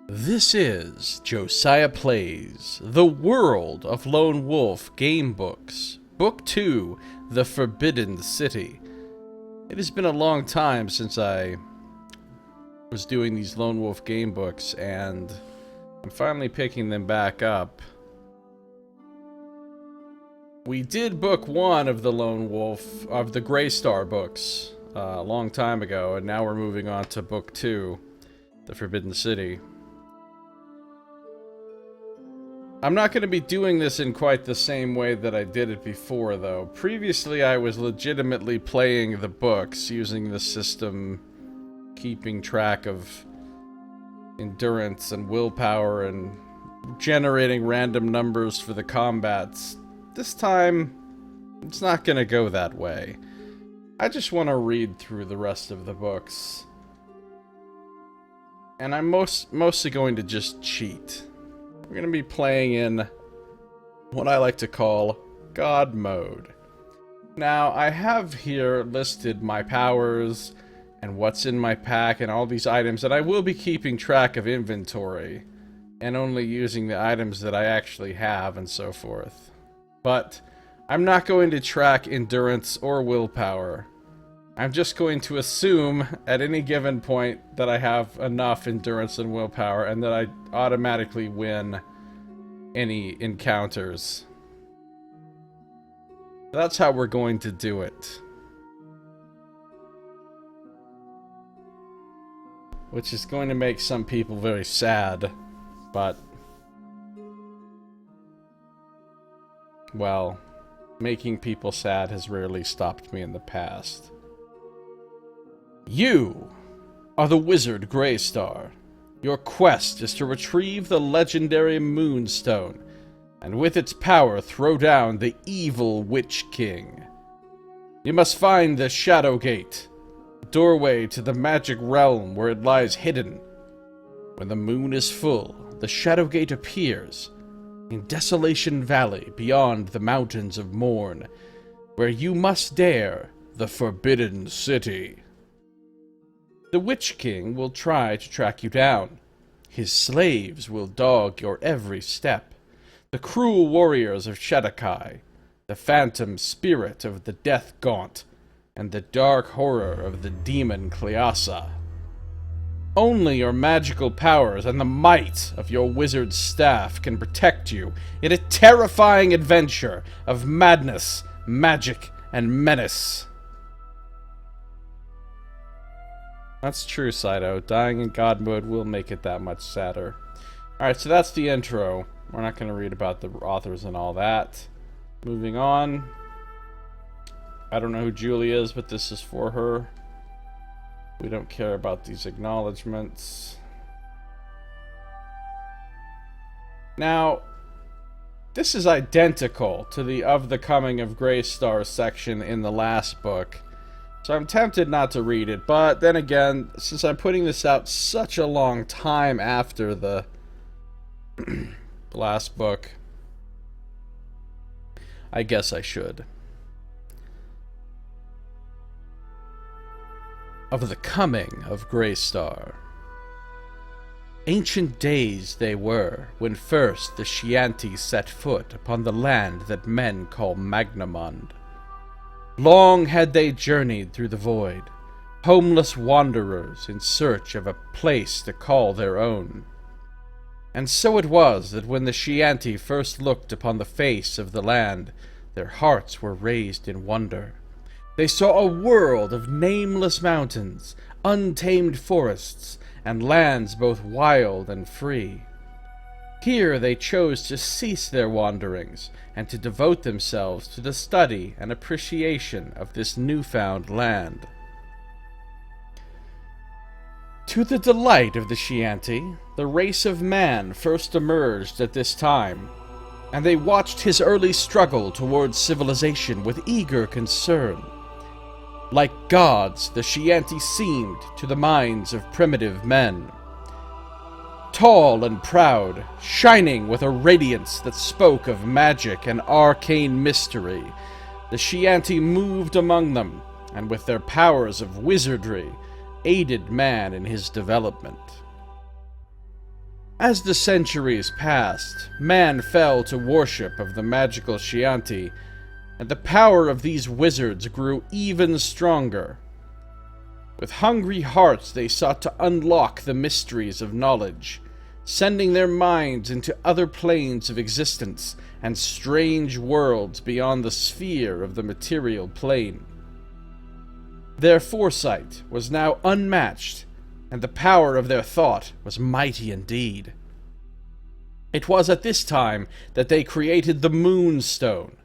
This is Josiah Plays, The World of Lone Wolf Gamebooks, Book 2, The Forbidden City. It has been a long time since I was doing these Lone Wolf Gamebooks, and I'm finally picking them back up. We did Book 1 of the Lone Wolf, of the Grey Star books, a long time ago, and now we're moving on to Book 2, The Forbidden City. I'm not going to be doing this in quite the same way that I did it before, though. Previously, I was legitimately playing the books, using the system, keeping track of endurance and willpower, and generating random numbers for the combats. This time, it's not going to go that way. I just want to read through the rest of the books. And I'm mostly going to just cheat. We're going to be playing in what I like to call God mode. Now, I have here listed my powers and what's in my pack and all these items, and I will be keeping track of inventory and only using the items that I actually have and so forth. But I'm not going to track endurance or willpower. I'm just going to assume at any given point that I have enough endurance and willpower and that I automatically win any encounters. That's how we're going to do it. Which is going to make some people very sad, but well, making people sad has rarely stopped me in the past. You are the wizard Greystar. Your quest is to retrieve the legendary Moonstone, and with its power throw down the evil Witch King. You must find the Shadow Gate, the doorway to the magic realm where it lies hidden. When the moon is full, the Shadow Gate appears in Desolation Valley beyond the Mountains of Morn, where you must dare the Forbidden City. The Witch King will try to track you down. His slaves will dog your every step. The cruel warriors of Shadowkai, the phantom spirit of the Death Gaunt, and the dark horror of the demon Cleasa. Only your magical powers and the might of your wizard's staff can protect you in a terrifying adventure of madness, magic, and menace. That's true, Saito. Dying in God mode will make it that much sadder. Alright, so that's the intro. We're not going to read about the authors and all that. Moving on. I don't know who Julie is, but this is for her. We don't care about these acknowledgements. Now, this is identical to the Of the Coming of Greystar section in the last book. So I'm tempted not to read it, but then again, since I'm putting this out such a long time after the last book, I guess I should. Of the Coming of Greystar. Ancient days they were, when first the Chianti set foot upon the land that men call Magnamond. Long had they journeyed through the void, homeless wanderers in search of a place to call their own. And so it was that when the Chianti first looked upon the face of the land, their hearts were raised in wonder. They saw a world of nameless mountains, untamed forests, and lands both wild and free. Here they chose to cease their wanderings and to devote themselves to the study and appreciation of this newfound land. To the delight of the Chianti, the race of man first emerged at this time, and they watched his early struggle towards civilization with eager concern. Like gods, the Chianti seemed to the minds of primitive men. Tall and proud, shining with a radiance that spoke of magic and arcane mystery, the Chianti moved among them, and with their powers of wizardry, aided man in his development. As the centuries passed, man fell to worship of the magical Chianti, and the power of these wizards grew even stronger. With hungry hearts they sought to unlock the mysteries of knowledge, sending their minds into other planes of existence and strange worlds beyond the sphere of the material plane. Their foresight was now unmatched, and the power of their thought was mighty indeed. It was at this time that they created the Moonstone,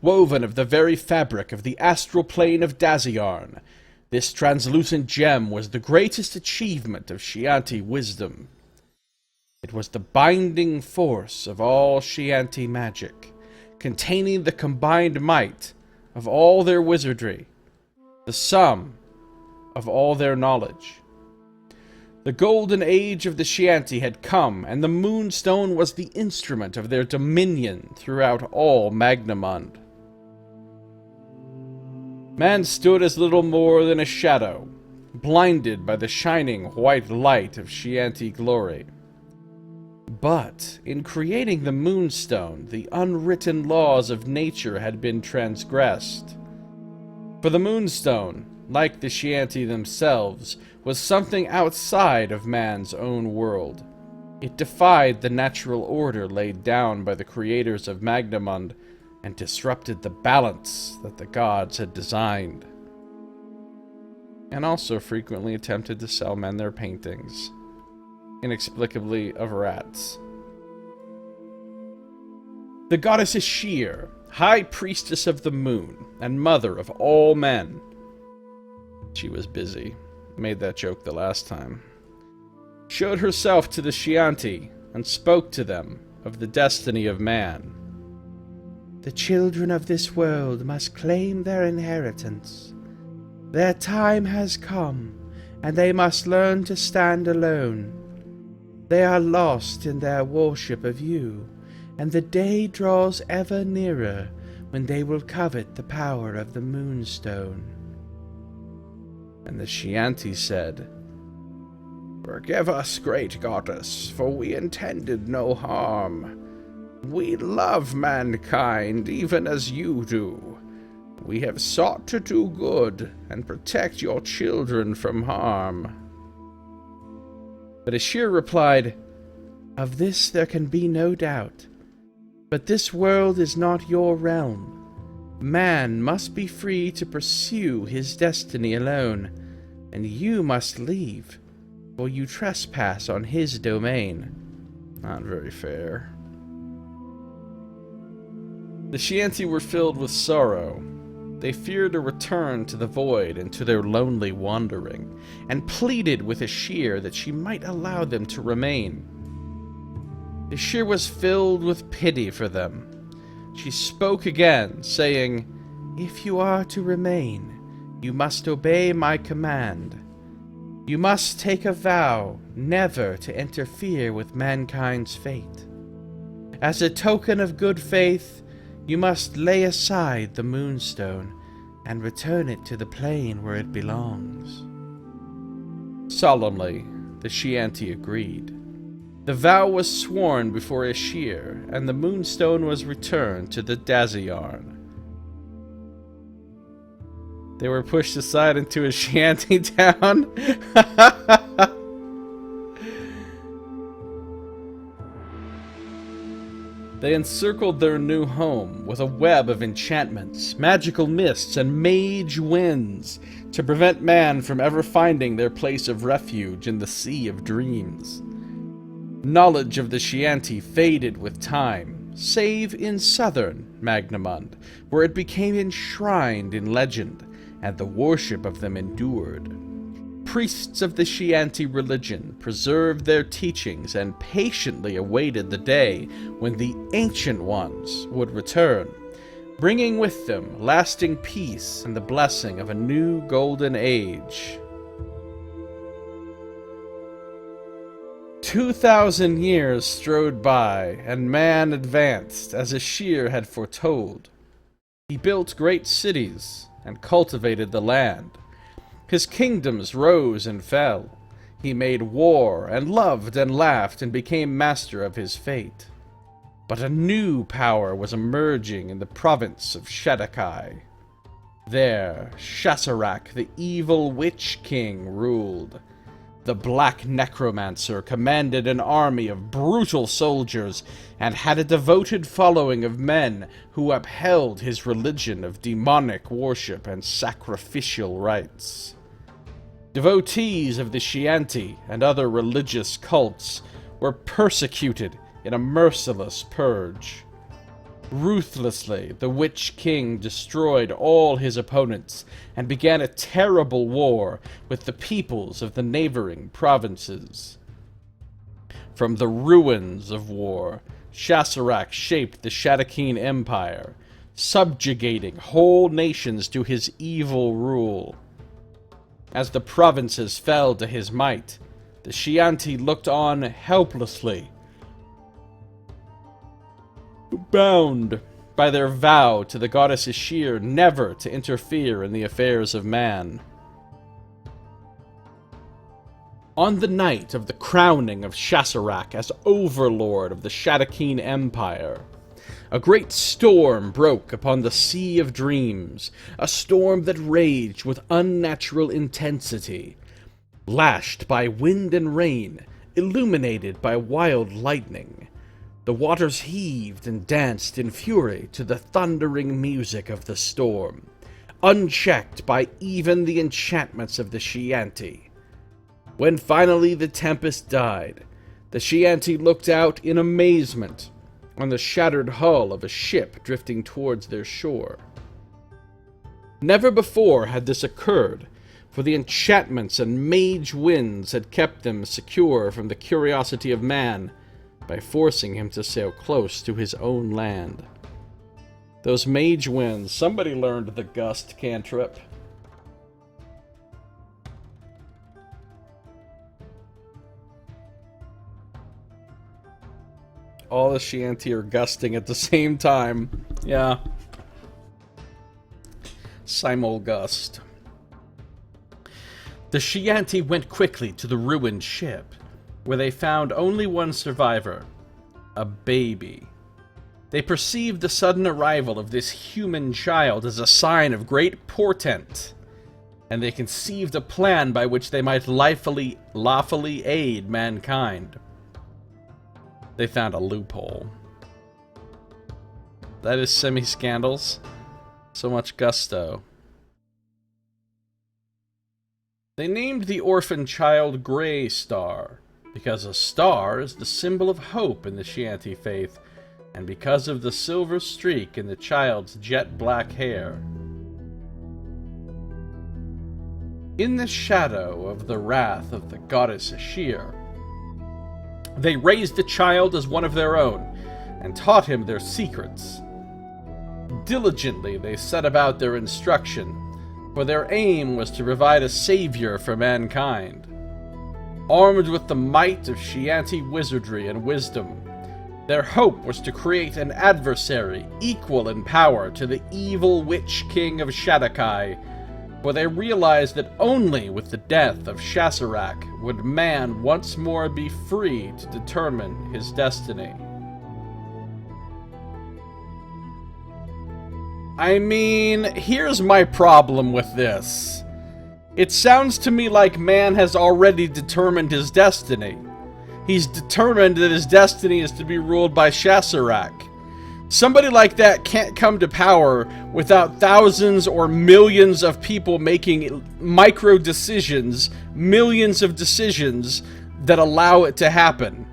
woven of the very fabric of the astral plane of Daziarn. This translucent gem was the greatest achievement of Chianti wisdom. It was the binding force of all Chianti magic, containing the combined might of all their wizardry, the sum of all their knowledge. The golden age of the Chianti had come, and the Moonstone was the instrument of their dominion throughout all Magnamund. Man stood as little more than a shadow, blinded by the shining white light of Chianti glory. But in creating the Moonstone, the unwritten laws of nature had been transgressed. For the Moonstone, like the Chianti themselves, was something outside of man's own world. It defied the natural order laid down by the creators of Magnamund, and disrupted the balance that the gods had designed. And also frequently attempted to sell men their paintings, inexplicably of rats. The goddess Ishir, high priestess of the moon, and mother of all men. She was busy. Made that joke the last time. Showed herself to the Chianti, and spoke to them of the destiny of man. The children of this world must claim their inheritance. Their time has come, and they must learn to stand alone. They are lost in their worship of you, and the day draws ever nearer when they will covet the power of the Moonstone. And the Chianti said, "Forgive us, great goddess, for we intended no harm. We love mankind even as you do. We have sought to do good and protect your children from harm." But Ishir replied, "Of this there can be no doubt. But this world is not your realm. Man must be free to pursue his destiny alone, and you must leave, for you trespass on his domain." Not very fair. The Chianti were filled with sorrow. They feared a return to the void and to their lonely wandering, and pleaded with Ishir that she might allow them to remain. Ishir was filled with pity for them. She spoke again, saying, "If you are to remain, you must obey my command. You must take a vow never to interfere with mankind's fate. As a token of good faith, you must lay aside the Moonstone and return it to the plane where it belongs." Solemnly, the Chianti agreed. The vow was sworn before Ishir, and the Moonstone was returned to the Daziarn. They were pushed aside into a shanty town. They encircled their new home with a web of enchantments, magical mists, and mage winds to prevent man from ever finding their place of refuge in the Sea of Dreams. Knowledge of the Chianti faded with time, save in southern Magnamund, where it became enshrined in legend, and the worship of them endured. Priests of the Chianti religion preserved their teachings and patiently awaited the day when the Ancient Ones would return, bringing with them lasting peace and the blessing of a new golden age. 2,000 years strode by, and man advanced as Ishir had foretold. He built great cities and cultivated the land. His kingdoms rose and fell. He made war, and loved and laughed, and became master of his fate. But a new power was emerging in the province of Shadakai. There, Shasarak, the evil Witch King, ruled. The Black Necromancer commanded an army of brutal soldiers and had a devoted following of men who upheld his religion of demonic worship and sacrificial rites. Devotees of the Chianti and other religious cults were persecuted in a merciless purge. Ruthlessly, the Witch King destroyed all his opponents and began a terrible war with the peoples of the neighboring provinces. From the ruins of war, Shasarak shaped the Shadakeen Empire, subjugating whole nations to his evil rule. As the provinces fell to his might, the Chianti looked on helplessly, bound by their vow to the goddess Ishir never to interfere in the affairs of man. On the night of the crowning of Shasarak as overlord of the Shadakeen Empire, a great storm broke upon the Sea of Dreams, a storm that raged with unnatural intensity, lashed by wind and rain, illuminated by wild lightning. The waters heaved and danced in fury to the thundering music of the storm, unchecked by even the enchantments of the Chianti. When finally the tempest died, the Chianti looked out in amazement on the shattered hull of a ship drifting towards their shore. Never before had this occurred, for the enchantments and mage winds had kept them secure from the curiosity of man by forcing him to sail close to his own land. Those mage winds, somebody learned the gust cantrip. All the Chianti are gusting at the same time. Yeah. Simul-gust. The Chianti went quickly to the ruined ship, where they found only one survivor, a baby. They perceived the sudden arrival of this human child as a sign of great portent, and they conceived a plan by which they might lawfully aid mankind. They found a loophole. That is semi-scandals. So much gusto. They named the orphan child Grey Star, because a star is the symbol of hope in the Chianti faith, and because of the silver streak in the child's jet black hair. In the shadow of the wrath of the goddess Ishir, they raised the child as one of their own, and taught him their secrets. Diligently they set about their instruction, for their aim was to provide a savior for mankind. Armed with the might of Chianti wizardry and wisdom, their hope was to create an adversary equal in power to the evil Witch King of Shadakai, for they realized that only with the death of Shasarak would man once more be free to determine his destiny. I mean, here's my problem with this. It sounds to me like man has already determined his destiny. He's determined that his destiny is to be ruled by Shasarak. Somebody like that can't come to power without thousands or millions of people making micro decisions, millions of decisions that allow it to happen.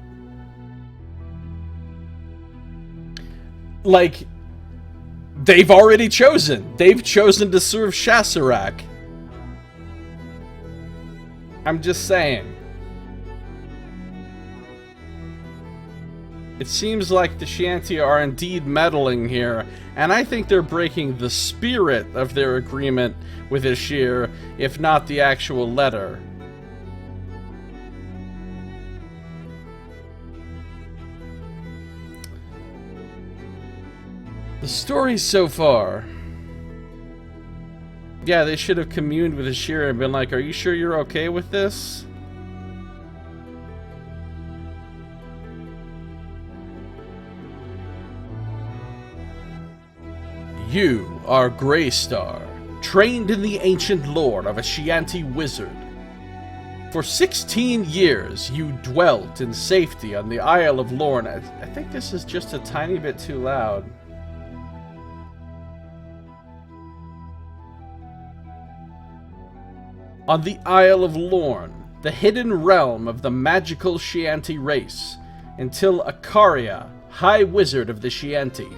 Like, they've already chosen. They've chosen to serve Shasarak. I'm just saying. It seems like the Chianti are indeed meddling here, and I think they're breaking the spirit of their agreement with Ishir, if not the actual letter. The story so far... Yeah, they should have communed with Ishir and been like, are you sure you're okay with this? You are Greystar, trained in the ancient lore of a Chianti wizard. For 16 years, you dwelt in safety on the Isle of Lorne. I think this is just a tiny bit too loud. On the Isle of Lorne, the hidden realm of the magical Chianti race, until Akaria, High Wizard of the Chianti,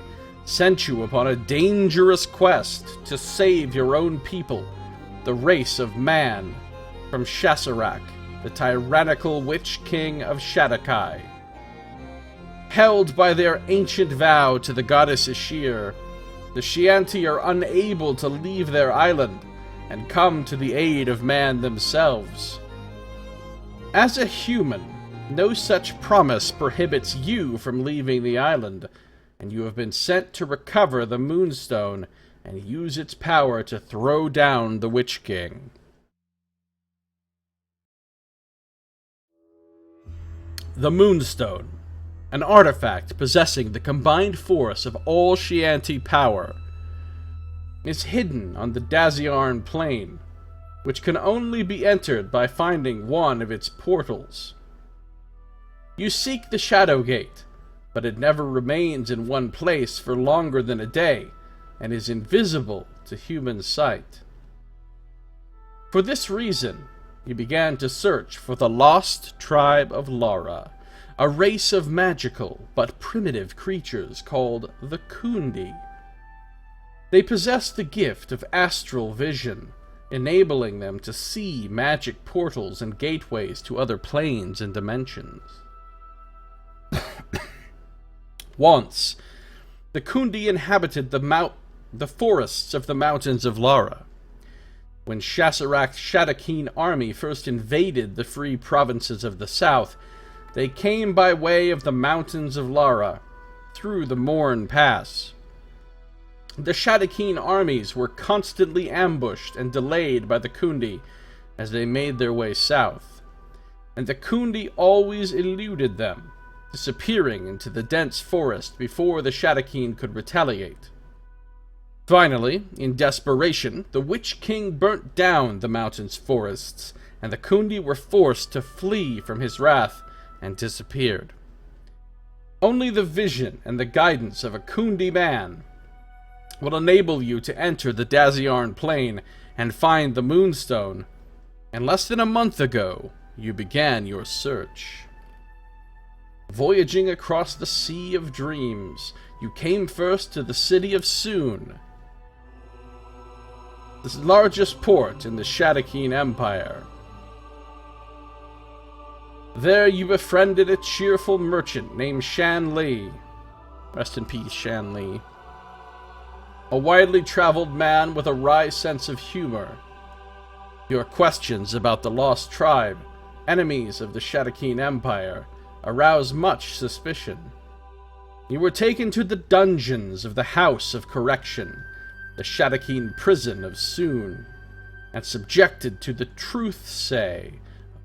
sent you upon a dangerous quest to save your own people, the race of man, from Shasarak, the tyrannical Witch King of Shadakai. Held by their ancient vow to the goddess Ishir, the Chianti are unable to leave their island and come to the aid of man themselves. As a human, no such promise prohibits you from leaving the island, and you have been sent to recover the Moonstone and use its power to throw down the Witch King. The Moonstone, an artifact possessing the combined force of all Chianti power, is hidden on the Daziarn Plain, which can only be entered by finding one of its portals. You seek the Shadow Gate, but it never remains in one place for longer than a day, and is invisible to human sight. For this reason, you began to search for the lost tribe of Lara, a race of magical but primitive creatures called the Kundi. They possess the gift of astral vision, enabling them to see magic portals and gateways to other planes and dimensions. Once, the Kundi inhabited the forests of the mountains of Lara. When Shasarak's Shadakeen army first invaded the free provinces of the south, they came by way of the mountains of Lara, through the Morn Pass. The Shadakeen armies were constantly ambushed and delayed by the Kundi as they made their way south, and the Kundi always eluded them, disappearing into the dense forest before the Shadakeen could retaliate. Finally, in desperation, the Witch King burnt down the mountain's forests, and the Kundi were forced to flee from his wrath and disappeared. Only the vision and the guidance of a Kundi man will enable you to enter the Daziarn Plain and find the Moonstone, and less than a month ago, you began your search. Voyaging across the Sea of Dreams, you came first to the city of Soon, the largest port in the Shadakeen Empire. There you befriended a cheerful merchant named Shan Li. Rest in peace, Shan Li. A widely traveled man with a wry sense of humor. Your questions about the lost tribe, enemies of the Shadakeen Empire, aroused much suspicion. You were taken to the dungeons of the House of Correction, the Shadakeen prison of Soon, and subjected to the truth-say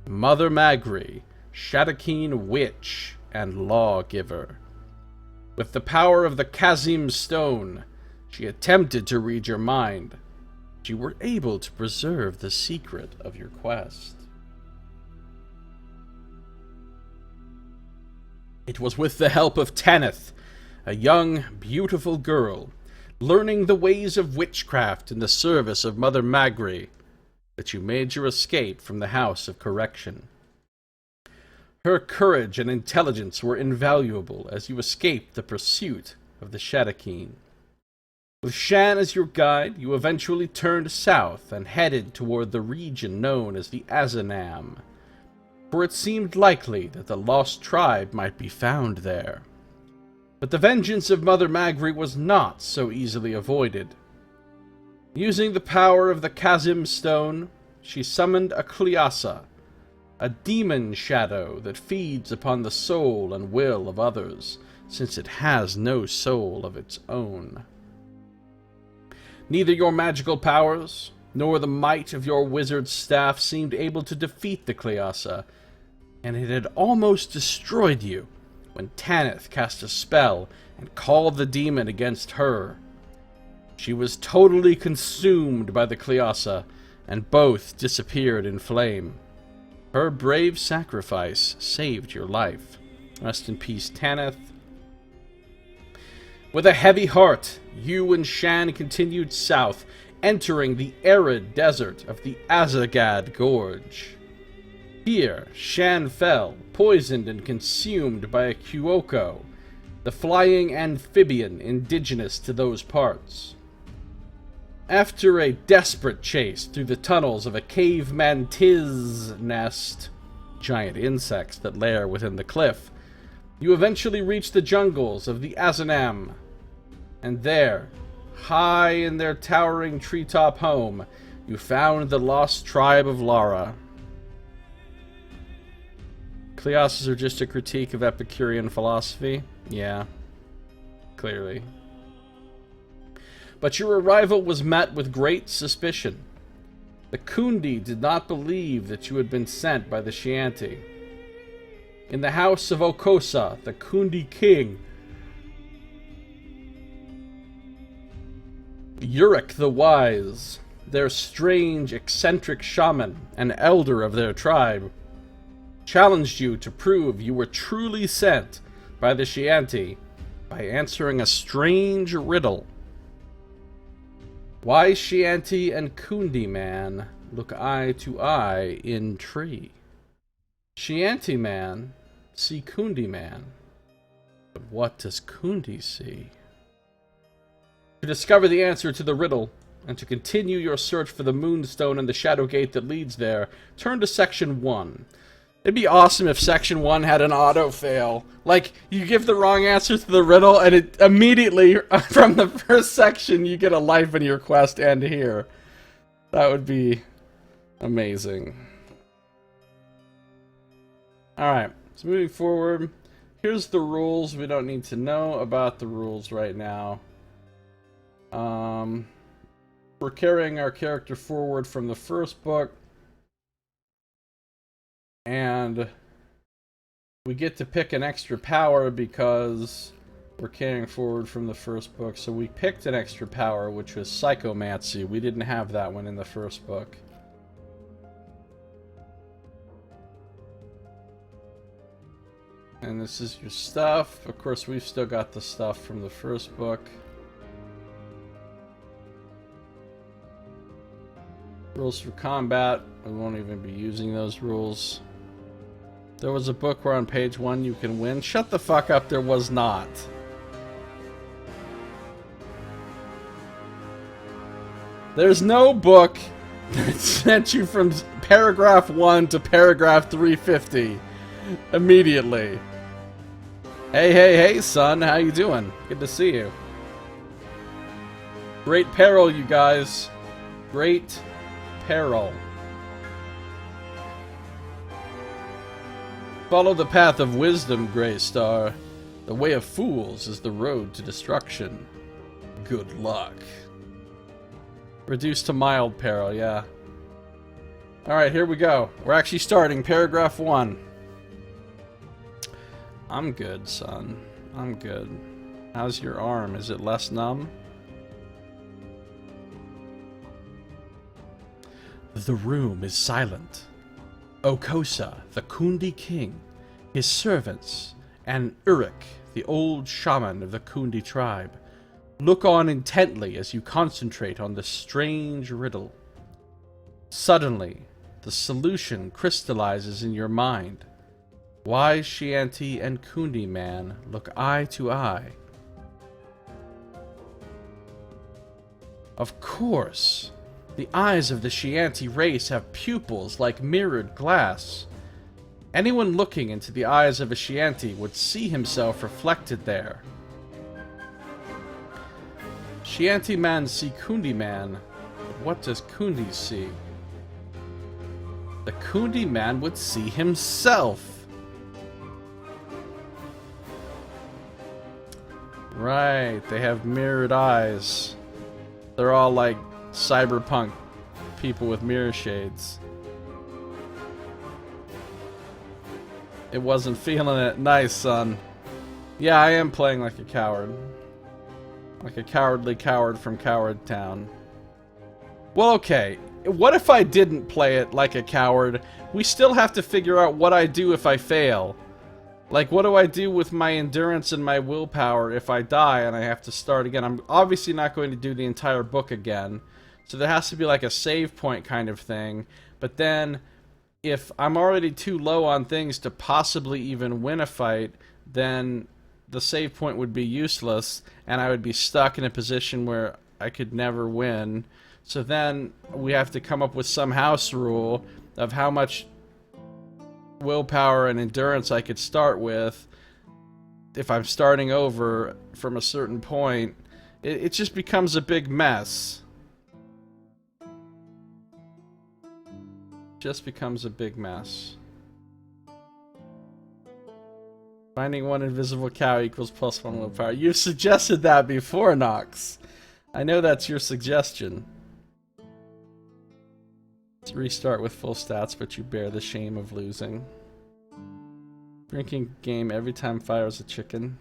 of Mother Magri, Shadakeen witch and lawgiver. With the power of the Kazim Stone, she attempted to read your mind, but you were able to preserve the secret of your quest. It was with the help of Tanith, a young, beautiful girl, learning the ways of witchcraft in the service of Mother Magri, that you made your escape from the House of Correction. Her courage and intelligence were invaluable as you escaped the pursuit of the Shadakeen. With Shan as your guide, you eventually turned south and headed toward the region known as the Azanam, for it seemed likely that the lost tribe might be found there. But the vengeance of Mother Magri was not so easily avoided. Using the power of the Kazim Stone, she summoned a Kliasa, a demon shadow that feeds upon the soul and will of others, since it has no soul of its own. Neither your magical powers, nor the might of your wizard's staff seemed able to defeat the Kliasa, and it had almost destroyed you when Tanith cast a spell and called the demon against her. She was totally consumed by the Cleossa, and both disappeared in flame. Her brave sacrifice saved your life. Rest in peace, Tanith. With a heavy heart, you and Shan continued south, entering the arid desert of the Azagad Gorge. Here, Shan fell, poisoned and consumed by a Kyoko, the flying amphibian indigenous to those parts. After a desperate chase through the tunnels of a cave mantis nest, giant insects that lair within the cliff, you eventually reach the jungles of the Azanam, and there, high in their towering treetop home, you found the lost tribe of Lara. Cleossas are just a critique of Epicurean philosophy? Yeah, clearly. But your arrival was met with great suspicion. The Kundi did not believe that you had been sent by the Chianti. In the house of Okosa, the Kundi king, Uric the Wise, their strange, eccentric shaman, and elder of their tribe, challenged you to prove you were truly sent by the Chianti by answering a strange riddle. Why Chianti and Kundi man look eye to eye in tree? Chianti man see Kundi man, but what does Kundi see? To discover the answer to the riddle, and to continue your search for the Moonstone and the Shadow Gate that leads there, turn to Section 1. It'd be awesome if Section 1 had an auto-fail. Like, you give the wrong answer to the riddle, and it immediately, from the first section, you get a life in your quest and here. That would be amazing. Alright, so moving forward, here's the rules. We don't need to know about the rules right now. We're carrying our character forward from the first book. And we get to pick an extra power because we're carrying forward from the first book. So we picked an extra power, which was Psychomancy. We didn't have that one in the first book. And this is your stuff. Of course, we've still got the stuff from the first book. Rules for combat. We won't even be using those rules. There was a book where on page 1 you can win. Shut the fuck up, there was not. There's no book that sent you from paragraph 1 to paragraph 350 immediately. Hey, son, how you doing? Good to see you. Great peril, you guys. Great peril. Follow the path of wisdom, Grey Star. The way of fools is the road to destruction. Good luck. Reduced to mild peril, yeah. Alright, here we go. We're actually starting paragraph 1. I'm good, son. I'm good. How's your arm? Is it less numb? The room is silent. Okosa, the Kundi king, his servants, and Uric, the old shaman of the Kundi tribe, look on intently as you concentrate on the strange riddle. Suddenly, the solution crystallizes in your mind. Why Chianti and Kundi man look eye to eye? Of course! The eyes of the Chianti race have pupils like mirrored glass. Anyone looking into the eyes of a Chianti would see himself reflected there. Chianti man see Kundi man, but what does Kundi see? The Kundi man would see himself. Right, they have mirrored eyes. They're all like cyberpunk people with mirror shades. It wasn't feeling it. Nice, son. Yeah, I am playing like a coward. Like a cowardly coward from Coward Town. Well, okay. What if I didn't play it like a coward? We still have to figure out what I do if I fail. Like, what do I do with my endurance and my willpower if I die and I have to start again? I'm obviously not going to do the entire book again. So there has to be like a save point kind of thing. But then, if I'm already too low on things to possibly even win a fight, then the save point would be useless, and I would be stuck in a position where I could never win. So then we have to come up with some house rule of how much willpower and endurance I could start with if I'm starting over from a certain point. It just becomes a big mess. Just becomes a big mess. Finding one invisible cow equals +1 willpower. You've suggested that before, Nox. I know that's your suggestion. Let's restart with full stats, but you bear the shame of losing. Drinking game every time fires a chicken.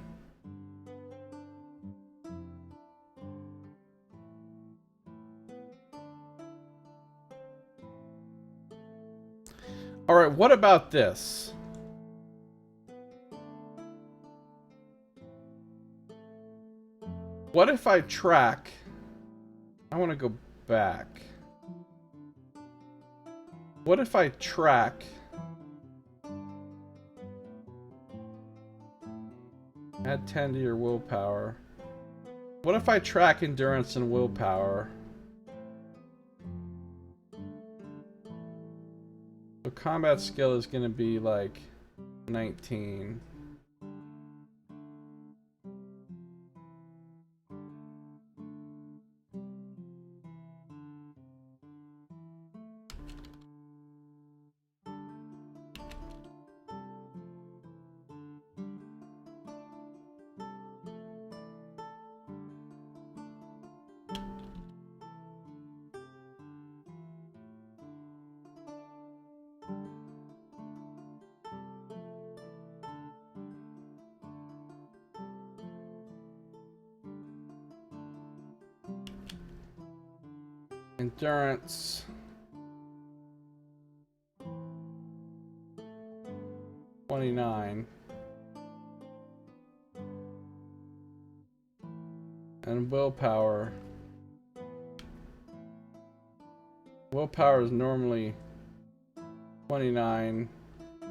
Alright, what about this? What if I track... I want to go back. What if I track... Add 10 to your willpower. What if I track endurance and willpower? So combat skill is going to be like 19. Endurance. $29. And willpower. Willpower is normally 29,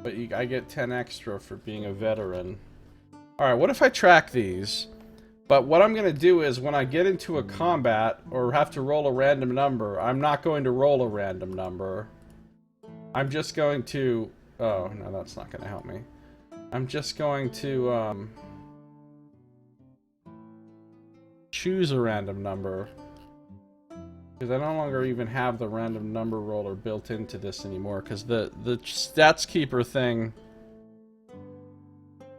but I get 10 extra for being a veteran. Alright, what if I track these? But what I'm going to do is when I get into a combat or have to roll a random number, I'm not going to roll a random number. I'm just going to... Oh, no, that's not going to help me. I'm just going to choose a random number. Because I no longer even have the random number roller built into this anymore. Because the stats keeper thing...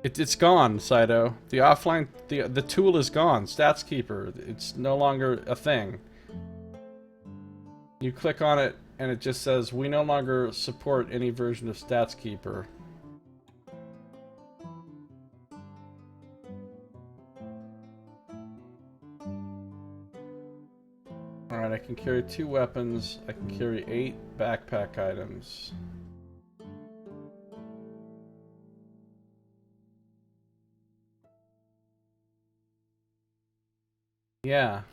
It's gone, Saito. The offline... The tool is gone. Stats Keeper. It's no longer a thing. You click on it, and it just says, we no longer support any version of Stats Keeper. Alright, I can carry 2 weapons. I can carry 8 backpack items. Yeah.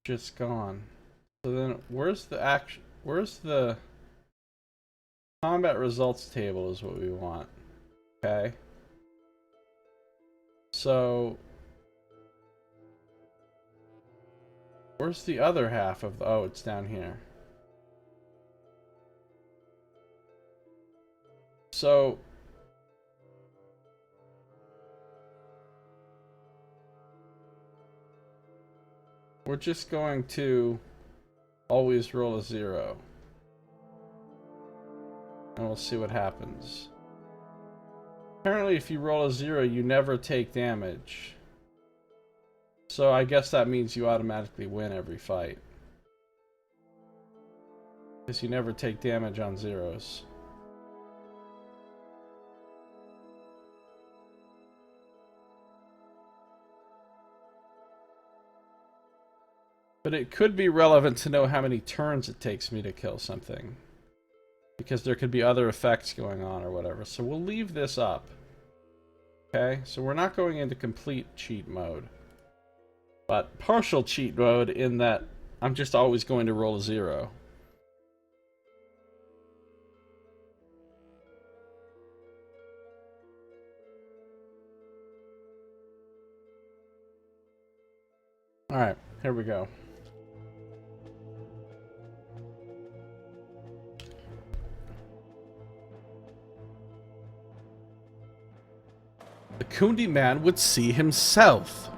Just gone. So then, where's the combat results table is what we want. Okay. So, where's the other half of the... Oh, it's down here. So... We're just going to always roll a 0. And we'll see what happens. Apparently if you roll a 0, you never take damage. So I guess that means you automatically win every fight. Because you never take damage on 0s. But it could be relevant to know how many turns it takes me to kill something. Because there could be other effects going on or whatever. So we'll leave this up. Okay, so we're not going into complete cheat mode. But partial cheat mode in that I'm just always going to roll a 0. Alright, here we go. The Kundi man would see himself.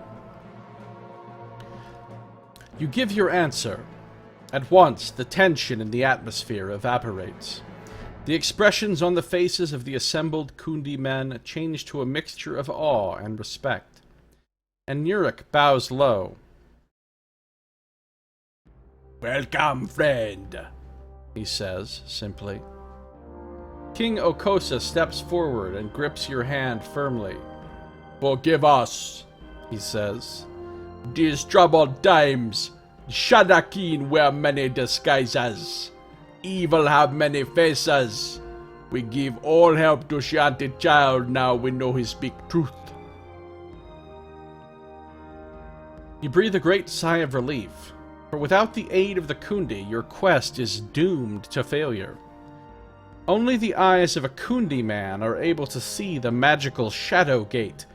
You give your answer. At once, the tension in the atmosphere evaporates. The expressions on the faces of the assembled Kundi men change to a mixture of awe and respect. And Yurik bows low. "Welcome, friend," he says, simply. King Okosa steps forward and grips your hand firmly. "Forgive us," he says. "These troubled times, Shadakin wear many disguises. Evil have many faces. We give all help to Shanty child now we know he speak truth." You breathe a great sigh of relief, for without the aid of the Kundi, your quest is doomed to failure. Only the eyes of a Kundi man are able to see the magical Shadow Gate,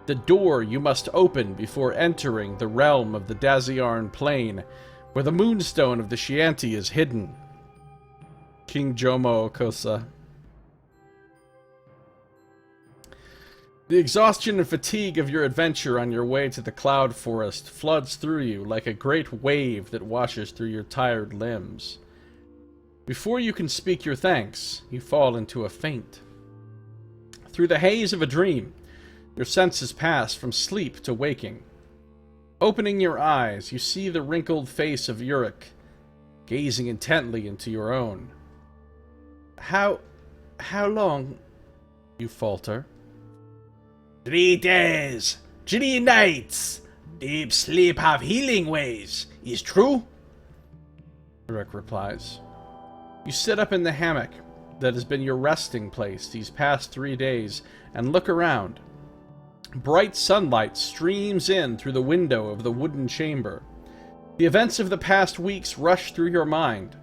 the door you must open before entering the realm of the Daziarn Plain, where the moonstone of the Shanty is hidden. King Jomo Okosa. The exhaustion and fatigue of your adventure on your way to the Cloud Forest floods through you like a great wave that washes through your tired limbs. Before you can speak your thanks, you fall into a faint. Through the haze of a dream, your senses pass from sleep to waking. Opening your eyes, you see the wrinkled face of Yurik, gazing intently into your own. How long? You falter. 3 days, 3 nights. Deep sleep have healing ways. Is true? Yurik replies. You sit up in the hammock that has been your resting place these past 3 days and look around. Bright sunlight streams in through the window of the wooden chamber. The events of the past weeks rush through your mind.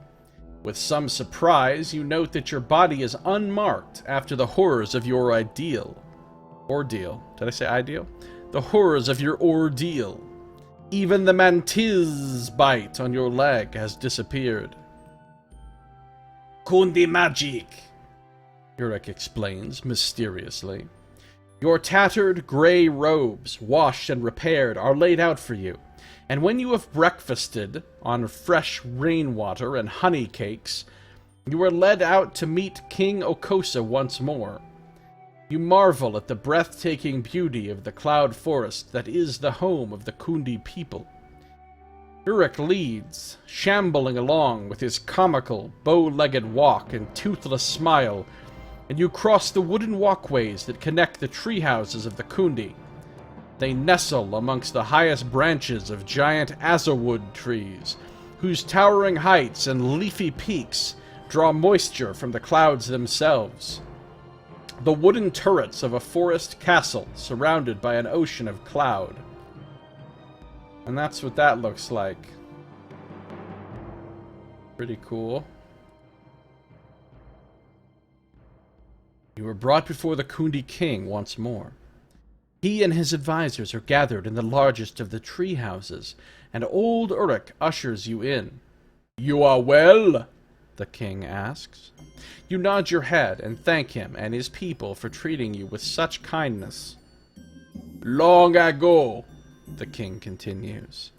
With some surprise, you note that your body is unmarked after the horrors of your ordeal. Did I say ideal? The horrors of your ordeal. Even the mantis bite on your leg has disappeared. Kundi magic, Yurik explains mysteriously. Your tattered gray robes, washed and repaired, are laid out for you, and when you have breakfasted on fresh rainwater and honey cakes, you are led out to meet King Okosa once more. You marvel at the breathtaking beauty of the Cloud Forest that is the home of the Kundi people. Yurik leads, shambling along with his comical, bow-legged walk and toothless smile, and you cross the wooden walkways that connect the tree houses of the Kundi. They nestle amongst the highest branches of giant azurwood trees, whose towering heights and leafy peaks draw moisture from the clouds themselves. The wooden turrets of a forest castle surrounded by an ocean of cloud. And that's what that looks like. Pretty cool. You were brought before the Kundi king once more. He and his advisors are gathered in the largest of the tree houses, and old Yurik ushers you in. "You are well?" the king asks. You nod your head and thank him and his people for treating you with such kindness. "Long ago," the king continues,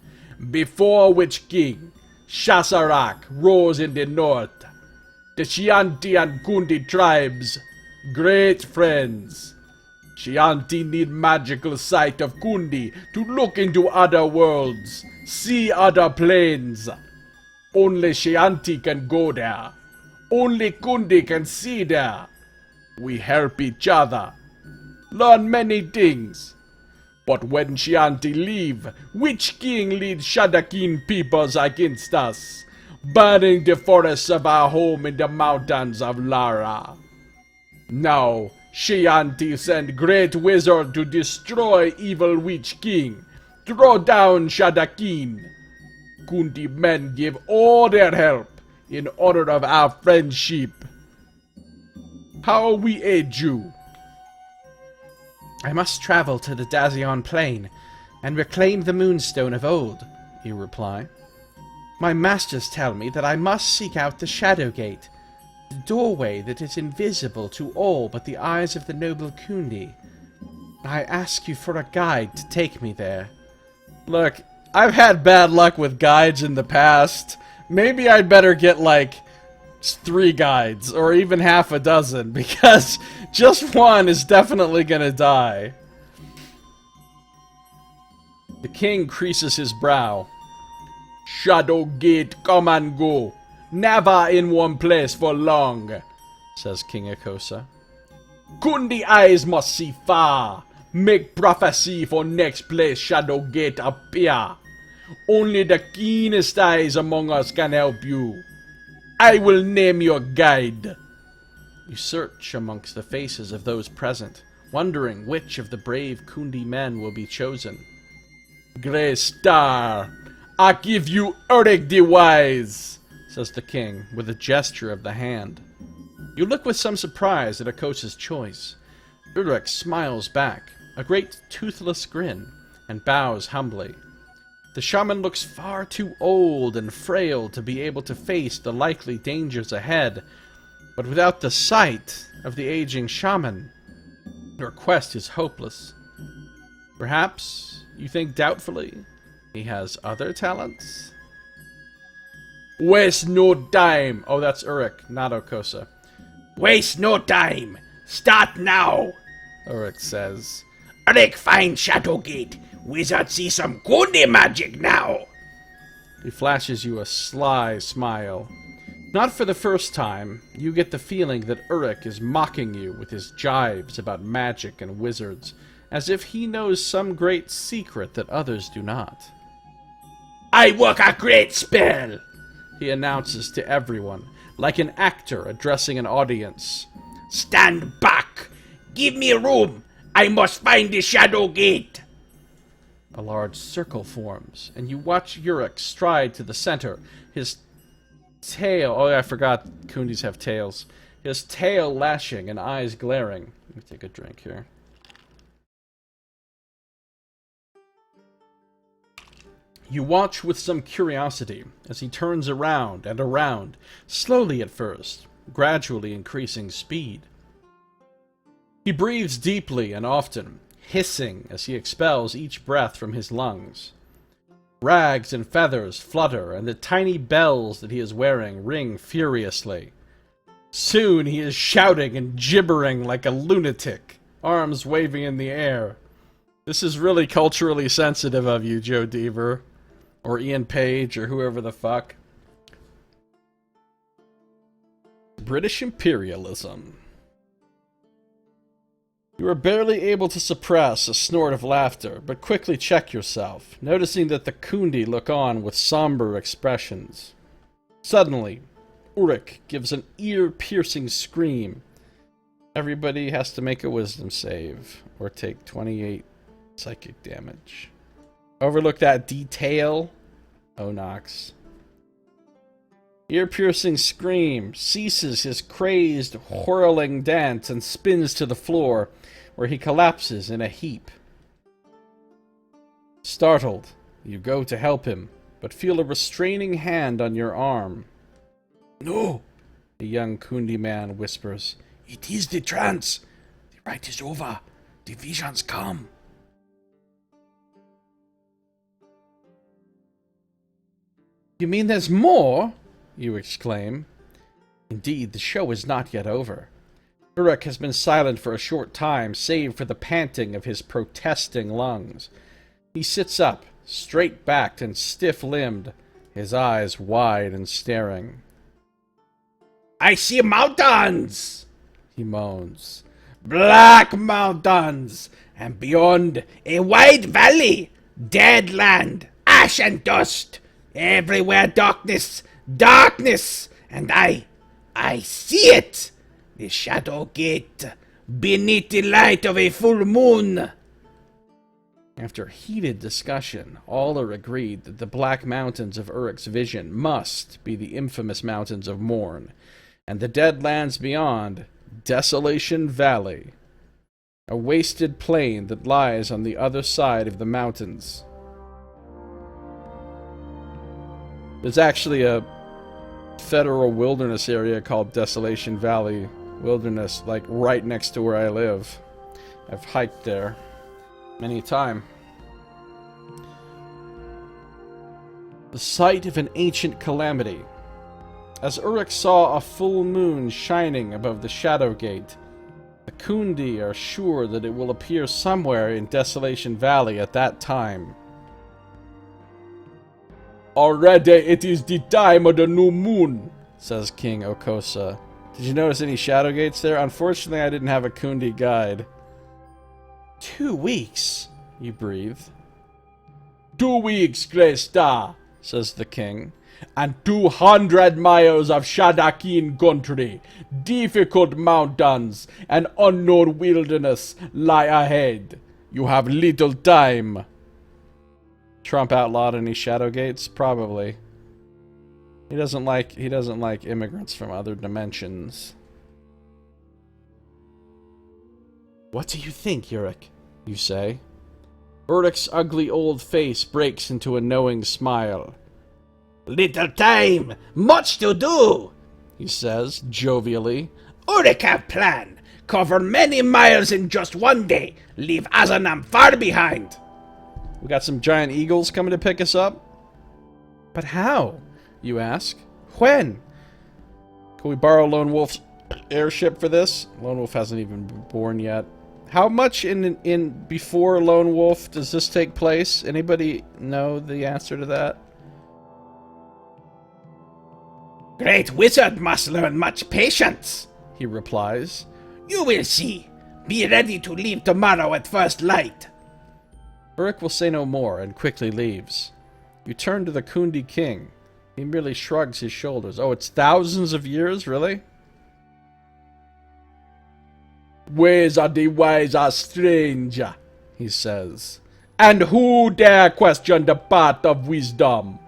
"before which king, Shasarak rose in the north, the Chianti and Kundi tribes, great friends. Chianti need magical sight of Kundi to look into other worlds, see other planes. Only Chianti can go there. Only Kundi can see there. We help each other, learn many things. But when Chianti leave, which king leads Shadakin peoples against us, burning the forests of our home in the mountains of Lara? Now, Chianti send great wizard to destroy evil witch king, throw down Shadakin. Kundi men give all their help in honor of our friendship. How we aid you? I must travel to the Dazion Plain and reclaim the Moonstone of old, you reply. My masters tell me that I must seek out the Shadow Gate, the doorway that is invisible to all but the eyes of the noble Kundi. I ask you for a guide to take me there. Look, I've had bad luck with guides in the past. Maybe I'd better get, like, 3 guides, or even half a dozen, because just one is definitely gonna die. The king creases his brow. Shadow Gate, come and go. Never in one place for long, says King Akosa. Kundi eyes must see far. Make prophecy for next place Shadow Gate appear. Only the keenest eyes among us can help you. I will name your guide. You search amongst the faces of those present, wondering which of the brave Kundi men will be chosen. Grey Star, I give you Uruk the Wise, says the king, with a gesture of the hand. You look with some surprise at Akosa's choice. Uruk smiles back, a great toothless grin, and bows humbly. The shaman looks far too old and frail to be able to face the likely dangers ahead, but without the sight of the aging shaman, your quest is hopeless. Perhaps you think doubtfully he has other talents? Waste no time! Oh, that's Uruk, not Akosa. Waste no time! Start now! Uruk says. Uruk find Shadowgate. Wizard see some Kundi magic now! He flashes you a sly smile. Not for the first time, you get the feeling that Uruk is mocking you with his jibes about magic and wizards, as if he knows some great secret that others do not. I work a great spell! He announces to everyone, like an actor addressing an audience. Stand back! Give me room! I must find the Shadow Gate! A large circle forms, and you watch Uruk stride to the center, his tail... Oh, I forgot Kundis have tails. His tail lashing and eyes glaring. Let me take a drink here. You watch with some curiosity as he turns around and around, slowly at first, gradually increasing speed. He breathes deeply and often, hissing as he expels each breath from his lungs. Rags and feathers flutter, and the tiny bells that he is wearing ring furiously. Soon he is shouting and gibbering like a lunatic, arms waving in the air. This is really culturally sensitive of you, Joe Deaver. Or Ian Page, or whoever the fuck. British imperialism. You are barely able to suppress a snort of laughter, but quickly check yourself, noticing that the Kundi look on with somber expressions. Suddenly, Uruk gives an ear-piercing scream. Everybody has to make a wisdom save, or take 28 psychic damage. Overlook that detail, Onox. Ear-piercing scream ceases his crazed, whirling dance and spins to the floor, where he collapses in a heap. Startled, you go to help him, but feel a restraining hand on your arm. No, The young Kundi man whispers. it is the trance. The rite is over. The visions come. You mean there's more? You exclaim. Indeed, the show is not yet over. Uruk has been silent for a short time, save for the panting of his protesting lungs. He sits up, straight-backed and stiff-limbed, his eyes wide and staring. I see mountains! He moans. Black mountains! and beyond a wide valley, dead land, ash and dust, everywhere darkness, darkness, and I see it, the Shadow Gate, beneath the light of a full moon. After heated discussion, all are agreed that the Black Mountains of Uruk's vision must be the infamous Mountains of Morn, and the dead lands beyond, Desolation Valley, a wasted plain that lies on the other side of the mountains. There's actually a federal wilderness area called Desolation Valley Wilderness, like right next to where I live. I've hiked there many a time. The site of an ancient calamity. As Uruk saw a full moon shining above the Shadow Gate, the Kundi are sure that it will appear somewhere in Desolation Valley at that time. Already it is the time of the new moon, says King Okosa. Did you notice any Shadow Gates there? Unfortunately, I didn't have a Kundi guide. 2 weeks, you breathe. 2 weeks, Grey Star, says the king. And 200 miles of Shadakin country, difficult mountains, and unknown wilderness lie ahead. You have little time. Trump outlawed any Shadow Gates? Probably. He doesn't like immigrants from other dimensions. What do you think, Uruk? You say. Uruk's ugly old face breaks into a knowing smile. Little time, much to do, he says, jovially. Uruk have plan. Cover many miles in just one day. Leave Azanam far behind. We got some giant eagles coming to pick us up? But how? You ask. When? Can we borrow Lone Wolf's airship for this? Lone Wolf hasn't even been born yet. How much in before Lone Wolf does this take place? Anybody know the answer to that? Great wizard must learn much patience, he replies. You will see. Be ready to leave tomorrow at first light. Uruk will say no more and quickly leaves. You turn to the Kundi king. He merely shrugs his shoulders. Oh, it's thousands of years, really? Ways of the wise are strange, he says. And who dare question the path of wisdom?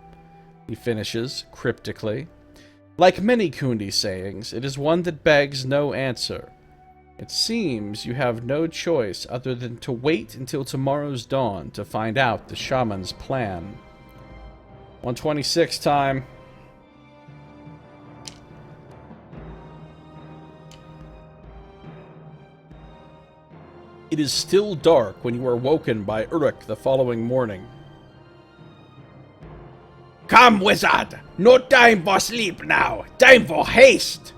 He finishes, cryptically. Like many Kundi sayings, it is one that begs no answer. It seems you have no choice other than to wait until tomorrow's dawn to find out the shaman's plan. 126 time. It is still dark when you are woken by Uruk the following morning. Come, wizard! No time for sleep now! Time for haste!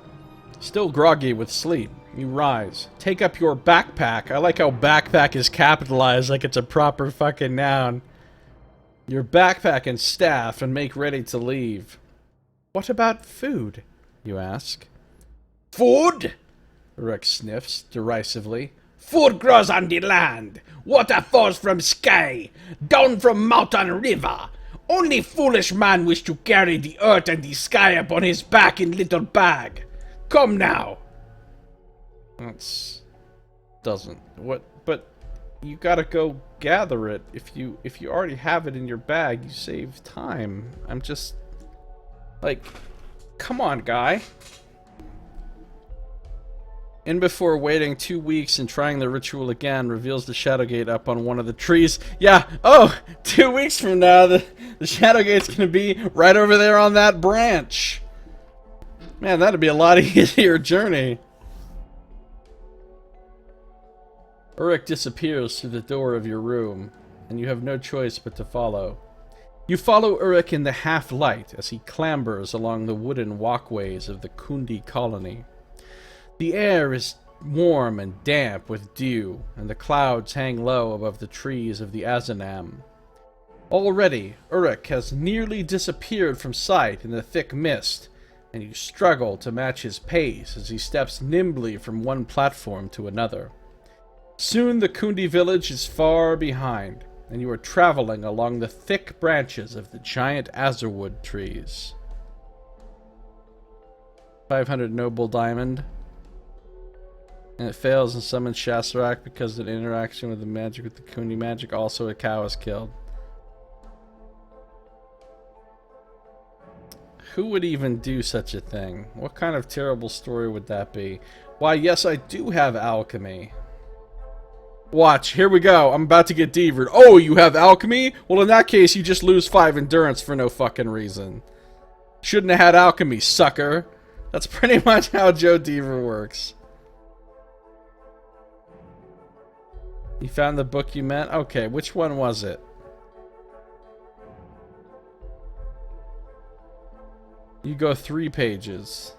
Still groggy with sleep, you rise. Take up your backpack. I like how backpack is capitalized like it's a proper fucking noun. Your backpack and staff and make ready to leave. What about food? You ask. Food? Uruk sniffs derisively. Food grows on the land. Water falls from sky. Down from mountain river. Only foolish man wish to carry the earth and the sky upon his back in little bag. Come now. Doesn't. What? But you gotta go gather it. If you already have it in your bag, you save time. I'm just like, come on, guy. In before waiting 2 weeks and trying the ritual again, reveals the Shadowgate up on one of the trees. Yeah, oh, 2 weeks from now, the Shadowgate's gonna be right over there on that branch. Man, that'd be a lot easier journey. Uruk disappears through the door of your room, and you have no choice but to follow. You follow Uruk in the half-light as he clambers along the wooden walkways of the Kundi colony. The air is warm and damp with dew, and the clouds hang low above the trees of the Azanam. Already, Uruk has nearly disappeared from sight in the thick mist, and you struggle to match his pace as he steps nimbly from one platform to another. Soon the Kundi village is far behind, and you are traveling along the thick branches of the giant azurwood trees. 500 noble diamond. And it fails and summons Shasarak because of the interaction with the magic with the Kundi magic. Also, a cow is killed. Who would even do such a thing? What kind of terrible story would that be? Why, yes, I do have alchemy. Watch, here we go. I'm about to get deevered. Oh, you have alchemy? Well, in that case, you just lose 5 endurance for no fucking reason. Shouldn't have had alchemy, sucker. That's pretty much how Joe Deaver works. You found the book you meant? Okay, which one was it? You go 3 pages.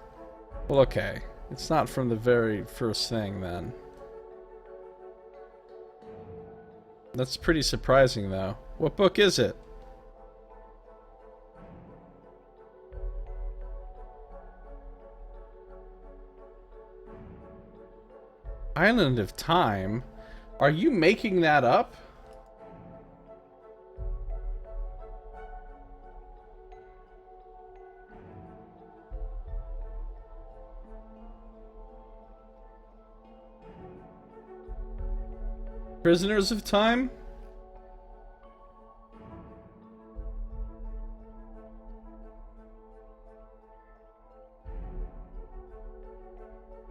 Well, okay. It's not from the very first thing, then. That's pretty surprising, though. What book is it? Island of Time? Are you making that up? Prisoners of Time?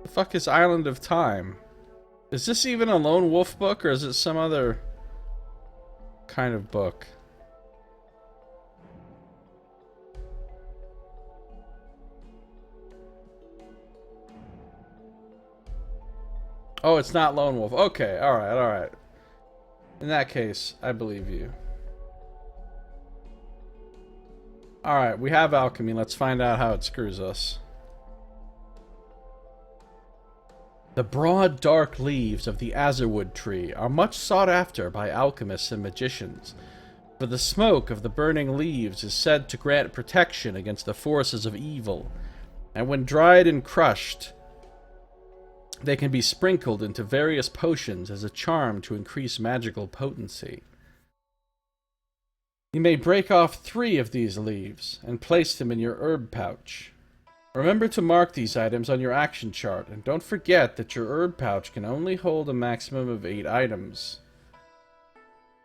The fuck is Island of Time? Is this even a lone wolf book, or is it some other kind of book? Oh, it's not lone wolf. Okay, alright, alright. In that case, I believe you. Alright, we have alchemy. Let's find out how it screws us. The broad, dark leaves of the azurwood tree are much sought after by alchemists and magicians, for the smoke of the burning leaves is said to grant protection against the forces of evil, and when dried and crushed, they can be sprinkled into various potions as a charm to increase magical potency. You may break off 3 of these leaves and place them in your herb pouch. Remember to mark these items on your action chart, and don't forget that your herb pouch can only hold a maximum of 8 items.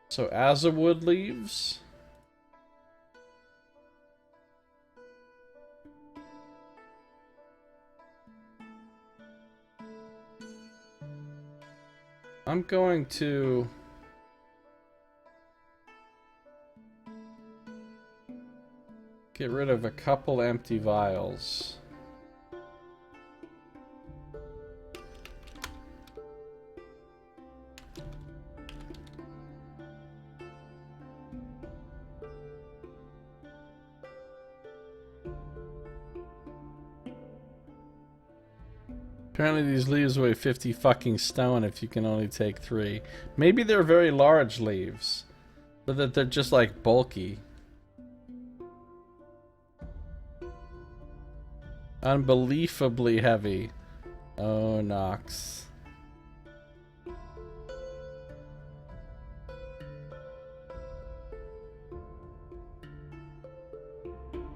So, azurwood leaves. I'm going to get rid of a couple empty vials. Apparently these leaves weigh 50 fucking stone if you can only take 3. Maybe they're very large leaves, but that they're just like bulky. Unbelievably heavy. Oh, Nox.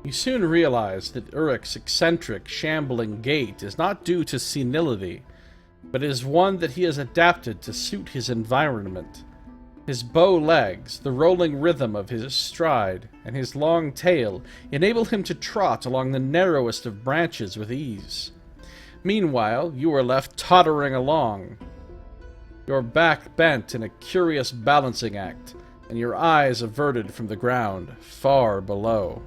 You soon realize that Urik's eccentric, shambling gait is not due to senility, but is one that he has adapted to suit his environment. His bow legs, the rolling rhythm of his stride, and his long tail enable him to trot along the narrowest of branches with ease. Meanwhile, you are left tottering along, your back bent in a curious balancing act, and your eyes averted from the ground, far below.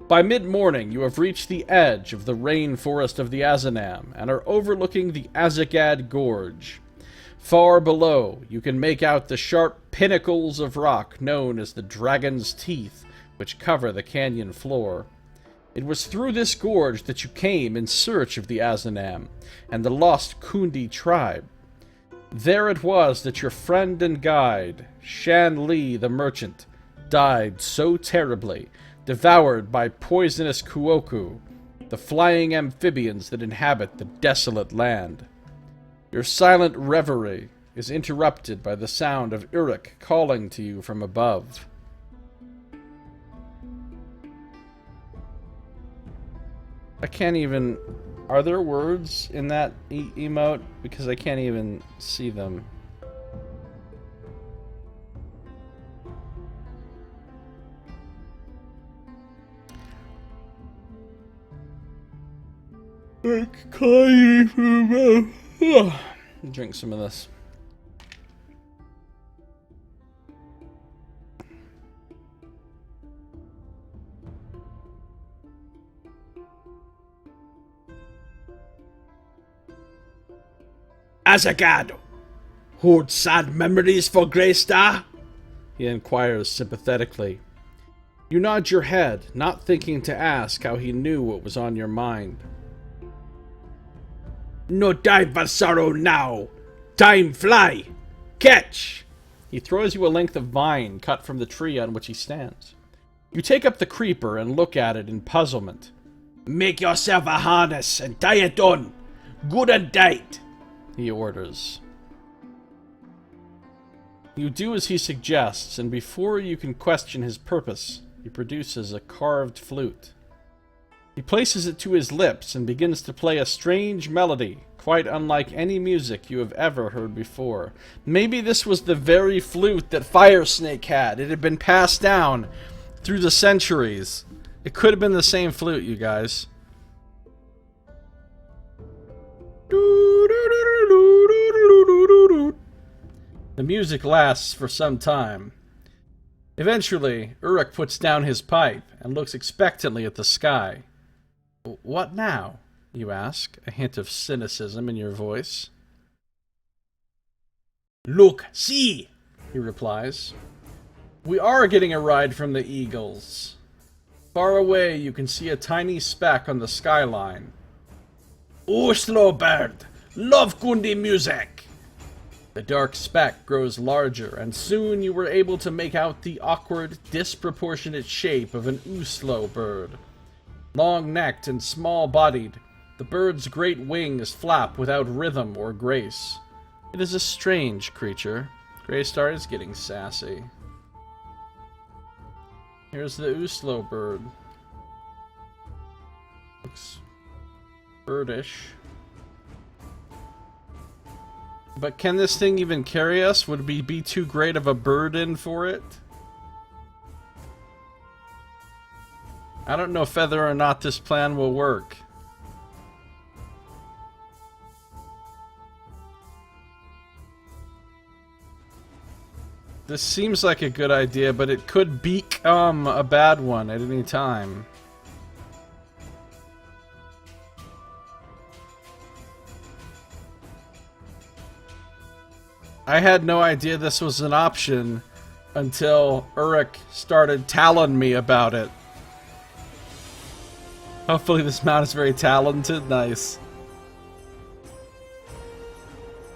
By mid-morning, you have reached the edge of the rainforest of the Azanam, and are overlooking the Azagad Gorge. Far below, you can make out the sharp pinnacles of rock known as the Dragon's Teeth, which cover the canyon floor. It was through this gorge that you came in search of the Azanam and the lost Kundi tribe. There it was that your friend and guide, Shan Li the merchant, died so terribly, devoured by poisonous Kuoku, the flying amphibians that inhabit the desolate land. Your silent reverie is interrupted by the sound of Uruk calling to you from above. I can't even... Are there words in that emote? Because I can't even see them. Drink some of this. As a god, hold sad memories for Greystar? He inquires sympathetically. You nod your head, not thinking to ask how he knew what was on your mind. No time for sorrow now. Time fly. Catch! He throws you a length of vine cut from the tree on which he stands. You take up the creeper and look at it in puzzlement. Make yourself a harness and tie it on. Good and tight, he orders. You do as he suggests, and before you can question his purpose, he produces a carved flute. He places it to his lips and begins to play a strange melody, quite unlike any music you have ever heard before. Maybe this was the very flute that Fire Snake had. It had been passed down through the centuries. It could have been the same flute, you guys. The music lasts for some time. Eventually, Uruk puts down his pipe and looks expectantly at the sky. What now? You ask, a hint of cynicism in your voice. Look, see, he replies. We are getting a ride from the eagles. Far away, you can see a tiny speck on the skyline. Oh, slow bird, love Kundi music. The dark speck grows larger, and soon you were able to make out the awkward, disproportionate shape of an Uslo bird. Long-necked and small-bodied, the bird's great wings flap without rhythm or grace. It is a strange creature. Greystar is getting sassy. Here's the Uslo bird. Looks birdish. But can this thing even carry us? Would we be too great of a burden for it? I don't know whether or not this plan will work. This seems like a good idea, but it could become a bad one at any time. I had no idea this was an option until Uruk started telling me about it. Hopefully this mount is very talented. Nice.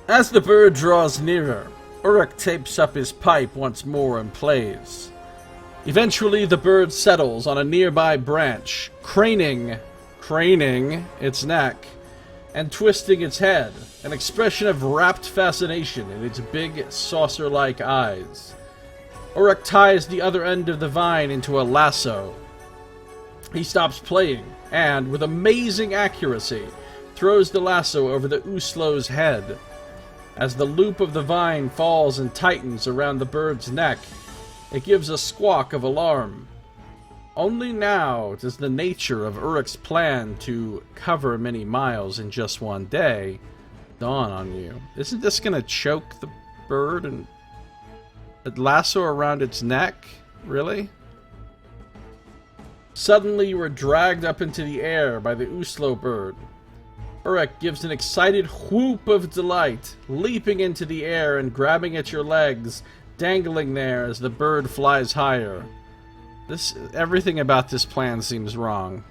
As the bird draws nearer, Uruk tapes up his pipe once more and plays. Eventually the bird settles on a nearby branch, craning its neck, and twisting its head, an expression of rapt fascination in its big, saucer-like eyes. Uruk ties the other end of the vine into a lasso. He stops playing, and, with amazing accuracy, throws the lasso over the Uslo's head. As the loop of the vine falls and tightens around the bird's neck, it gives a squawk of alarm. Only now does the nature of Uruk's plan to cover many miles in just one day dawn on you. Isn't this gonna choke the bird and a lasso around its neck? Really? Suddenly you are dragged up into the air by the Uslo bird. Uruk gives an excited whoop of delight, leaping into the air and grabbing at your legs, dangling there as the bird flies higher. Everything about this plan seems wrong.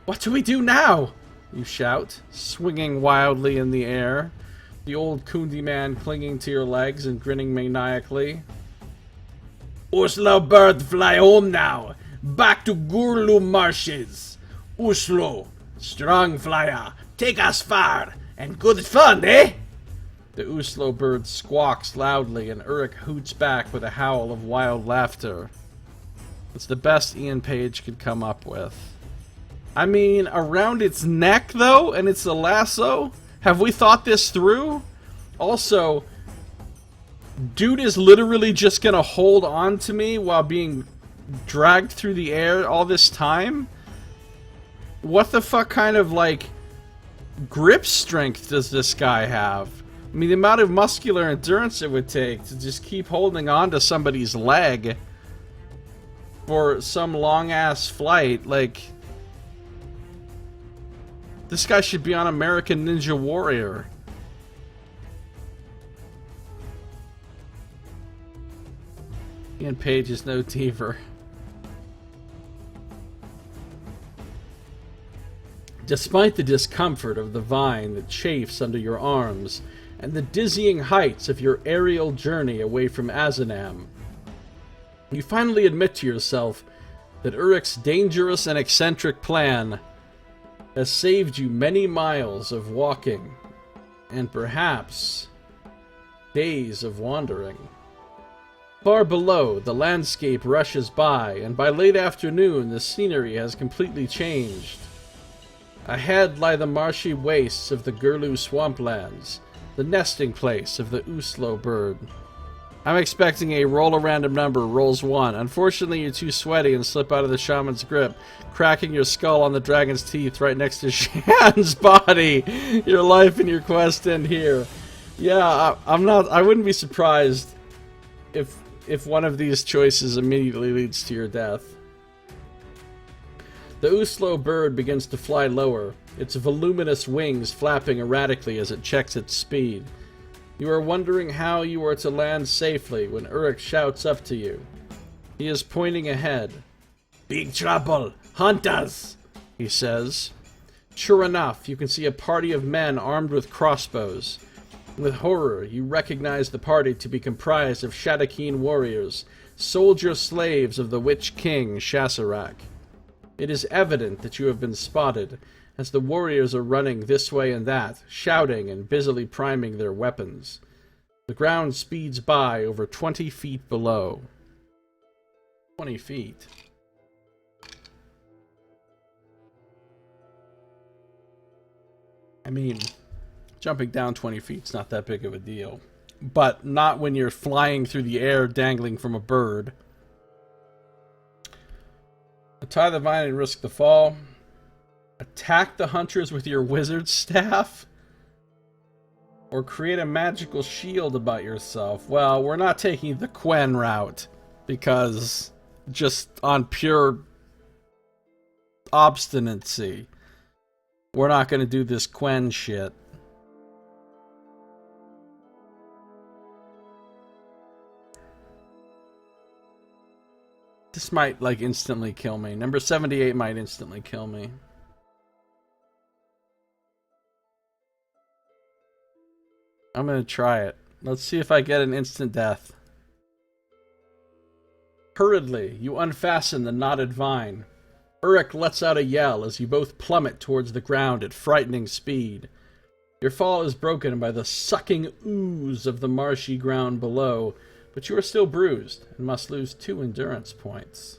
What do we do now? You shout, swinging wildly in the air, the old Kundi man clinging to your legs and grinning maniacally. Uslo bird fly home now, back to Gurlu marshes. Uslo, strong flyer, take us far, And good fun, eh? The Uslo bird squawks loudly, and Uruk hoots back with a howl of wild laughter. It's the best Ian Page could come up with. I mean, around its neck, though, and it's a lasso? Have we thought this through? Also, dude is literally just gonna hold on to me while being dragged through the air all this time? What the fuck kind of, like, grip strength does this guy have? I mean, the amount of muscular endurance it would take to just keep holding on to somebody's leg for some long-ass flight, like... This guy should be on American Ninja Warrior. Ian Page is no Teaver. Despite the discomfort of the vine that chafes under your arms, and the dizzying heights of your aerial journey away from Azanam, you finally admit to yourself that Uruk's dangerous and eccentric plan has saved you many miles of walking, and perhaps days of wandering. Far below, the landscape rushes by, and by late afternoon the scenery has completely changed. Ahead lie the marshy wastes of the Gurlu swamplands, the nesting place of the Uslo bird. I'm expecting a roll a random number, rolls 1. Unfortunately, you're too sweaty and slip out of the shaman's grip, cracking your skull on the dragon's teeth right next to Shan's body. Your life and your quest end here. Yeah, I wouldn't be surprised if one of these choices immediately leads to your death. The Uslo bird begins to fly lower, its voluminous wings flapping erratically as it checks its speed. You are wondering how you are to land safely when Uruk shouts up to you. He is pointing ahead. Big trouble! Hunters! He says. Sure enough, you can see a party of men armed with crossbows. With horror, you recognize the party to be comprised of Shadakeen warriors, soldier-slaves of the Witch King, Shasarak. It is evident that you have been spotted, as the warriors are running this way and that, shouting and busily priming their weapons. The ground speeds by over 20 feet below. 20 feet. I mean, jumping down 20 feet's not that big of a deal. But not when you're flying through the air dangling from a bird. Tie the vine and risk the fall. Attack the hunters with your wizard staff. Or create a magical shield about yourself. Well, we're not taking the Quen route. Because just on pure obstinacy, we're not going to do this Quen shit. This might, like, instantly kill me. Number 78 might instantly kill me. I'm gonna try it. Let's see if I get an instant death. Hurriedly, you unfasten the knotted vine. Uruk lets out a yell as you both plummet towards the ground at frightening speed. Your fall is broken by the sucking ooze of the marshy ground below, but you are still bruised and must lose 2 endurance points.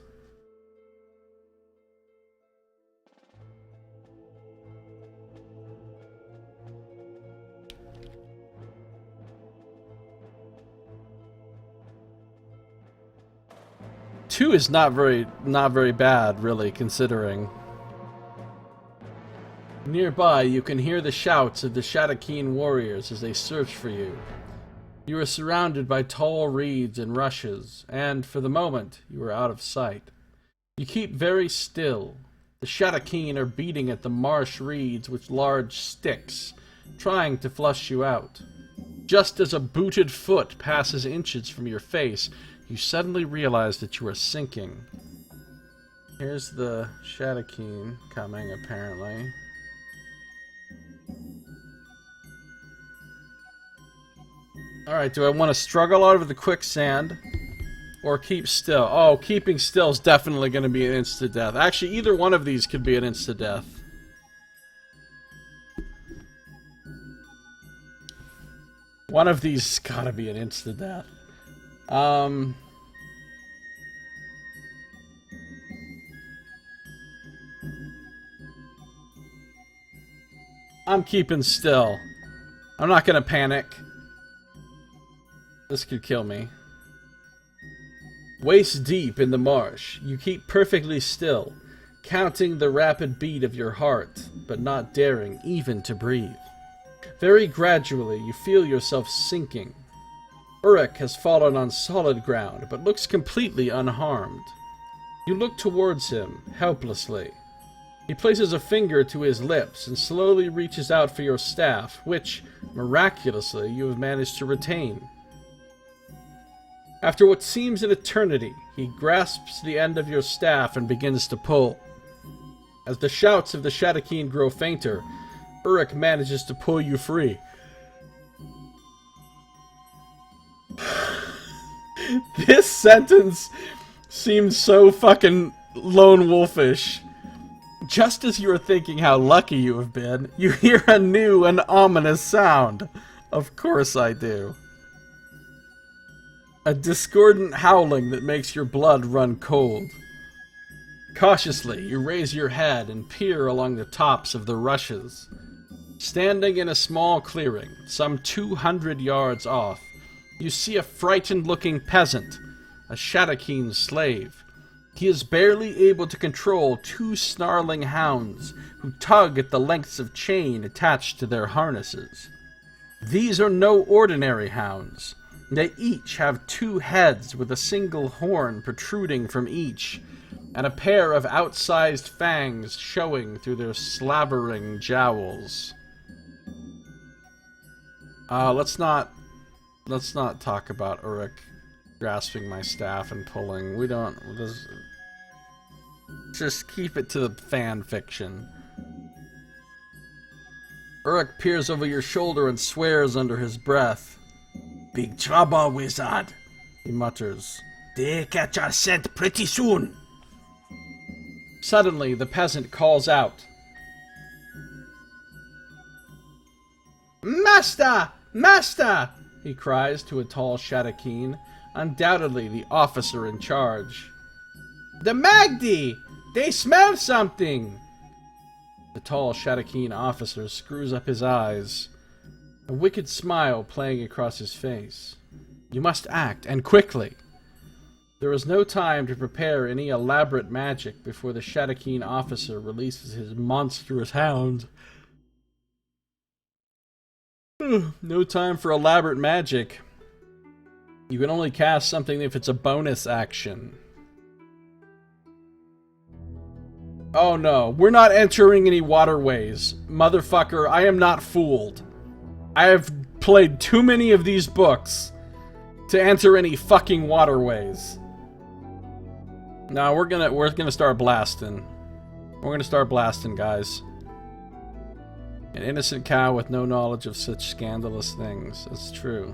Two is not very bad, really, considering. Nearby, you can hear the shouts of the Shadakeen warriors as they search for you. You are surrounded by tall reeds and rushes, and, for the moment, you are out of sight. You keep very still. The Shadakeen are beating at the marsh reeds with large sticks, trying to flush you out. Just as a booted foot passes inches from your face, you suddenly realize that you are sinking. Here's the Shadakeen coming, apparently. Alright, do I want to struggle out of the quicksand or keep still? Oh, keeping still is definitely going to be an insta-death. Actually, either one of these could be an insta-death. One of these has gotta be an insta-death. I'm keeping still. I'm not gonna panic. This could kill me. Waist deep in the marsh, you keep perfectly still, counting the rapid beat of your heart, but not daring even to breathe. Very gradually, you feel yourself sinking. Uruk has fallen on solid ground, but looks completely unharmed. You look towards him, helplessly. He places a finger to his lips and slowly reaches out for your staff, which, miraculously, you have managed to retain. After what seems an eternity, he grasps the end of your staff and begins to pull. As the shouts of the Shadakeen grow fainter, Uruk manages to pull you free. This sentence seems so fucking lone wolfish. Just as you are thinking how lucky you have been, you hear a new and ominous sound. Of course I do. A discordant howling that makes your blood run cold. Cautiously, you raise your head and peer along the tops of the rushes. Standing in a small clearing, some 200 yards off, you see a frightened-looking peasant, a Shadakeen slave. He is barely able to control two snarling hounds who tug at the lengths of chain attached to their harnesses. These are no ordinary hounds. They each have two heads with a single horn protruding from each, and a pair of outsized fangs showing through their slavering jowls. Let's not talk about Uruk grasping my staff and pulling. Just keep it to the fan fiction. Uruk peers over your shoulder and swears under his breath. "Big trouble, wizard," he mutters. "They catch our scent pretty soon." Suddenly, the peasant calls out. "Master! Master!" he cries to a tall Shadakeen, undoubtedly the officer in charge. "The Magdi! They smell something!" The tall Shadakeen officer screws up his eyes, a wicked smile playing across his face. You must act, and quickly. There is no time to prepare any elaborate magic before the Shadakeen officer releases his monstrous hound. No time for elaborate magic. You can only cast something if it's a bonus action. Oh no, we're not entering any waterways. Motherfucker, I am not fooled. I have played too many of these books to enter any fucking waterways. No, we're gonna start blasting. We're gonna start blasting, guys. An innocent cow with no knowledge of such scandalous things. That's true.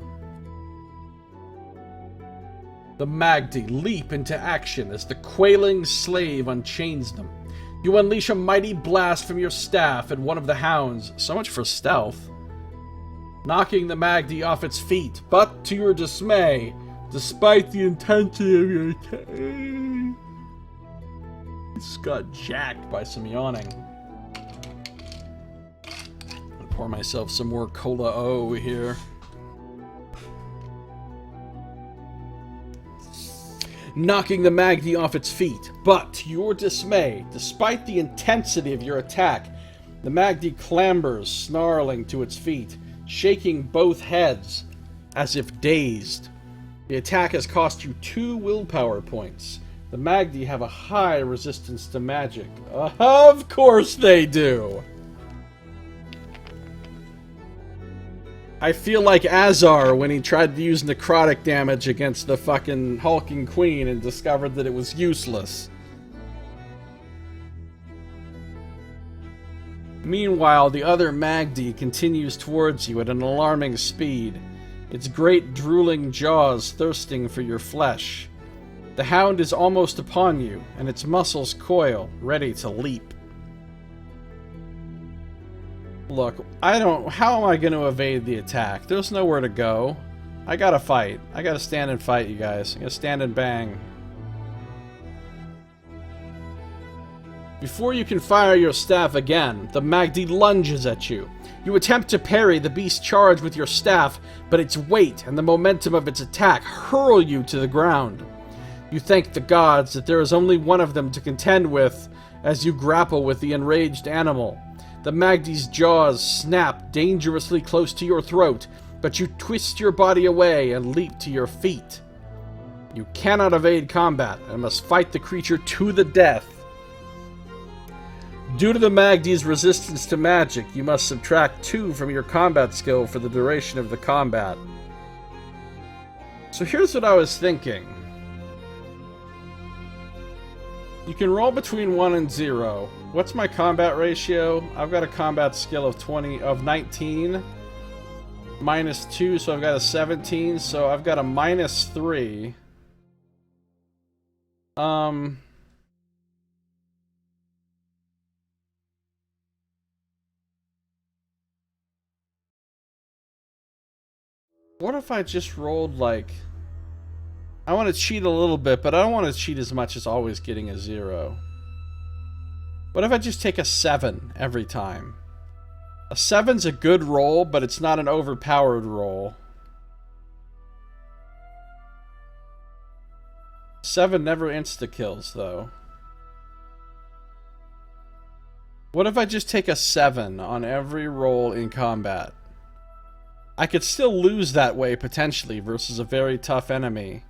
The Magdi leap into action as the quailing slave unchains them. You unleash a mighty blast from your staff at one of the hounds, so much for stealth, knocking the Magdi off its feet, but to your dismay, despite the intensity of your attack, it's got jacked by some yawning. I'll pour myself some more Cola O here. Knocking the Magdi off its feet, but to your dismay, despite the intensity of your attack, the Magdi clambers, snarling to its feet, shaking both heads, as if dazed. The attack has cost you 2 willpower points. The Magdi have a high resistance to magic. Of course they do! I feel like Azar when he tried to use necrotic damage against the fucking hulking queen and discovered that it was useless. Meanwhile, the other Magdi continues towards you at an alarming speed, its great drooling jaws thirsting for your flesh. The hound is almost upon you, and its muscles coil, ready to leap. Look, how am I going to evade the attack? There's nowhere to go. I gotta fight. I gotta stand and fight, you guys. I'm gonna stand and bang. Before you can fire your staff again, the Magdi lunges at you. You attempt to parry the beast's charge with your staff, but its weight and the momentum of its attack hurl you to the ground. You thank the gods that there is only one of them to contend with as you grapple with the enraged animal. The Magdi's jaws snap dangerously close to your throat, but you twist your body away and leap to your feet. You cannot evade combat and must fight the creature to the death. Due to the Magdi's resistance to magic, you must subtract 2 from your combat skill for the duration of the combat. So here's what I was thinking. You can roll between 1 and 0. What's my combat ratio? I've got a combat skill of 19. Minus 2, so I've got a 17, so I've got a minus 3. What if I just rolled, like... I want to cheat a little bit, but I don't want to cheat as much as always getting a 0. What if I just take a 7 every time? A 7's a good roll, but it's not an overpowered roll. 7 never insta-kills, though. What if I just take a 7 on every roll in combat? I could still lose that way, potentially, versus a very tough enemy.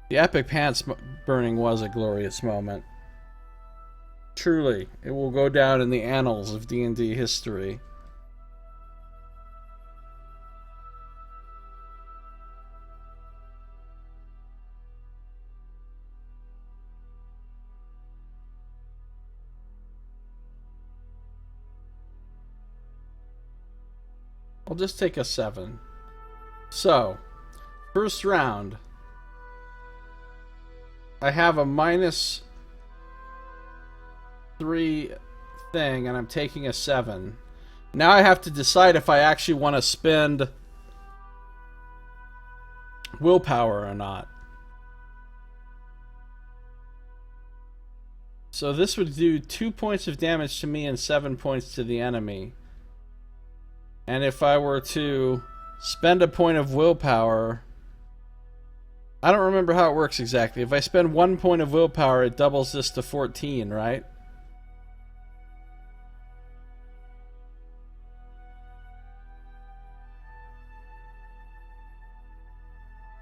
The epic pants burning was a glorious moment. Truly, it will go down in the annals of D&D history. I'll just take a 7. So, first round, I have a minus 3 thing, and I'm taking a 7. Now I have to decide if I actually want to spend willpower or not. So this would do 2 points of damage to me and 7 points to the enemy. And if I were to spend a point of willpower... I don't remember how it works exactly. If I spend 1 point of willpower, it doubles this to 14, right?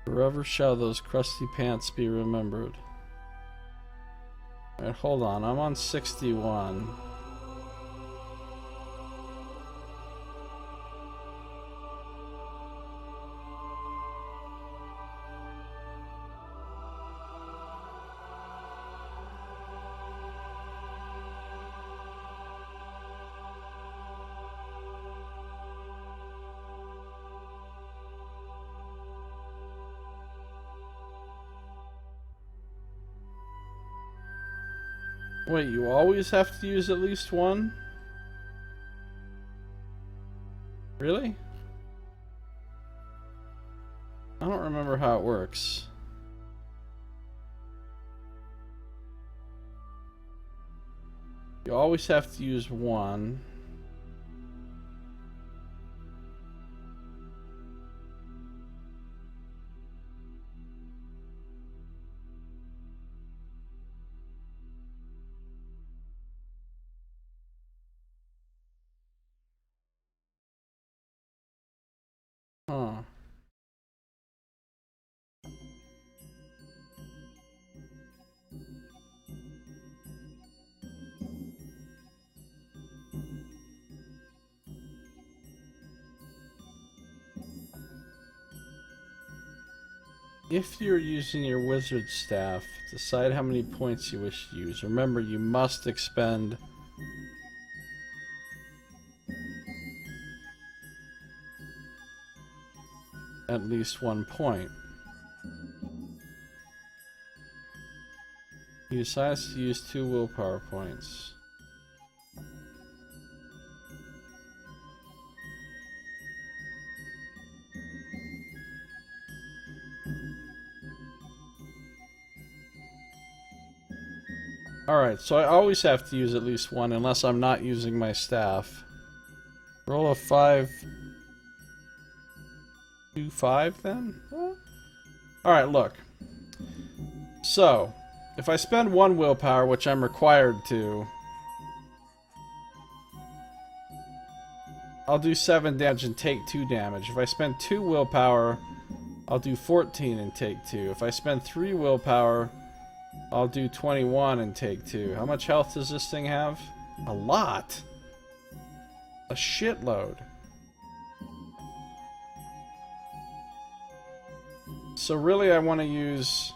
Forever shall those crusty pants be remembered. Alright, hold on. I'm on 61. Wait, you always have to use at least 1? Really? I don't remember how it works. You always have to use 1. Huh. If you're using your wizard staff, decide how many points you wish to use. Remember, you must expend at least 1 point. He decides to use 2 willpower points. Alright, so I always have to use at least one unless I'm not using my staff. Roll a 5. Do 5 then? Alright, look. So, if I spend 1 willpower, which I'm required to, I'll do 7 damage and take 2 damage. If I spend 2 willpower, I'll do 14 and take 2. If I spend 3 willpower, I'll do 21 and take 2. How much health does this thing have? A lot. A shitload. So really I want to use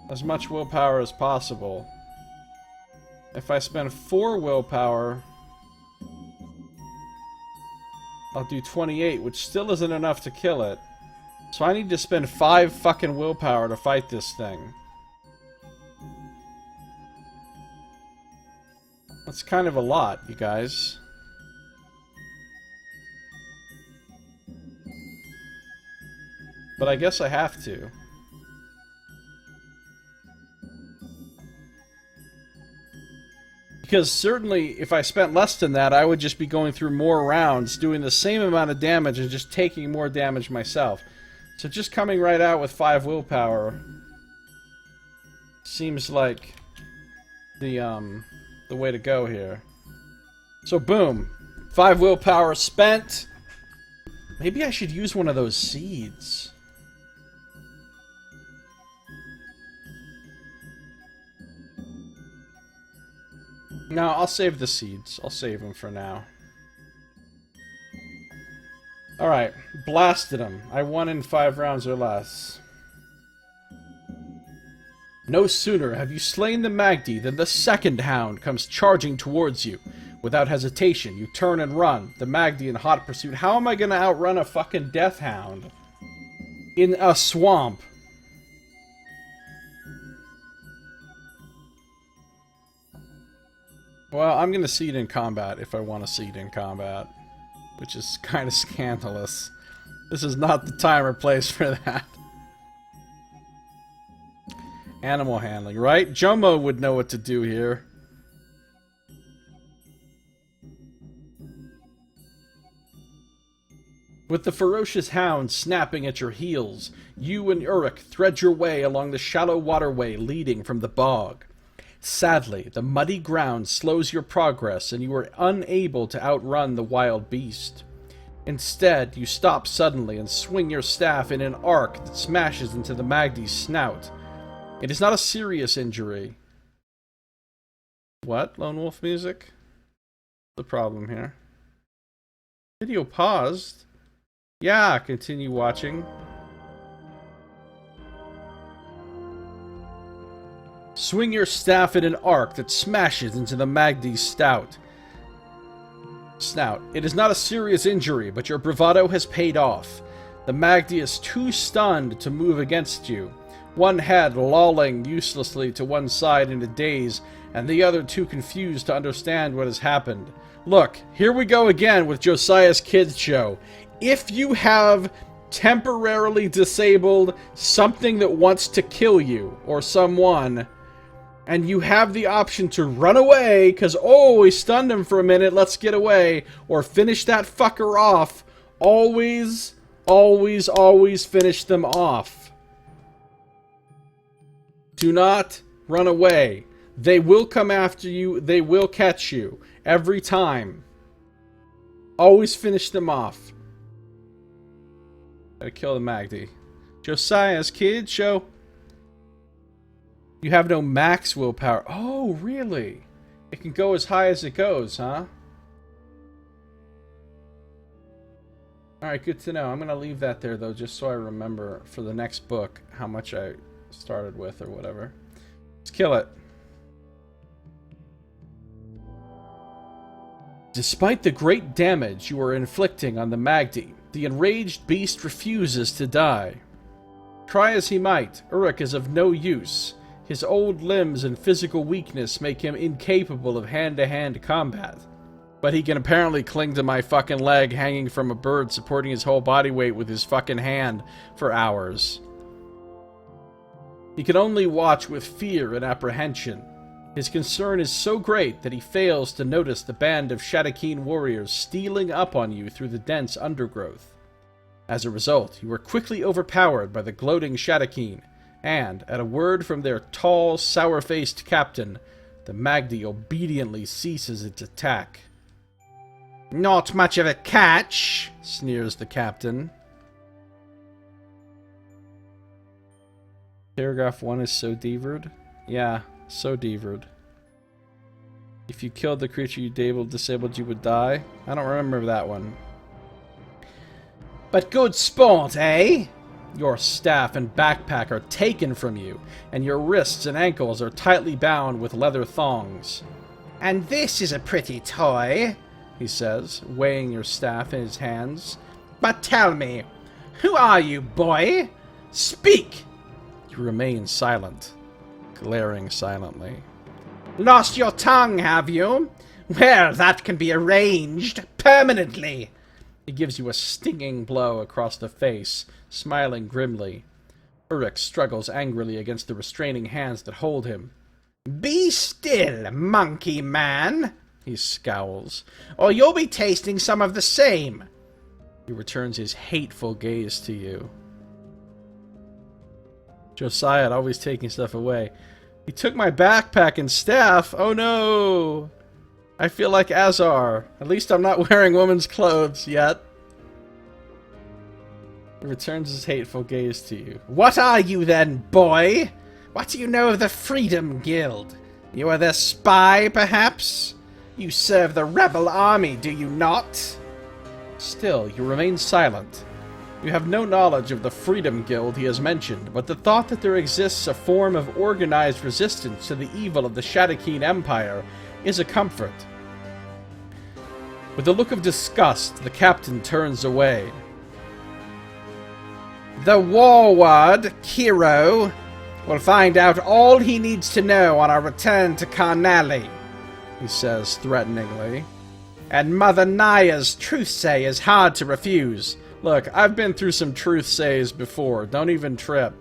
as much willpower as possible. If I spend 4 willpower, I'll do 28, which still isn't enough to kill it. So I need to spend 5 fucking willpower to fight this thing. That's kind of a lot, you guys. But I guess I have to. Because certainly, if I spent less than that, I would just be going through more rounds, doing the same amount of damage, and just taking more damage myself. So just coming right out with 5 willpower seems like the way to go here. So boom, 5 willpower spent. Maybe I should use one of those seeds. No, I'll save the seeds. I'll save them for now. Alright, blasted him. I won in 5 rounds or less. No sooner have you slain the Magdi than the second hound comes charging towards you. Without hesitation, you turn and run, the Magdi in hot pursuit. How am I gonna outrun a fucking death hound? In a swamp. Well, I'm gonna see it in combat if I want to see it in combat. Which is kind of scandalous. This is not the time or place for that. Animal handling, right? Jomo would know what to do here. With the ferocious hound snapping at your heels, you and Uruk thread your way along the shallow waterway leading from the bog. Sadly, the muddy ground slows your progress and you are unable to outrun the wild beast. Instead, you stop suddenly and swing your staff in an arc that smashes into the Magdi's snout. It is not a serious injury. What? Lone Wolf music? What's the problem here? Video paused? Yeah, continue watching. Swing your staff in an arc that smashes into the Magdi's snout. It is not a serious injury, but your bravado has paid off. The Magdi is too stunned to move against you, one head lolling uselessly to one side in a daze, and the other too confused to understand what has happened. Look, here we go again with Josiah's Kids Show. If you have temporarily disabled something that wants to kill you, or someone, and you have the option to run away, because, oh, we stunned him for a minute, let's get away, or finish that fucker off, always, always, always finish them off. Do not run away. They will come after you, they will catch you, every time. Always finish them off. Gotta kill the Magdi. Josiah's Kids Show. You have no max willpower. Oh, really? It can go as high as it goes, huh? Alright, good to know. I'm gonna leave that there, though, just so I remember for the next book how much I started with or whatever. Let's kill it. Despite the great damage you are inflicting on the Magdi, the enraged beast refuses to die. Try as he might, Uruk is of no use. His old limbs and physical weakness make him incapable of hand-to-hand combat. But he can apparently cling to my fucking leg hanging from a bird supporting his whole body weight with his fucking hand for hours. He can only watch with fear and apprehension. His concern is so great that he fails to notice the band of Shadakeen warriors stealing up on you through the dense undergrowth. As a result, you are quickly overpowered by the gloating Shadakeen, and, at a word from their tall, sour-faced captain, the Magdi obediently ceases its attack. Not much of a catch, sneers the captain. Paragraph 1 is so devered? Yeah, so devered. If you killed the creature you disabled, you would die? I don't remember that one. But good sport, eh? Your staff and backpack are taken from you, and your wrists and ankles are tightly bound with leather thongs. And this is a pretty toy, he says, weighing your staff in his hands. But tell me, who are you, boy? Speak! You remain silent, glaring silently. Lost your tongue, have you? Well, that can be arranged permanently. He gives you a stinging blow across the face, smiling grimly. Uruk struggles angrily against the restraining hands that hold him. Be still, monkey man, he scowls, or you'll be tasting some of the same. He returns his hateful gaze to you. Josiah always taking stuff away. He took my backpack and staff. Oh no! I feel like Azar. At least I'm not wearing woman's clothes yet. He returns his hateful gaze to you. What are you then, boy? What do you know of the Freedom Guild? You are their spy, perhaps? You serve the rebel army, do you not? Still, you remain silent. You have no knowledge of the Freedom Guild he has mentioned, but the thought that there exists a form of organized resistance to the evil of the Shadakeen Empire is a comfort. With a look of disgust, the captain turns away. The warward, Kiro, will find out all he needs to know on our return to Karnali, he says threateningly. And Mother Naya's truth-say is hard to refuse. Look, I've been through some truth-says before. Don't even trip.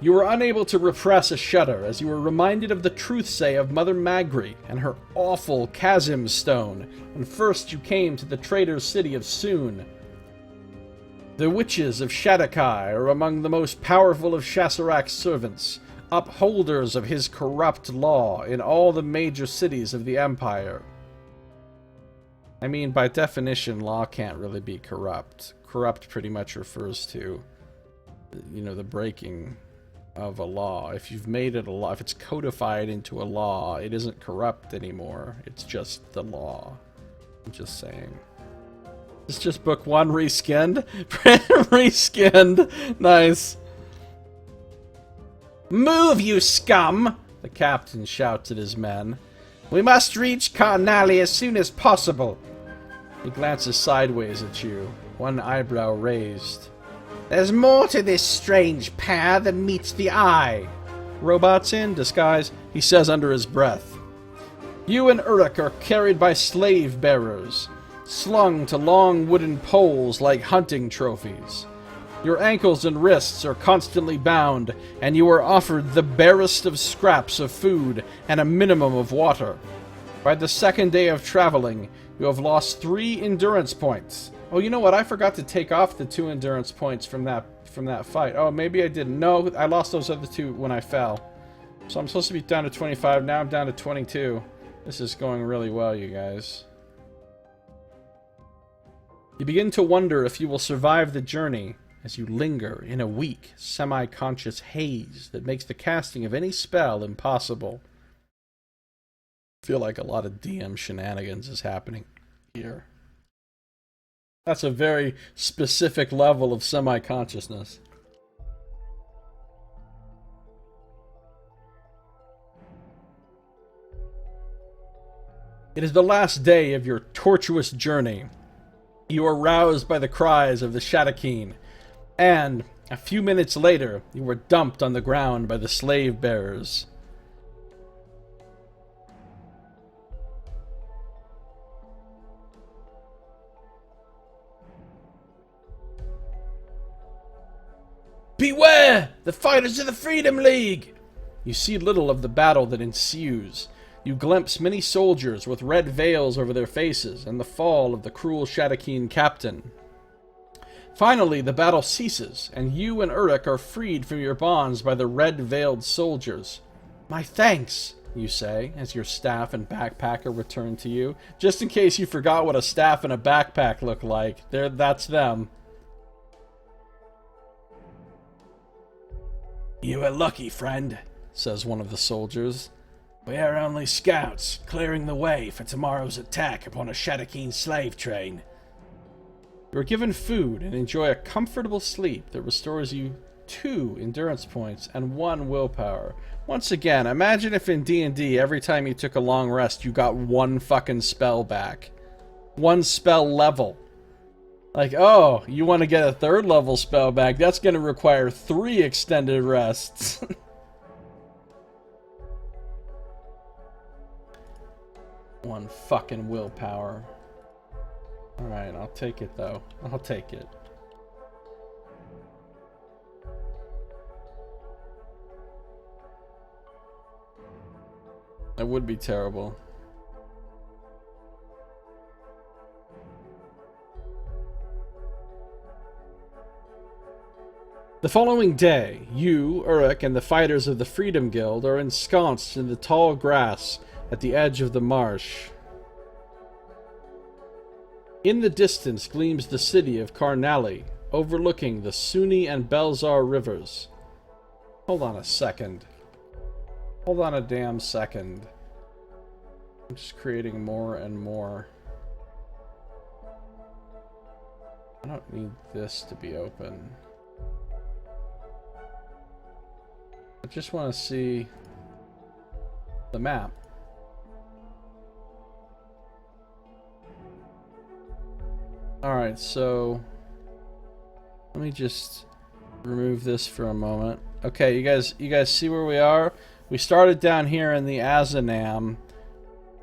You were unable to repress a shudder as you were reminded of the truth-say of Mother Magri and her awful chasm stone when first you came to the traitor's city of Soon. The witches of Shadakai are among the most powerful of Shasarak's servants, upholders of his corrupt law in all the major cities of the Empire. I mean, by definition, law can't really be corrupt. Corrupt pretty much refers to, you know, the breaking of a law. If you've made it a law, if it's codified into a law, it isn't corrupt anymore. It's just the law. I'm just saying. It's just book 1 reskinned. Reskinned. Nice. Move, you scum! The captain shouts at his men. We must reach Karnali as soon as possible. He glances sideways at you, one eyebrow raised. There's more to this strange pair than meets the eye. Robots in disguise, he says under his breath. You and Uruk are carried by slave bearers, slung to long wooden poles like hunting trophies. Your ankles and wrists are constantly bound, and you are offered the barest of scraps of food and a minimum of water. By the second day of traveling, you have lost 3 endurance points. Oh, you know what? I forgot to take off the 2 endurance points from that fight. Oh, maybe I didn't. No, I lost those other 2 when I fell. So I'm supposed to be down to 25. Now I'm down to 22. This is going really well, you guys. You begin to wonder if you will survive the journey as you linger in a weak, semi-conscious haze that makes the casting of any spell impossible. I feel like a lot of DM shenanigans is happening here. That's a very specific level of semi-consciousness. It is the last day of your tortuous journey. You are roused by the cries of the Shadakeen, and a few minutes later, you were dumped on the ground by the slave bearers. Beware! The fighters of the Freedom League! You see little of the battle that ensues. You glimpse many soldiers with red veils over their faces, and the fall of the cruel Shadakeen captain. Finally, the battle ceases, and you and Uruk are freed from your bonds by the red-veiled soldiers. "My thanks," you say, as your staff and backpack are returned to you. Just in case you forgot what a staff and a backpack look like, that's them. "You are lucky, friend," says one of the soldiers. "We are only scouts, clearing the way for tomorrow's attack upon a Shadakeen slave train." You are given food and enjoy a comfortable sleep that restores you 2 endurance points and 1 willpower. Once again, imagine if in D&D every time you took a long rest you got 1 fucking spell back. 1 spell level. Like, oh, you want to get a 3rd level spell back, that's going to require 3 extended rests. 1 fucking willpower. Alright, I'll take it though. I'll take it. That would be terrible. The following day, you, Uruk, and the fighters of the Freedom Guild are ensconced in the tall grass at the edge of the marsh. In the distance gleams the city of Karnali, overlooking the Suni and Belzar rivers. Hold on a second. Hold on a damn second. I'm just creating more and more. I don't need this to be open. I just want to see the map. Alright, so let me just remove this for a moment. Okay, you guys see where we are? We started down here in the Azanam.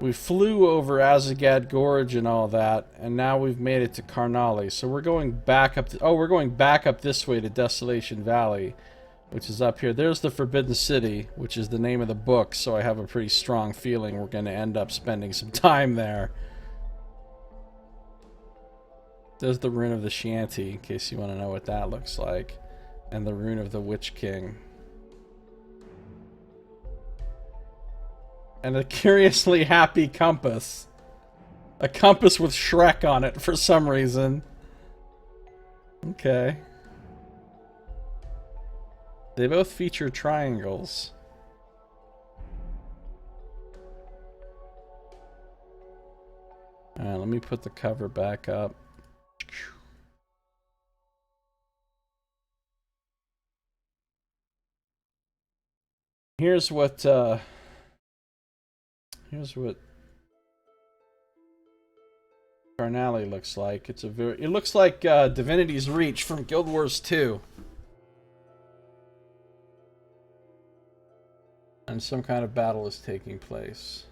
We flew over Azagad Gorge and all that, and now we've made it to Karnali. So we're going back up we're going back up this way to Desolation Valley, which is up here. There's the Forbidden City, which is the name of the book, so I have a pretty strong feeling we're going to end up spending some time there. There's the Rune of the Shanty, in case you want to know what that looks like. And the Rune of the Witch King. And a curiously happy compass. A compass with Shrek on it for some reason. Okay. They both feature triangles. Alright, let me put the cover back up. Here's what Karnali looks like. It looks like Divinity's Reach from Guild Wars 2. And some kind of battle is taking place.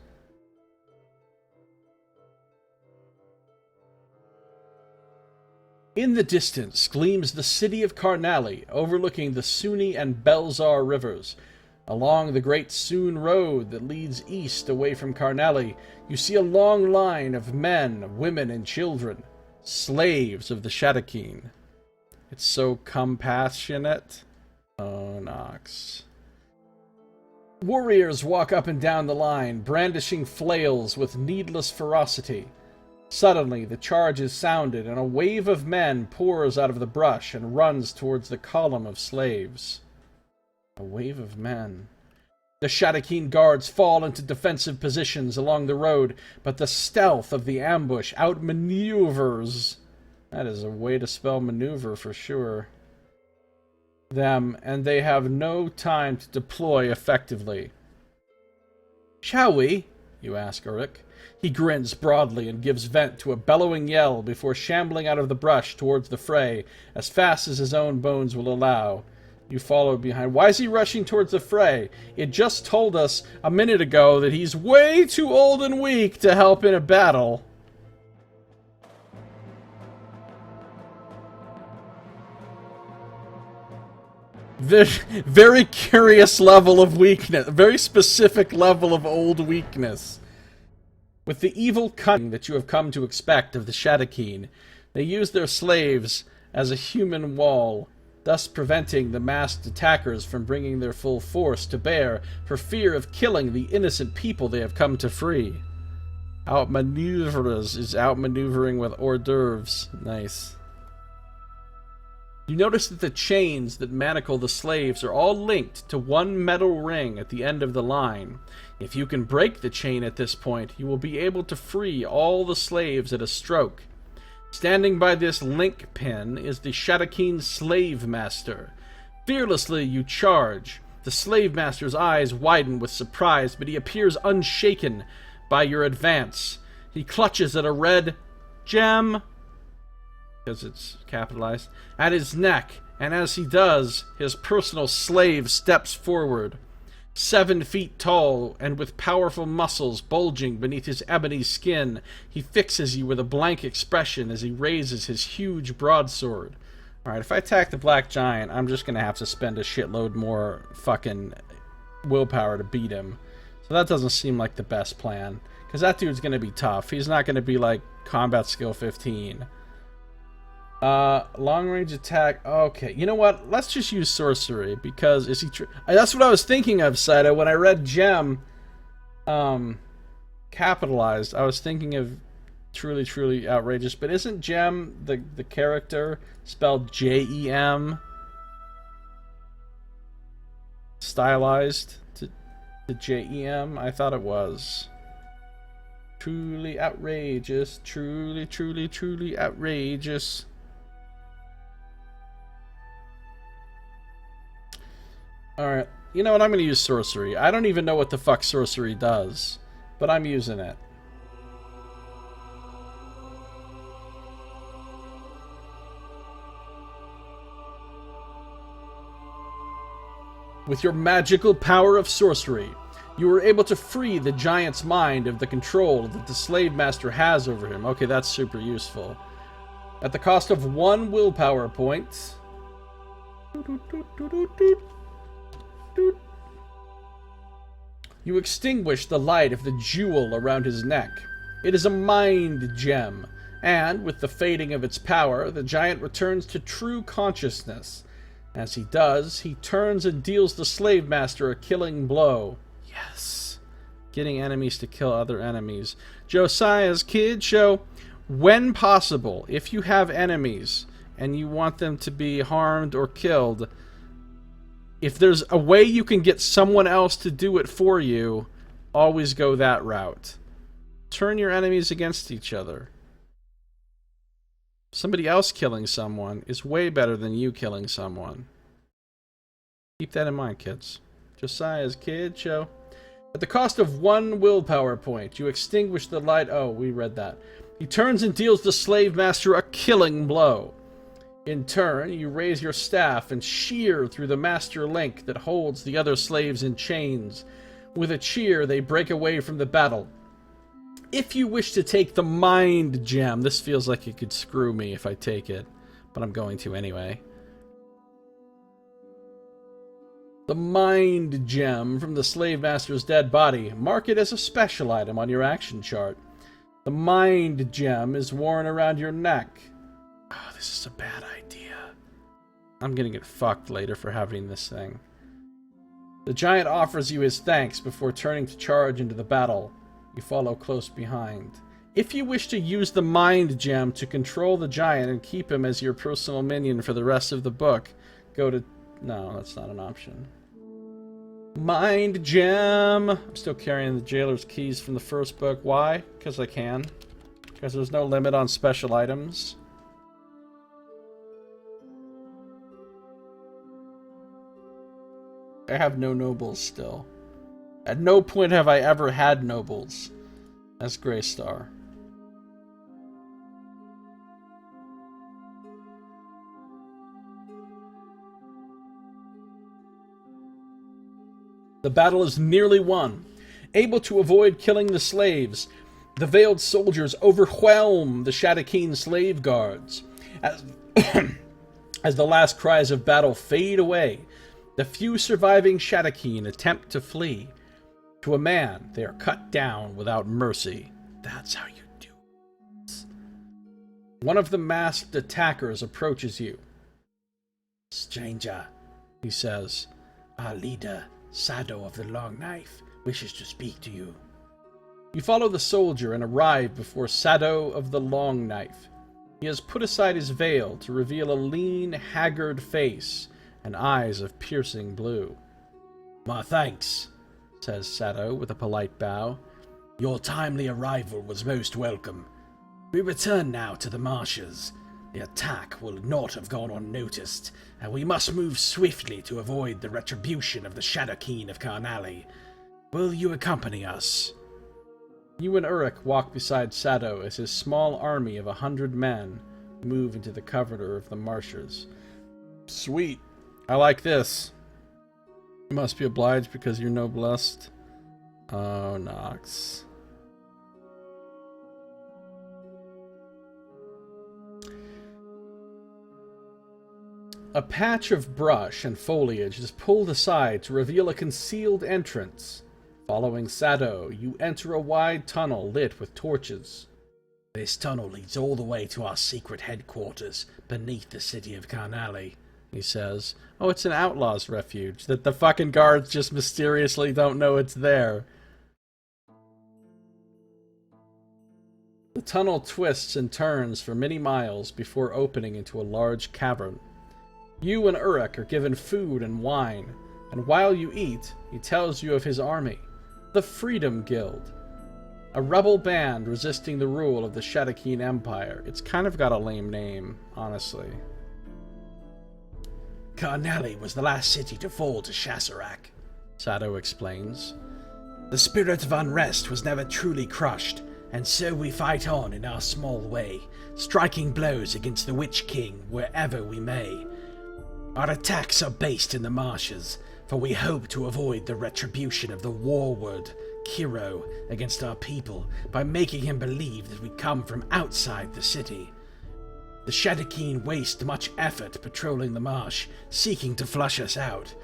In the distance gleams the city of Karnali, overlooking the Suni and Belzar rivers. Along the Great Soon Road that leads east away from Karnali, you see a long line of men, women, and children, slaves of the Shadakeen. It's so compassionate. Oh, Nox. Warriors walk up and down the line, brandishing flails with needless ferocity. Suddenly, the charge is sounded, and a wave of men pours out of the brush and runs towards the column of slaves. A wave of men. The Shadakeen guards fall into defensive positions along the road, but the stealth of the ambush outmaneuvers. That is a way to spell maneuver for sure. Them, and they have no time to deploy effectively. Shall we? You ask Uruk. He grins broadly and gives vent to a bellowing yell before shambling out of the brush towards the fray as fast as his own bones will allow. You follow behind. Why is he rushing towards the fray? It just told us a minute ago that he's way too old and weak to help in a battle. Very, very curious level of weakness. Very specific level of old weakness. With the evil cunning that you have come to expect of the Shadakeen, they use their slaves as a human wall, thus preventing the masked attackers from bringing their full force to bear for fear of killing the innocent people they have come to free. Outmaneuvers is outmaneuvering with hors d'oeuvres. Nice. You notice that the chains that manacle the slaves are all linked to one metal ring at the end of the line. If you can break the chain at this point, you will be able to free all the slaves at a stroke. Standing by this link pin is the Shadakeen Slave Master. Fearlessly you charge. The Slave Master's eyes widen with surprise, but he appears unshaken by your advance. He clutches at a red gem, because it's capitalized, at his neck, and as he does, his personal slave steps forward. 7 feet tall, and with powerful muscles bulging beneath his ebony skin, he fixes you with a blank expression as he raises his huge broadsword. Alright, if I attack the Black Giant, I'm just gonna have to spend a shitload more fucking willpower to beat him. So that doesn't seem like the best plan, because that dude's gonna be tough. He's not gonna be like combat skill 15. Long range attack. Okay, you know what? Let's just use sorcery, because is he that's what I was thinking of, Saito, when I read gem capitalized. I was thinking of truly, truly outrageous, but isn't gem the character spelled Jem stylized to Jem? I thought it was. Truly outrageous. Truly, truly, truly outrageous. Alright, you know what, I'm gonna use sorcery. I don't even know what the fuck sorcery does, but I'm using it. With your magical power of sorcery, you were able to free the giant's mind of the control that the slave master has over him. Okay, that's super useful. At the cost of 1 willpower point... You extinguish the light of the jewel around his neck. It is a mind gem, and with the fading of its power, the giant returns to true consciousness. As he does, he turns and deals the slave master a killing blow. Yes. Getting enemies to kill other enemies. Josiah's Kid Show. When possible, if you have enemies and you want them to be harmed or killed, if there's a way you can get someone else to do it for you, always go that route. Turn your enemies against each other. Somebody else killing someone is way better than you killing someone. Keep that in mind, kids. Josiah's Kid Show. At the cost of 1 willpower point, you extinguish the light... Oh, we read that. He turns and deals the slave master a killing blow. In turn, you raise your staff and shear through the master link that holds the other slaves in chains. With a cheer, they break away from the battle. If you wish to take the mind gem, this feels like it could screw me if I take it, but I'm going to anyway. The mind gem from the slave master's dead body. Mark it as a special item on your action chart. The mind gem is worn around your neck. Oh, this is a bad idea. I'm gonna get fucked later for having this thing. The giant offers you his thanks before turning to charge into the battle. You follow close behind. If you wish to use the mind gem to control the giant and keep him as your personal minion for the rest of the book, go to... No, that's not an option. Mind gem! I'm still carrying the jailer's keys from the first book. Why? Because I can. Because there's no limit on special items. I have no nobles still. At no point have I ever had nobles as Greystar. The battle is nearly won. Able to avoid killing the slaves, the veiled soldiers overwhelm the Shadakeen slave guards. As the last cries of battle fade away, The few surviving Shadowkeen attempt to flee. To a man, they are cut down without mercy. That's how you do it. One of the masked attackers approaches you. Stranger, he says, our leader, Sado of the Long Knife, wishes to speak to you. You follow the soldier and arrive before Sado of the Long Knife. He has put aside his veil to reveal a lean, haggard face and eyes of piercing blue. My thanks, says Sado with a polite bow. Your timely arrival was most welcome. We return now to the marshes. The attack will not have gone unnoticed, and we must move swiftly to avoid the retribution of the Shadowkeen of Karnali. Will you accompany us? You and Uruk walk beside Sado as his small army of 100 men move into the cover of the marshes. Sweet. I like this. You must be obliged because you're noblest. Oh, Nox. A patch of brush and foliage is pulled aside to reveal a concealed entrance. Following Sado, you enter a wide tunnel lit with torches. This tunnel leads all the way to our secret headquarters beneath the city of Karnali, he says. Oh, it's an outlaw's refuge that the fucking guards just mysteriously don't know it's there. The tunnel twists and turns for many miles before opening into a large cavern. You and Uruk are given food and wine, and while you eat, he tells you of his army, the Freedom Guild, a rebel band resisting the rule of the Shadowkeen Empire. It's kind of got a lame name, honestly. Karnali was the last city to fall to Shasarak, Sado explains. The spirit of unrest was never truly crushed, and so we fight on in our small way, striking blows against the Witch King wherever we may. Our attacks are based in the marshes, for we hope to avoid the retribution of the warword, Kiro, against our people by making him believe that we come from outside the city. The Shadowkeen waste much effort patrolling the marsh, seeking to flush us out,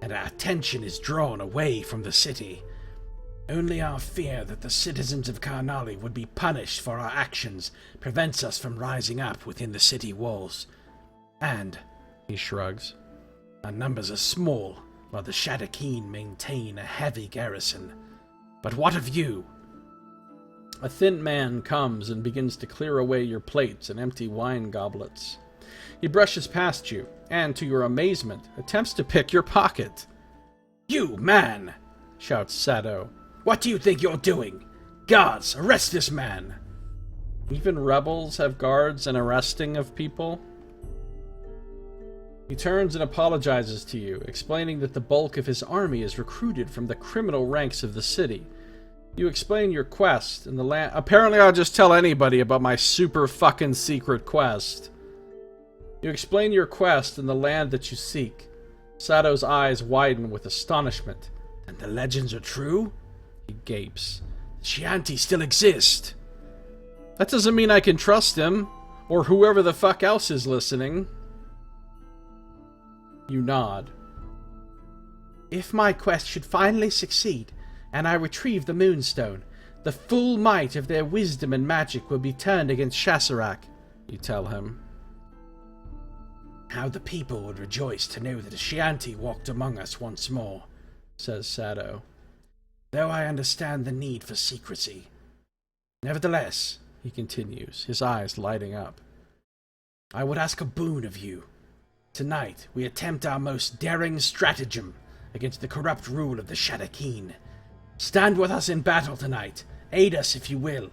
and our attention is drawn away from the city. Only our fear that the citizens of Karnali would be punished for our actions prevents us from rising up within the city walls. And, he shrugs, our numbers are small, while the Shadowkeen maintain a heavy garrison. But what of you? A thin man comes and begins to clear away your plates and empty wine goblets. He brushes past you, and to your amazement, attempts to pick your pocket. You, man! Shouts Sado. What do you think you're doing? Guards, arrest this man! Even rebels have guards and arresting of people? He turns and apologizes to you, explaining that the bulk of his army is recruited from the criminal ranks of the city. You explain your quest in the land. Apparently I'll just tell anybody about my super fucking secret quest. You explain your quest in the land that you seek. Sado's eyes widen with astonishment. And the legends are true? He gapes. The Chianti still exist. That doesn't mean I can trust him, or whoever the fuck else is listening. You nod. If my quest should finally succeed, and I retrieve the Moonstone, the full might of their wisdom and magic will be turned against Shasarak, you tell him. How the people would rejoice to know that a Chianti walked among us once more, says Sado. Though I understand the need for secrecy. Nevertheless, he continues, his eyes lighting up, I would ask a boon of you. Tonight, we attempt our most daring stratagem against the corrupt rule of the Shadowkeen. Stand with us in battle tonight. Aid us if you will.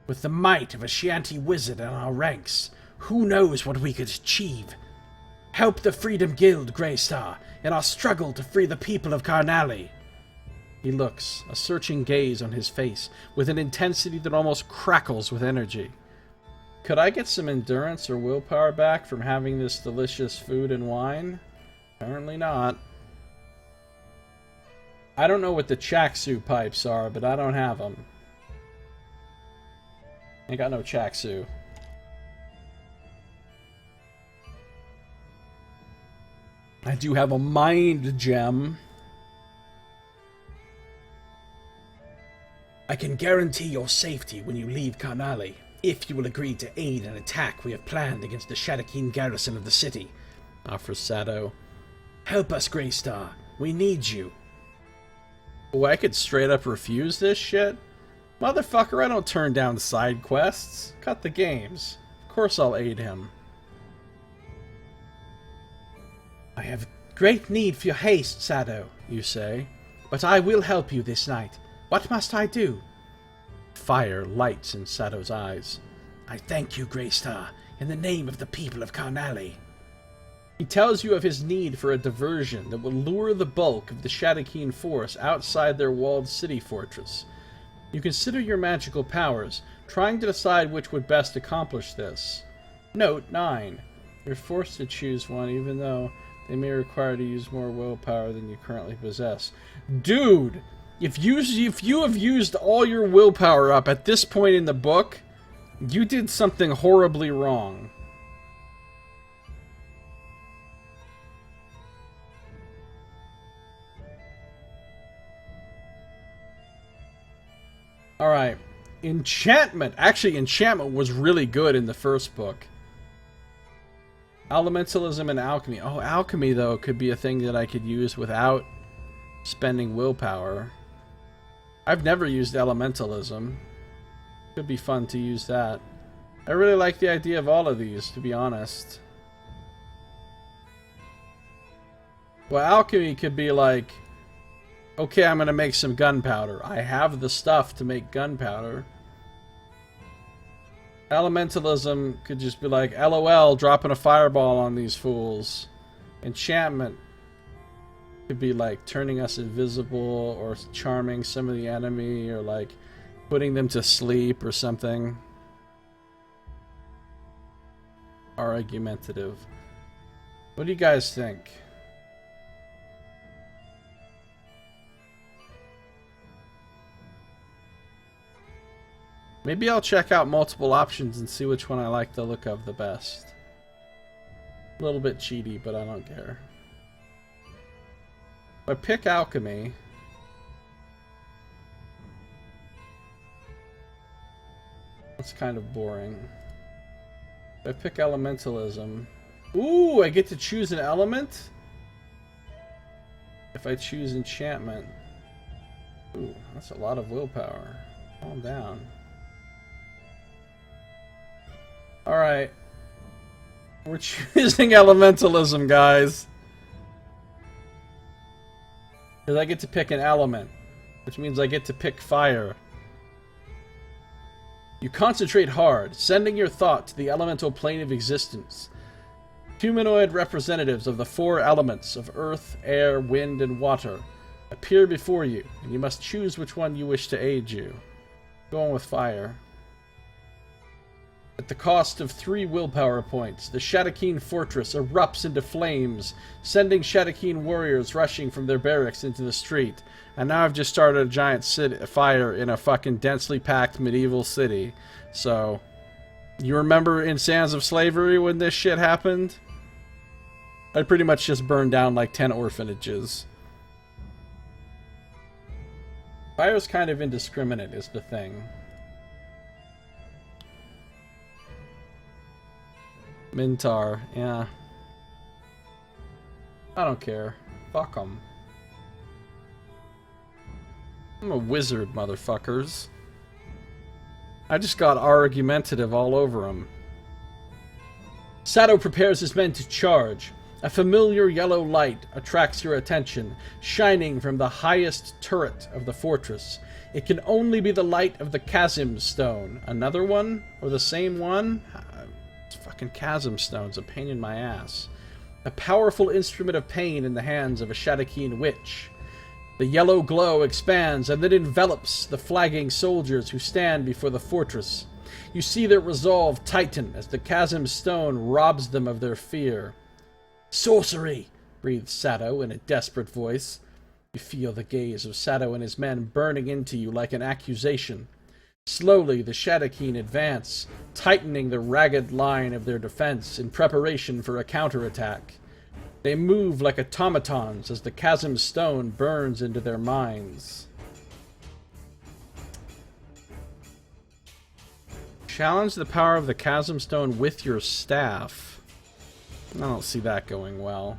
With the might of a Chianti wizard in our ranks, who knows what we could achieve? Help the Freedom Guild, Greystar, in our struggle to free the people of Karnali. He looks, a searching gaze on his face, with an intensity that almost crackles with energy. Could I get some endurance or willpower back from having this delicious food and wine? Apparently not. I don't know what the Chaksu pipes are, but I don't have them. Ain't got no Chaksu. I do have a mind gem. I can guarantee your safety when you leave Karnali, if you will agree to aid an attack we have planned against the Shadakeen garrison of the city, offers Sado. Help us, Greystar. We need you. Oh, I could straight up refuse this shit? Motherfucker, I don't turn down side quests. Cut the games. Of course I'll aid him. I have great need for your haste, Sado, you say. But I will help you this night. What must I do? Fire lights in Sado's eyes. I thank you, Greystar, in the name of the people of Karnali. He tells you of his need for a diversion that will lure the bulk of the Shadakeen force outside their walled city fortress. You consider your magical powers, trying to decide which would best accomplish this. Note 9. You're forced to choose one, even though they may require to use more willpower than you currently possess. Dude! If you have used all your willpower up at this point in the book, you did something horribly wrong. Alright. Enchantment. Actually, enchantment was really good in the first book. Elementalism and alchemy. Oh, alchemy, though, could be a thing that I could use without spending willpower. I've never used elementalism. Could be fun to use that. I really like the idea of all of these, to be honest. Well, alchemy could be like, okay, I'm gonna make some gunpowder. I have the stuff to make gunpowder. Elementalism could just be like, LOL, dropping a fireball on these fools. Enchantment could be like turning us invisible or charming some of the enemy or like putting them to sleep or something. Argumentative. What do you guys think? Maybe I'll check out multiple options and see which one I like the look of the best. A little bit cheaty, but I don't care. If I pick alchemy, that's kind of boring. If I pick elementalism, ooh, I get to choose an element? If I choose enchantment, ooh, that's a lot of willpower. Calm down. Alright. We're choosing elementalism, guys. Because I get to pick an element, which means I get to pick fire. You concentrate hard, sending your thought to the elemental plane of existence. Humanoid representatives of the four elements of earth, air, wind, and water appear before you, and you must choose which one you wish to aid you. Going with fire. At the cost of 3 willpower points, the Shadakeen fortress erupts into flames, sending Shadakeen warriors rushing from their barracks into the street. And now I've just started a giant fire in a fucking densely packed medieval city. So, you remember in Sands of Slavery when this shit happened? I pretty much just burned down like 10 orphanages. Fire's kind of indiscriminate is the thing. Mintar, yeah. I don't care. Fuck 'em. I'm a wizard, motherfuckers. I just got argumentative all over him. Sado prepares his men to charge. A familiar yellow light attracts your attention, shining from the highest turret of the fortress. It can only be the light of the Chasm Stone. Another one? Or the same one? Fucking Chasm Stone's a pain in my ass. A powerful instrument of pain in the hands of a Shadakeen witch. The yellow glow expands and then envelops the flagging soldiers who stand before the fortress. You see their resolve tighten as the Chasm Stone robs them of their fear. Sorcery! Breathes Sado in a desperate voice. You feel the gaze of Sado and his men burning into you like an accusation. Slowly, the Shadakeen advance, tightening the ragged line of their defense in preparation for a counterattack. They move like automatons as the chasm stone burns into their minds. Challenge the power of the chasm stone with your staff. I don't see that going well.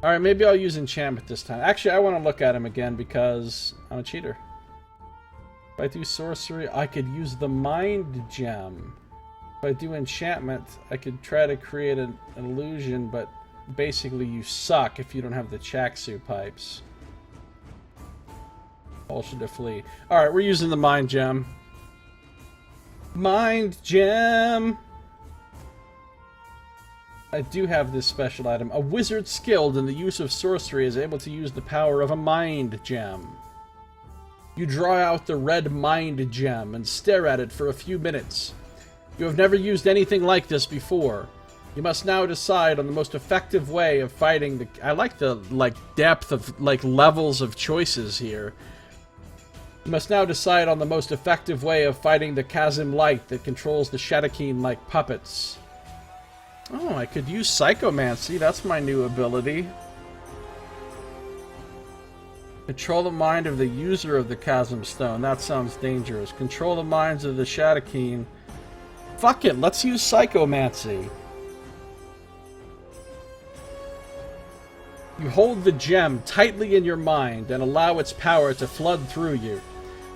Alright, maybe I'll use enchantment this time. Actually, I want to look at him again because I'm a cheater. If I do sorcery, I could use the mind gem. If I do enchantment, I could try to create an illusion, but basically you suck if you don't have the Chaksu pipes. Bullshit to flee. Alright, we're using the mind gem. Mind gem! I do have this special item. A wizard skilled in the use of sorcery is able to use the power of a mind gem. You draw out the red mind gem and stare at it for a few minutes. You have never used anything like this before. You must now decide on the most effective way of fighting the... I like the, depth of, levels of choices here. You must now decide on the most effective way of fighting the chasm light that controls the Shadowkeen like puppets. Oh, I could use Psychomancy. That's my new ability. Control the mind of the user of the Chasm Stone. That sounds dangerous. Control the minds of the Shadowkeen. Fuck it, let's use Psychomancy. You hold the gem tightly in your mind and allow its power to flood through you.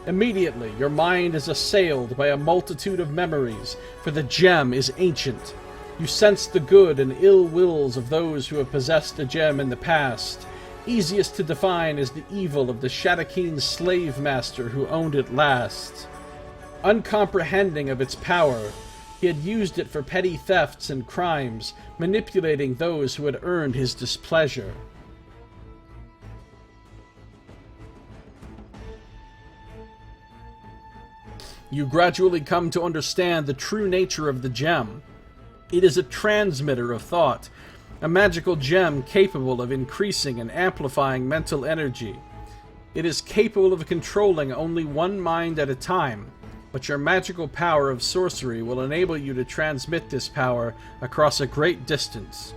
Immediately, your mind is assailed by a multitude of memories, for the gem is ancient. You sense the good and ill wills of those who have possessed the gem in the past. Easiest to define is the evil of the Shadowkeen slave master who owned it last. Uncomprehending of its power, he had used it for petty thefts and crimes, manipulating those who had earned his displeasure. You gradually come to understand the true nature of the gem. It is a transmitter of thought, a magical gem capable of increasing and amplifying mental energy. It is capable of controlling only one mind at a time, but your magical power of sorcery will enable you to transmit this power across a great distance.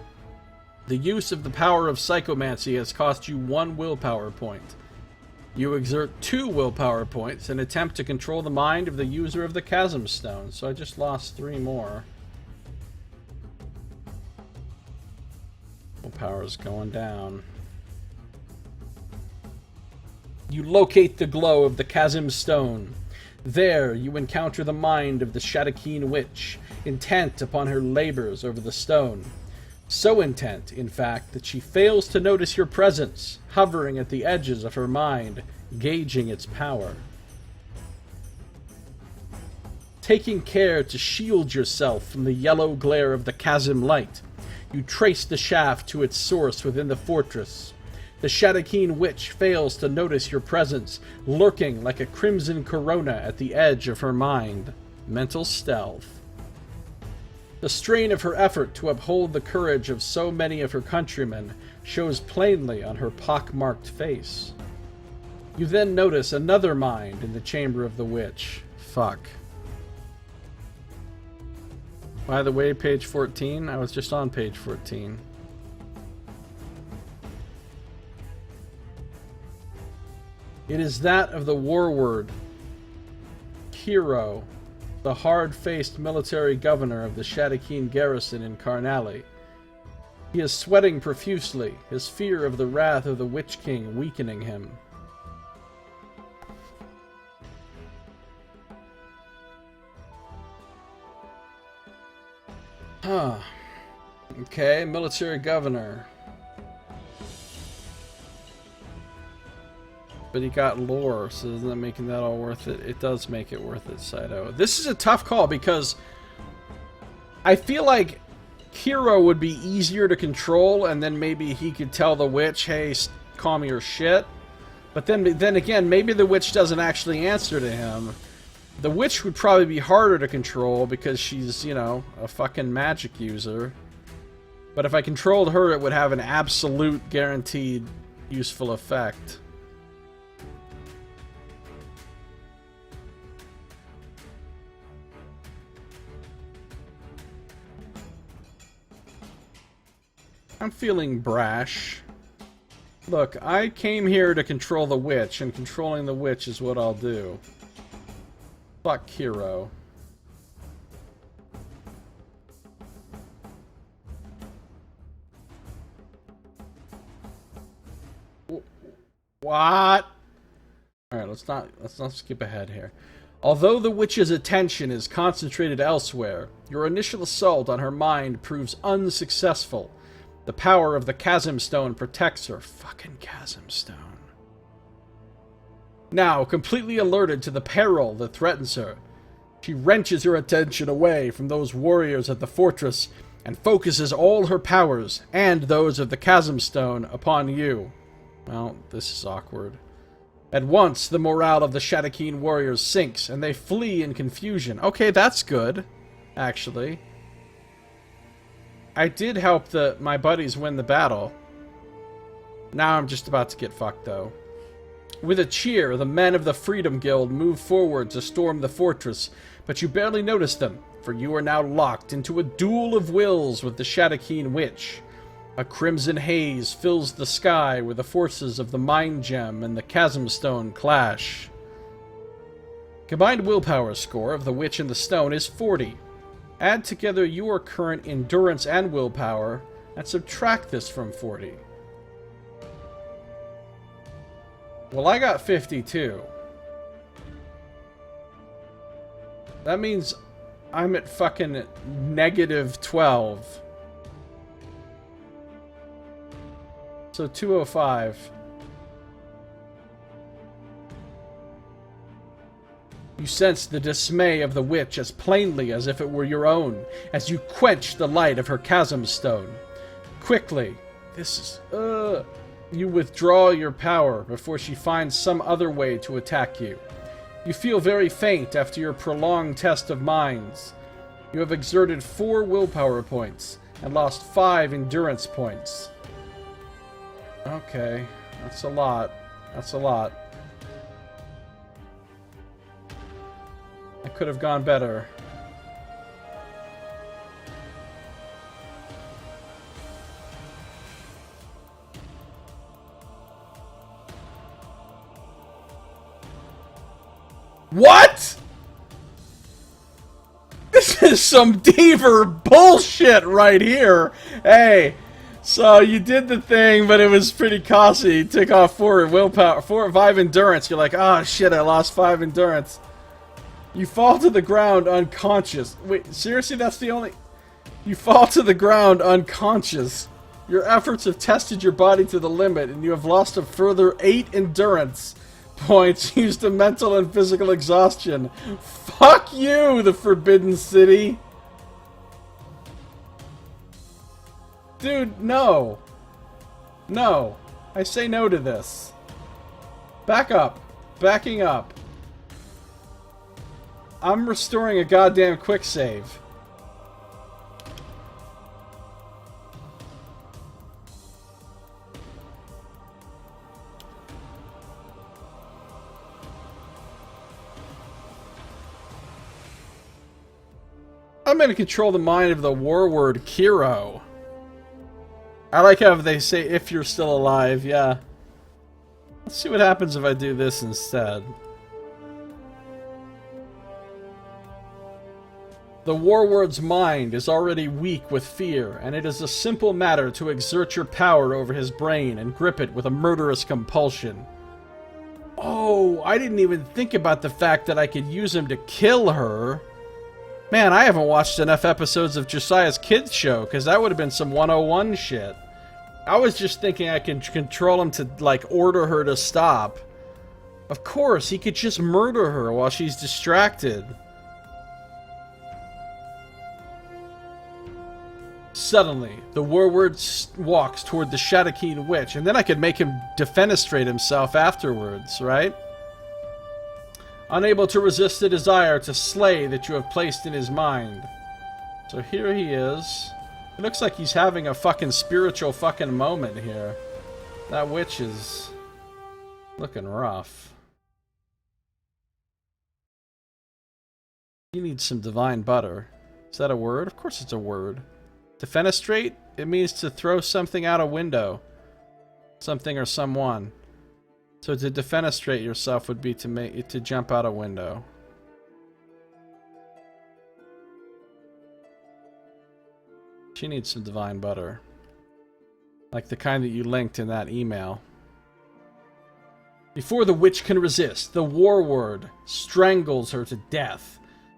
The use of the power of Psychomancy has cost you 1 willpower point. You exert 2 willpower points and attempt to control the mind of the user of the Chasm Stone, so I just lost 3 more. Willpower is going down. You locate the glow of the Chasm Stone. There you encounter the mind of the Shadowkeen witch, intent upon her labors over the stone. So intent, in fact, that she fails to notice your presence, hovering at the edges of her mind, gauging its power. Taking care to shield yourself from the yellow glare of the chasm light, you trace the shaft to its source within the fortress. The Shadowkeen witch fails to notice your presence, lurking like a crimson corona at the edge of her mind. Mental stealth. The strain of her effort to uphold the courage of so many of her countrymen shows plainly on her pockmarked face. You then notice another mind in the chamber of the witch. Fuck. By the way, page 14? I was just on page 14. It is that of the warword, Hero, the hard-faced military governor of the Shadowkeen garrison in Karnali. He is sweating profusely, his fear of the wrath of the Witch King weakening him. Huh. Okay, military governor. But he got lore, so isn't that making that all worth it? It does make it worth it, Saito. This is a tough call because I feel like Hero would be easier to control, and then maybe he could tell the witch, hey, calm your shit. But then again, maybe the witch doesn't actually answer to him. The witch would probably be harder to control because she's, you know, a fucking magic user. But if I controlled her, it would have an absolute guaranteed useful effect. I'm feeling brash. Look, I came here to control the witch, and controlling the witch is what I'll do. Fuck hero. What? Alright, let's not skip ahead here. Although the witch's attention is concentrated elsewhere, your initial assault on her mind proves unsuccessful. The power of the Chasm Stone protects her. Fucking Chasm Stone. Now, completely alerted to the peril that threatens her, she wrenches her attention away from those warriors at the fortress and focuses all her powers, and those of the Chasm Stone, upon you. Well, this is awkward. At once, the morale of the Shadakeen warriors sinks, and they flee in confusion. Okay, that's good, actually. I did help my buddies win the battle. Now I'm just about to get fucked, though. With a cheer, the men of the Freedom Guild move forward to storm the fortress, but you barely notice them, for you are now locked into a duel of wills with the Shadakeen witch. A crimson haze fills the sky where the forces of the Mind Gem and the Chasm Stone clash. Combined willpower score of the witch and the stone is 40. Add together your current endurance and willpower, and subtract this from 40. Well, I got 52. That means I'm at fucking negative 12. So 205. You sense the dismay of the witch as plainly as if it were your own, as you quench the light of her Chasm Stone. Quickly, you withdraw your power before she finds some other way to attack you. You feel very faint after your prolonged test of minds. You have exerted 4 willpower points and lost 5 endurance points. Okay, that's a lot. That's a lot. I could have gone better. What? This is some Deaver bullshit right here. Hey, so you did the thing, but it was pretty costly. You took off 4 willpower, 5 endurance. You're like, oh shit, I lost 5 endurance. You fall to the ground unconscious. Wait, seriously, that's the only... You fall to the ground unconscious. Your efforts have tested your body to the limit, and you have lost a further 8 endurance points used to mental and physical exhaustion. Fuck you, the Forbidden City. Dude, no. No. I say no to this. Back up. Backing up. I'm restoring a goddamn quick save. I'm gonna control the mind of the warword Kiro. I like how they say if you're still alive, yeah. Let's see what happens if I do this instead. The warword's mind is already weak with fear, and it is a simple matter to exert your power over his brain and grip it with a murderous compulsion. Oh, I didn't even think about the fact that I could use him to kill her. Man, I haven't watched enough episodes of Josiah's Kids Show, because that would have been some 101 shit. I was just thinking I can control him to, like, order her to stop. Of course, he could just murder her while she's distracted. Suddenly, the warword walks toward the Shadakeen witch, and then I could make him defenestrate himself afterwards, right? Unable to resist the desire to slay that you have placed in his mind. So here he is. It looks like he's having a fucking spiritual fucking moment here. That witch is looking rough. He needs some divine butter. Is that a word? Of course it's a word. Defenestrate It means to throw something out a window. Something or someone. So to defenestrate yourself would be to jump out a window. She needs some divine butter. Like the kind that you linked in that email. Before the witch can resist, the war word strangles her to death.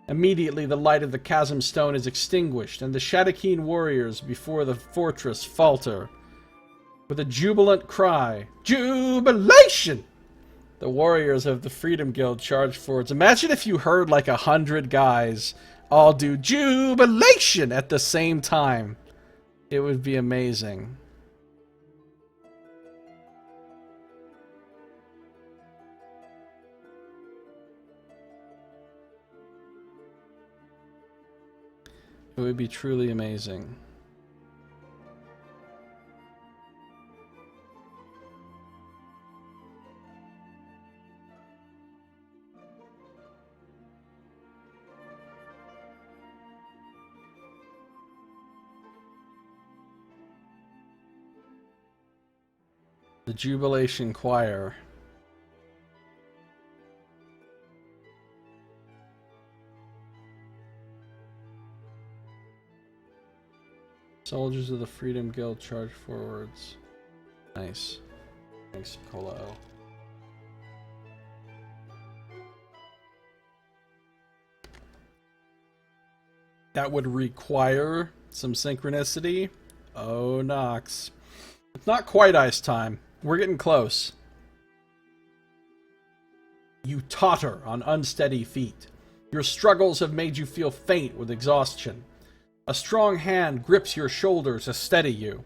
Immediately, the light of the chasm stone is extinguished, and the Shadakeen warriors before the fortress falter. With a jubilant cry, Jubilation! The warriors of the Freedom Guild charge forwards. Imagine if you heard like 100 guys all do Jubilation at the same time. It would be amazing. It would be truly amazing. The Jubilation Choir. Soldiers of the Freedom Guild charge forwards. Nice. Thanks, Colo. That would require some synchronicity. Oh, Nox. It's not quite ice time. We're getting close. You totter on unsteady feet. Your struggles have made you feel faint with exhaustion. A strong hand grips your shoulders to steady you.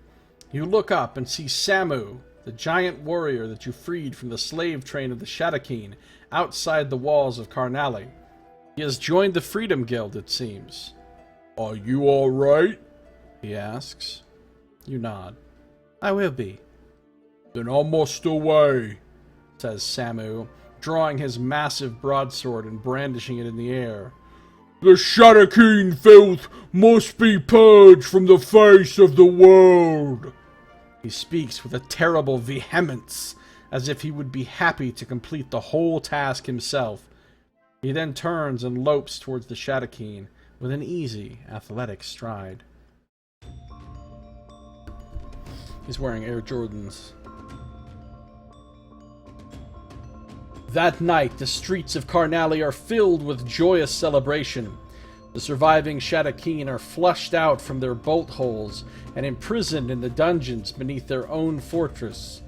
You look up and see Samu, the giant warrior that you freed from the slave train of the Shadakeen, outside the walls of Karnali. He has joined the Freedom Guild, it seems. Are you alright? He asks. You nod. I will be. Then I must away, says Samu, drawing his massive broadsword and brandishing it in the air. The Shadakeen filth must be purged from the face of the world. He speaks with a terrible vehemence, as if he would be happy to complete the whole task himself. He then turns and lopes towards the Shadakeen with an easy, athletic stride. He's wearing Air Jordans. That night, the streets of Karnali are filled with joyous celebration. The surviving Shadakeen are flushed out from their bolt holes and imprisoned in the dungeons beneath their own fortress.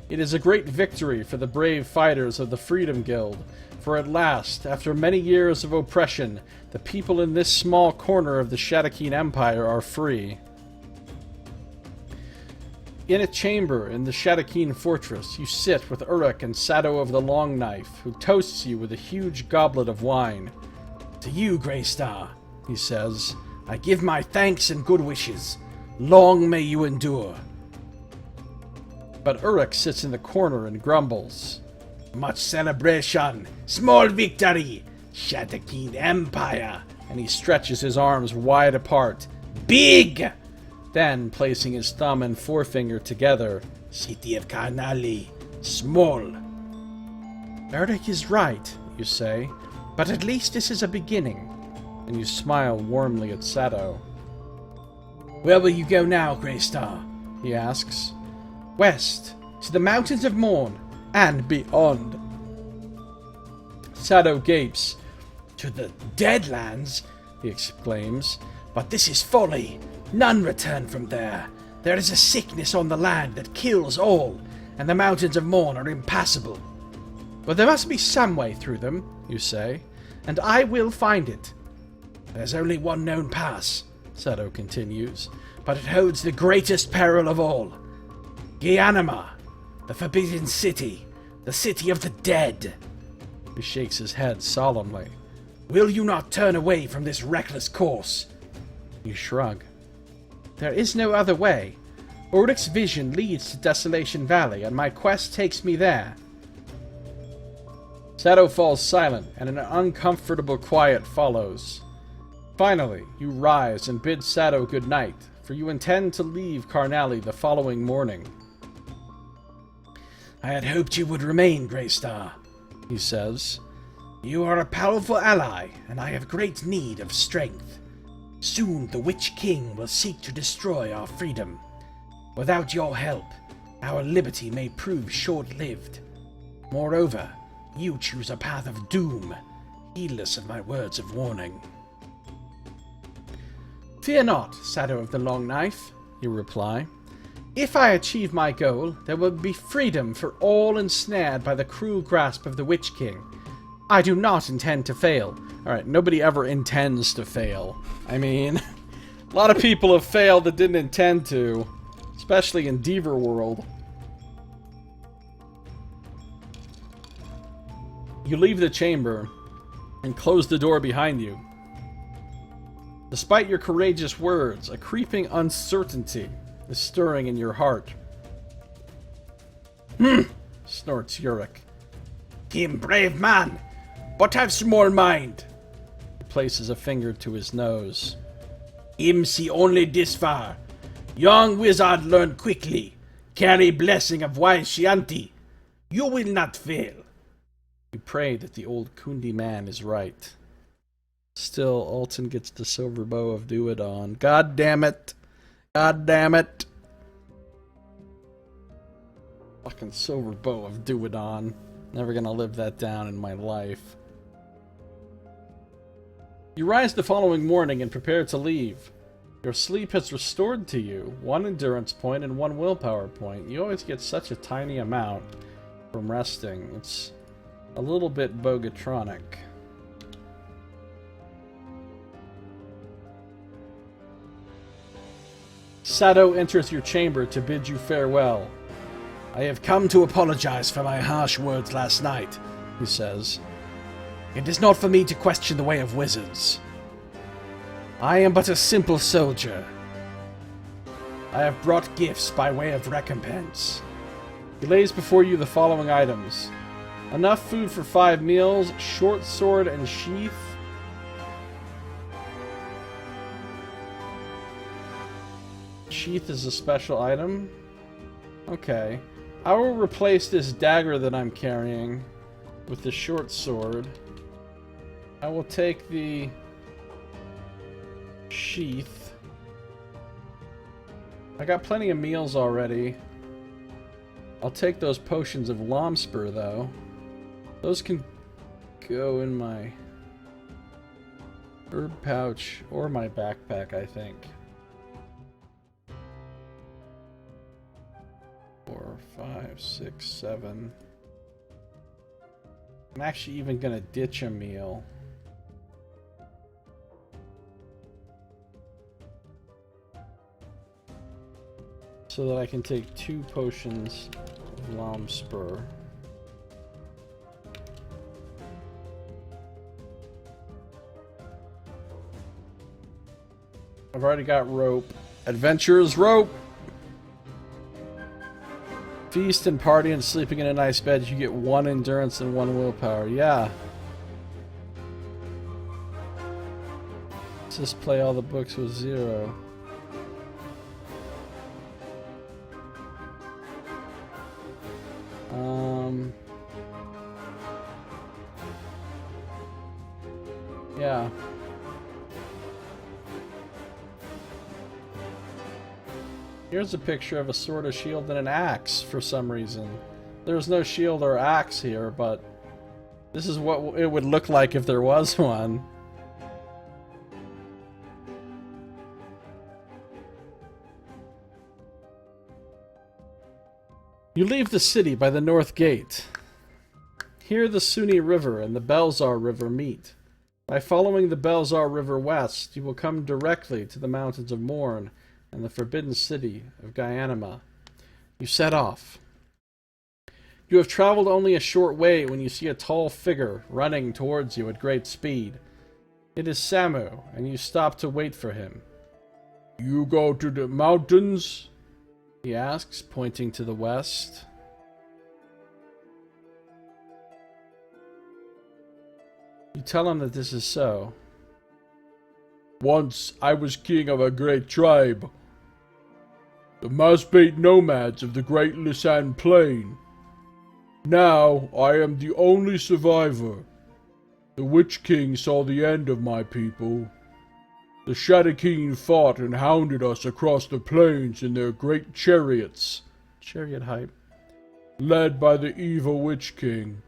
It is a great victory for the brave fighters of the Freedom Guild, for at last, after many years of oppression, the people in this small corner of the Shadakeen Empire are free. In a chamber in the Shadakeen fortress, you sit with Uruk and Sado of the Long Knife, who toasts you with a huge goblet of wine. To you, Grey Star, he says, I give my thanks and good wishes. Long may you endure. But Uruk sits in the corner and grumbles. Much celebration, small victory, Shadakeen Empire. And he stretches his arms wide apart. Big! Then, placing his thumb and forefinger together, City of Karnali, small. Uruk is right, you say, but at least this is a beginning. And you smile warmly at Sado. Where will you go now, Grey Star? He asks. West, to the Mountains of Morn, and beyond. Sado gapes. To the Deadlands, he exclaims. But this is folly. None return from there. There is a sickness on the land that kills all, and the Mountains of Morn are impassable. But there must be some way through them, you say, and I will find it. There's only one known pass, Sado continues, but it holds the greatest peril of all. Gyanama, the Forbidden City, the City of the Dead. He shakes his head solemnly. Will you not turn away from this reckless course? You shrug. There is no other way. Uruk's vision leads to Desolation Valley, and my quest takes me there. Sado falls silent, and an uncomfortable quiet follows. Finally, you rise and bid Sado good night, for you intend to leave Carnally the following morning. I had hoped you would remain, Greystar, he says. You are a powerful ally, and I have great need of strength. Soon the Witch King will seek to destroy our freedom. Without your help, our liberty may prove short-lived. Moreover, you choose a path of doom, heedless of my words of warning. Fear not, Shadow of the Long Knife, you reply. If I achieve my goal, there will be freedom for all ensnared by the cruel grasp of the Witch King. I do not intend to fail. Alright, nobody ever intends to fail. I mean, a lot of people have failed that didn't intend to. Especially in Deaver World. You leave the chamber and close the door behind you. Despite your courageous words, a creeping uncertainty is stirring in your heart. Snorts Yurik. Him brave man, but have small mind. He places a finger to his nose. Him see only this far. Young wizard learn quickly. Carry blessing of wise Chianti. You will not fail. You pray that the old Kundi man is right. Still, Alton gets the silver bow of Duodon. God damn it! God damn it! Fucking silver bow of Duodon. Never gonna live that down in my life. You rise the following morning and prepare to leave. Your sleep has restored to you 1 endurance point and 1 willpower point. You always get such a tiny amount from resting. It's a little bit bogatronic. Shadow enters your chamber to bid you farewell. I have come to apologize for my harsh words last night, he says. It is not for me to question the way of wizards. I am but a simple soldier. I have brought gifts by way of recompense. He lays before you the following items. Enough food for 5 meals, short sword and sheath. Sheath is a special item. Okay. I will replace this dagger that I'm carrying with the short sword. I will take the sheath. I got plenty of meals already. I'll take those potions of Lomspur, though. Those can go in my herb pouch or my backpack, I think. 4, 5, 6, 7. I'm actually even gonna ditch a meal. So that I can take 2 potions of Lomspur. I've already got rope. Adventurer's rope! Feast and party and sleeping in a nice bed, you get 1 endurance and 1 willpower. Yeah. Let's just play all the books with 0. Yeah. Here's a picture of a sword, a shield, and an axe for some reason. There's no shield or axe here, but this is what it would look like if there was one. You leave the city by the north gate. Here the Suni River and the Belzar River meet. By following the Belzar River west, you will come directly to the Mountains of Morn and the forbidden city of Gyanima. You set off. You have traveled only a short way when you see a tall figure running towards you at great speed. It is Samu, and you stop to wait for him. You go to the mountains? He asks, pointing to the west. You tell him that this is so. Once I was king of a great tribe. The Masbate nomads of the Great Lisan Plain. Now I am the only survivor. The Witch King saw the end of my people. The Shadakeen fought and hounded us across the plains in their great chariots. Chariot hype. Led by the evil Witch King.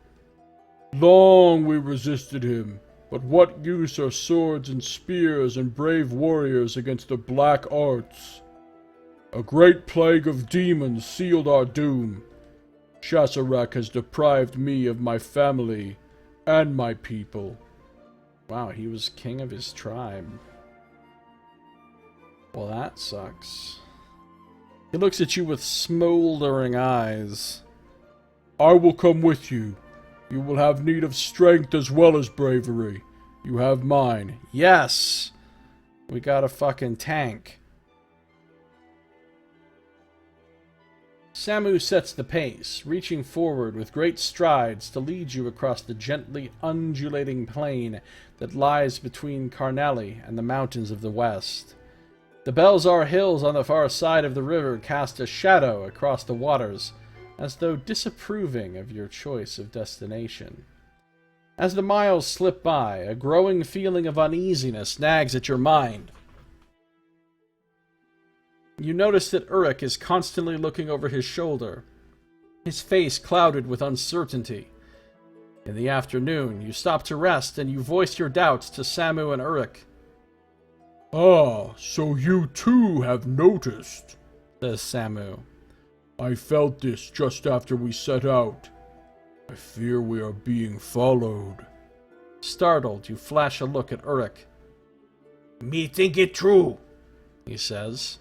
Long we resisted him, but what use are swords and spears and brave warriors against the black arts? A great plague of demons sealed our doom. Shasarak has deprived me of my family and my people. Wow, he was king of his tribe. Well, that sucks. He looks at you with smoldering eyes. I will come with you. You will have need of strength as well as bravery. You have mine. Yes! We got a fucking tank. Samu sets the pace, reaching forward with great strides to lead you across the gently undulating plain that lies between Karnali and the mountains of the west. The Belzar hills on the far side of the river cast a shadow across the waters, as though disapproving of your choice of destination. As the miles slip by, a growing feeling of uneasiness nags at your mind. You notice that Uruk is constantly looking over his shoulder, his face clouded with uncertainty. In the afternoon, you stop to rest and you voice your doubts to Samu and Uruk. Ah, so you too have noticed, says Samu. I felt this just after we set out. I fear we are being followed. Startled, you flash a look at Uruk. Me think it true, he says.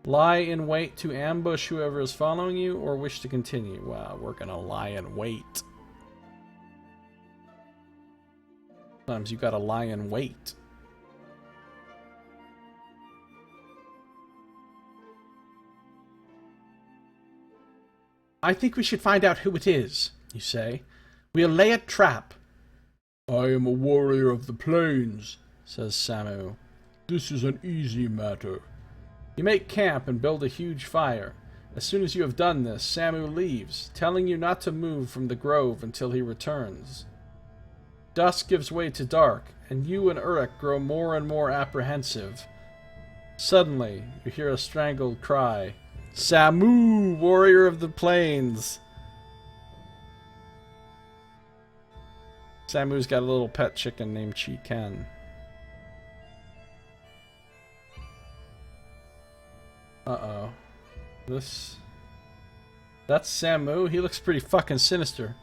Lie in wait to ambush whoever is following you, or wish to continue? Well, we're gonna lie in wait. Sometimes you gotta lie in wait. I think we should find out who it is, you say. We'll lay a trap. I am a warrior of the plains, says Samu. This is an easy matter. You make camp and build a huge fire. As soon as you have done this, Samu leaves, telling you not to move from the grove until he returns. Dusk gives way to dark, and you and Uruk grow more and more apprehensive. Suddenly, you hear a strangled cry. Samu, warrior of the plains! Samu's got a little pet chicken named Chi-Ken. Uh-oh. That's Samu? He looks pretty fucking sinister.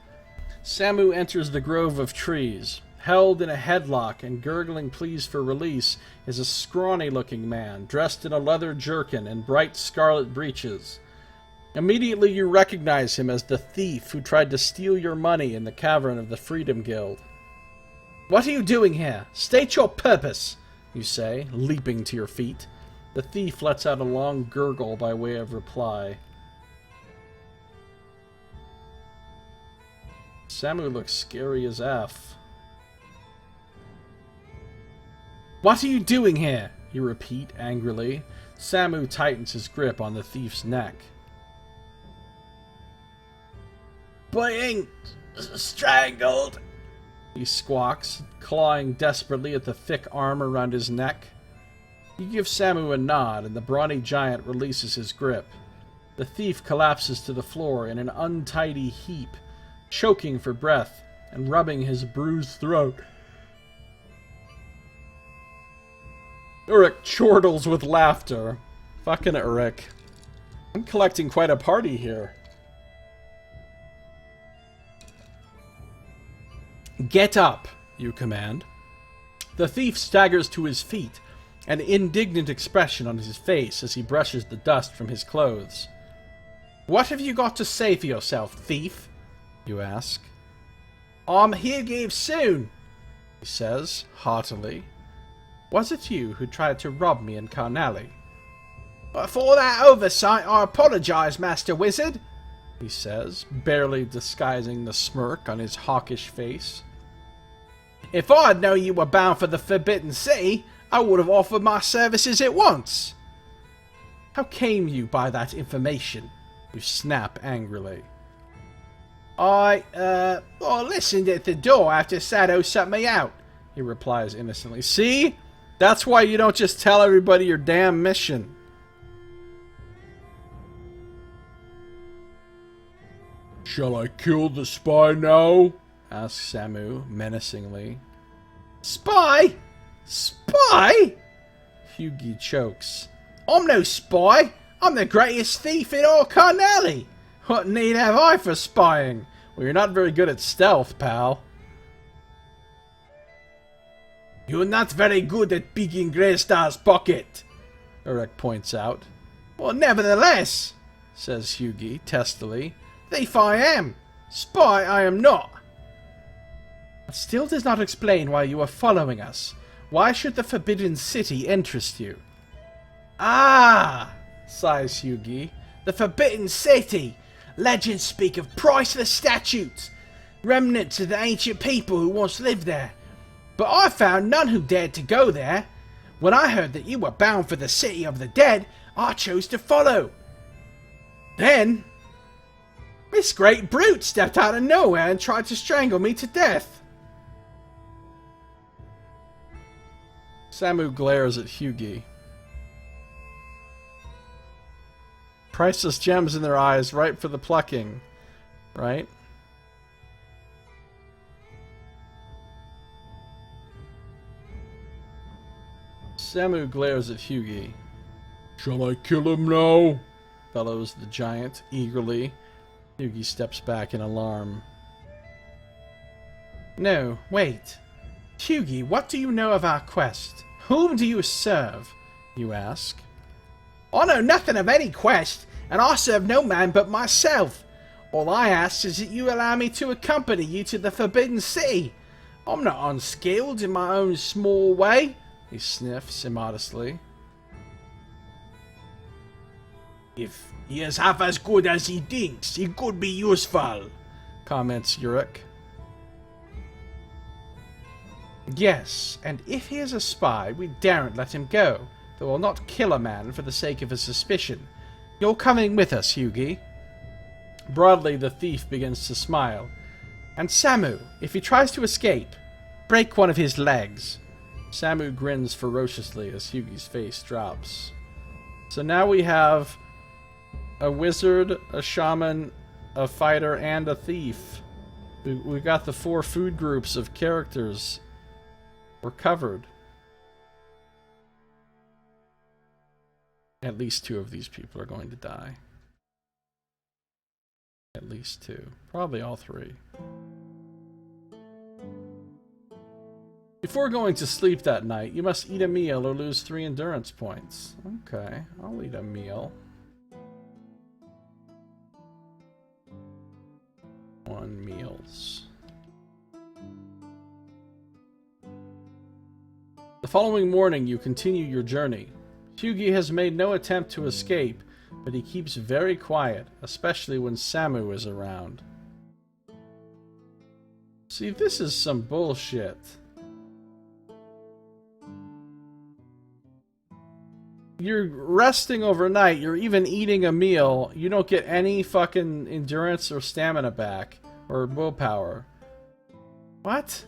Samu enters the grove of trees. Held in a headlock and gurgling pleas for release is a scrawny-looking man, dressed in a leather jerkin and bright scarlet breeches. Immediately you recognize him as the thief who tried to steal your money in the cavern of the Freedom Guild. What are you doing here? State your purpose, you say, leaping to your feet. The thief lets out a long gurgle by way of reply. Samu looks scary as F. What are you doing here? You repeat angrily. Samu tightens his grip on the thief's neck. Being strangled, he squawks, clawing desperately at the thick arm around his neck. You give Samu a nod, and the brawny giant releases his grip. The thief collapses to the floor in an untidy heap, choking for breath and rubbing his bruised throat. Uruk chortles with laughter. Fucking Uruk. I'm collecting quite a party here. Get up, you command. The thief staggers to his feet, an indignant expression on his face as he brushes the dust from his clothes. What have you got to say for yourself, thief? You ask. I'm here gave soon, he says, heartily. Was it you who tried to rob me in Karnali? For that oversight I apologize, Master Wizard, he says, barely disguising the smirk on his hawkish face. If I'd known you were bound for the Forbidden City, I would have offered my services at once. How came you by that information? You snap angrily. I listened at the door after Sado sent me out, he replies innocently. See? That's why you don't just tell everybody your damn mission. Shall I kill the spy now? Asks Samu menacingly. Spy? Spy? Hughie chokes. I'm no spy. I'm the greatest thief in all Carnelli. What need have I for spying? Well, you're not very good at stealth, pal. You're not very good at picking Greystar's pocket, Uruk points out. Well, nevertheless, says Hughie testily, thief I am. Spy I am not. That still does not explain why you are following us. Why should the Forbidden City interest you? Ah, sighs Hughie. The Forbidden City! Legends speak of priceless statues, remnants of the ancient people who once lived there. But I found none who dared to go there. When I heard that you were bound for the City of the Dead, I chose to follow. Then, this great brute stepped out of nowhere and tried to strangle me to death. Samu glares at Hughie. Priceless gems in their eyes, ripe for the plucking. Right? Samu glares at Hughie. Shall I kill him now? Bellows the giant, eagerly. Hughie steps back in alarm. No, wait. Hughie, what do you know of our quest? Whom do you serve? You ask. I know nothing of any quest, and I serve no man but myself. All I ask is that you allow me to accompany you to the Forbidden City. I'm not unskilled in my own small way, he sniffs immodestly. If he is half as good as he thinks, he could be useful, comments Uruk. Yes, and if he is a spy, we daren't let him go. They will not kill a man for the sake of a suspicion. You're coming with us, Hughie. Broadly, the thief begins to smile. And Samu, if he tries to escape, break one of his legs. Samu grins ferociously as Hughie's face drops. So now we have a wizard, a shaman, a fighter, and a thief. We got the 4 food groups of characters. We're covered. At least 2 of these people are going to die. At least 2. Probably all 3. Before going to sleep that night, you must eat a meal or lose 3 endurance points. Okay, I'll eat a meal. 1 meals. The following morning, you continue your journey. Hughie has made no attempt to escape, but he keeps very quiet, especially when Samu is around. See, this is some bullshit. You're resting overnight, you're even eating a meal, you don't get any fucking endurance or stamina back, or willpower. What?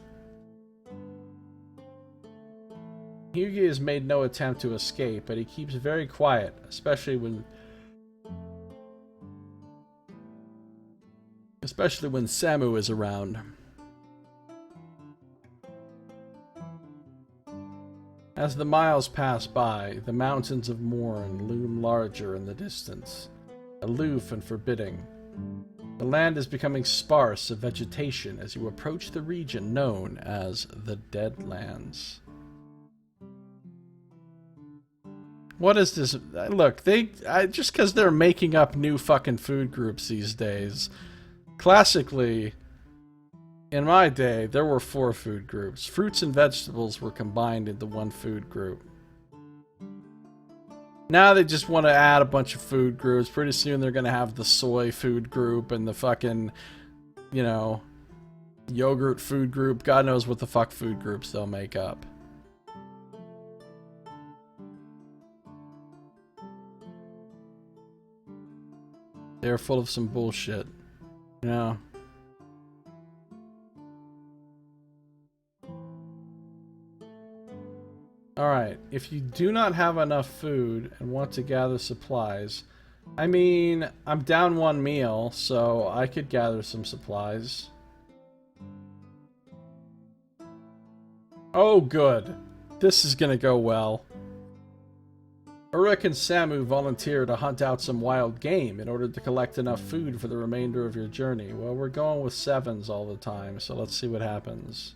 Hughie has made no attempt to escape, but he keeps very quiet, especially when Samu is around. As the miles pass by, the mountains of Morn loom larger in the distance, aloof and forbidding. The land is becoming sparse of vegetation as you approach the region known as the Deadlands. What is this? Look, just because they're making up new fucking food groups these days. Classically, in my day, there were 4 food groups. Fruits and vegetables were combined into one food group. Now they just want to add a bunch of food groups. Pretty soon they're going to have the soy food group and the fucking, you know, yogurt food group. God knows what the fuck food groups they'll make up. They're full of some bullshit. You know? Alright, if you do not have enough food and want to gather supplies, I mean, I'm down one meal, so I could gather some supplies. Oh, good. This is gonna go well. Uruk and Samu volunteer to hunt out some wild game in order to collect enough food for the remainder of your journey. Well, we're going with 7s all the time, so let's see what happens.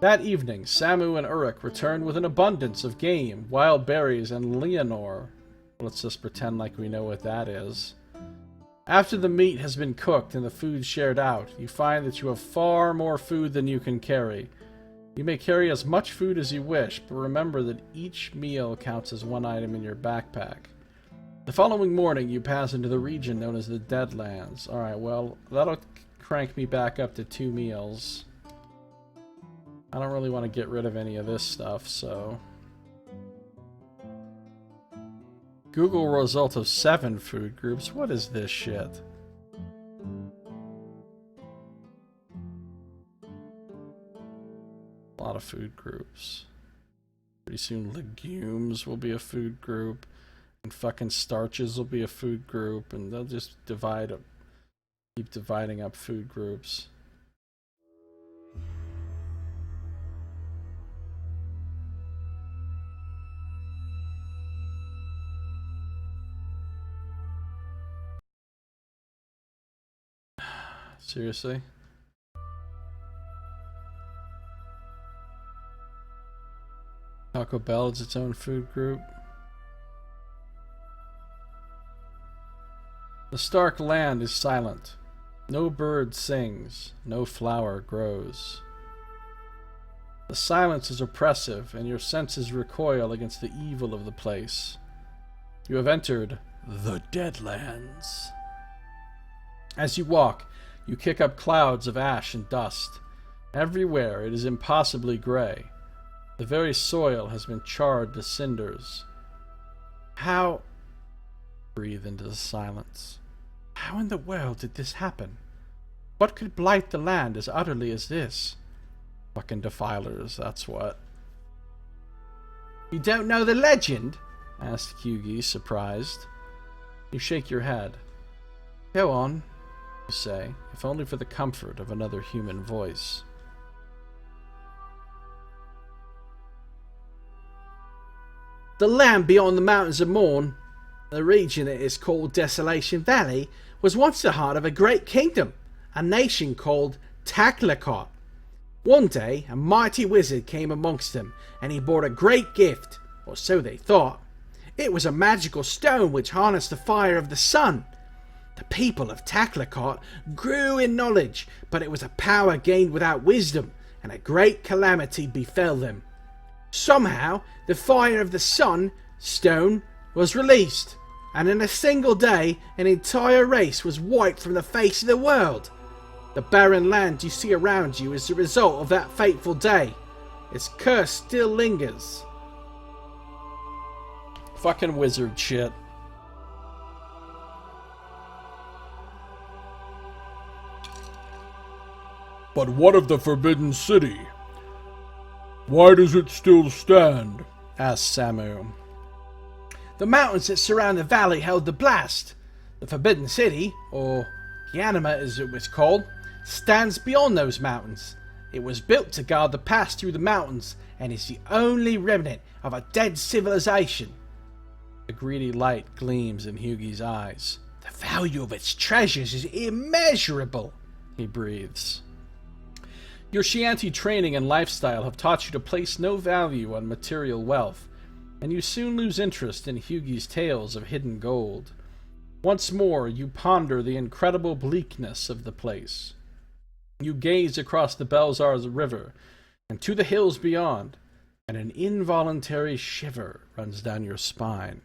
That evening, Samu and Uruk return with an abundance of game, wild berries, and Leonore. Let's just pretend like we know what that is. After the meat has been cooked and the food shared out, you find that you have far more food than you can carry. You may carry as much food as you wish, but remember that each meal counts as one item in your backpack. The following morning, you pass into the region known as the Deadlands. Alright, well, that'll crank me back up to 2 meals. I don't really want to get rid of any of this stuff, so... Google result of 7 food groups. What is this shit? A lot of food groups. Pretty soon legumes will be a food group, and fucking starches will be a food group, and they'll just keep dividing up food groups. Seriously? Taco Bell is its own food group. The stark land is silent. No bird sings, no flower grows. The silence is oppressive, and your senses recoil against the evil of the place. You have entered the Deadlands. As you walk, you kick up clouds of ash and dust. Everywhere it is impossibly gray. The very soil has been charred to cinders. How... Breathe into the silence. How in the world did this happen? What could blight the land as utterly as this? Fucking defilers, that's what. You don't know the legend? Asked Hyugi, surprised. You shake your head. Go on, you say, if only for the comfort of another human voice. The land beyond the mountains of Morn, the region that is called Desolation Valley, was once the heart of a great kingdom, a nation called Taklakot. One day, a mighty wizard came amongst them, and he brought a great gift, or so they thought. It was a magical stone which harnessed the fire of the sun. The people of Taklakot grew in knowledge, but it was a power gained without wisdom, and a great calamity befell them. Somehow, the fire of the sun, stone, was released, and in a single day, an entire race was wiped from the face of the world. The barren land you see around you is the result of that fateful day. Its curse still lingers. Fucking wizard shit. But what of the Forbidden City? Why does it still stand? Asked Samu. The mountains that surround the valley held the blast. The Forbidden City, or Gyanima as it was called, stands beyond those mountains. It was built to guard the pass through the mountains, and is the only remnant of a dead civilization. A greedy light gleams in Hyugi's eyes. The value of its treasures is immeasurable, he breathes. Your Chianti training and lifestyle have taught you to place no value on material wealth, and you soon lose interest in Hyugi's tales of hidden gold. Once more, you ponder the incredible bleakness of the place. You gaze across the Belzar's river and to the hills beyond, and an involuntary shiver runs down your spine.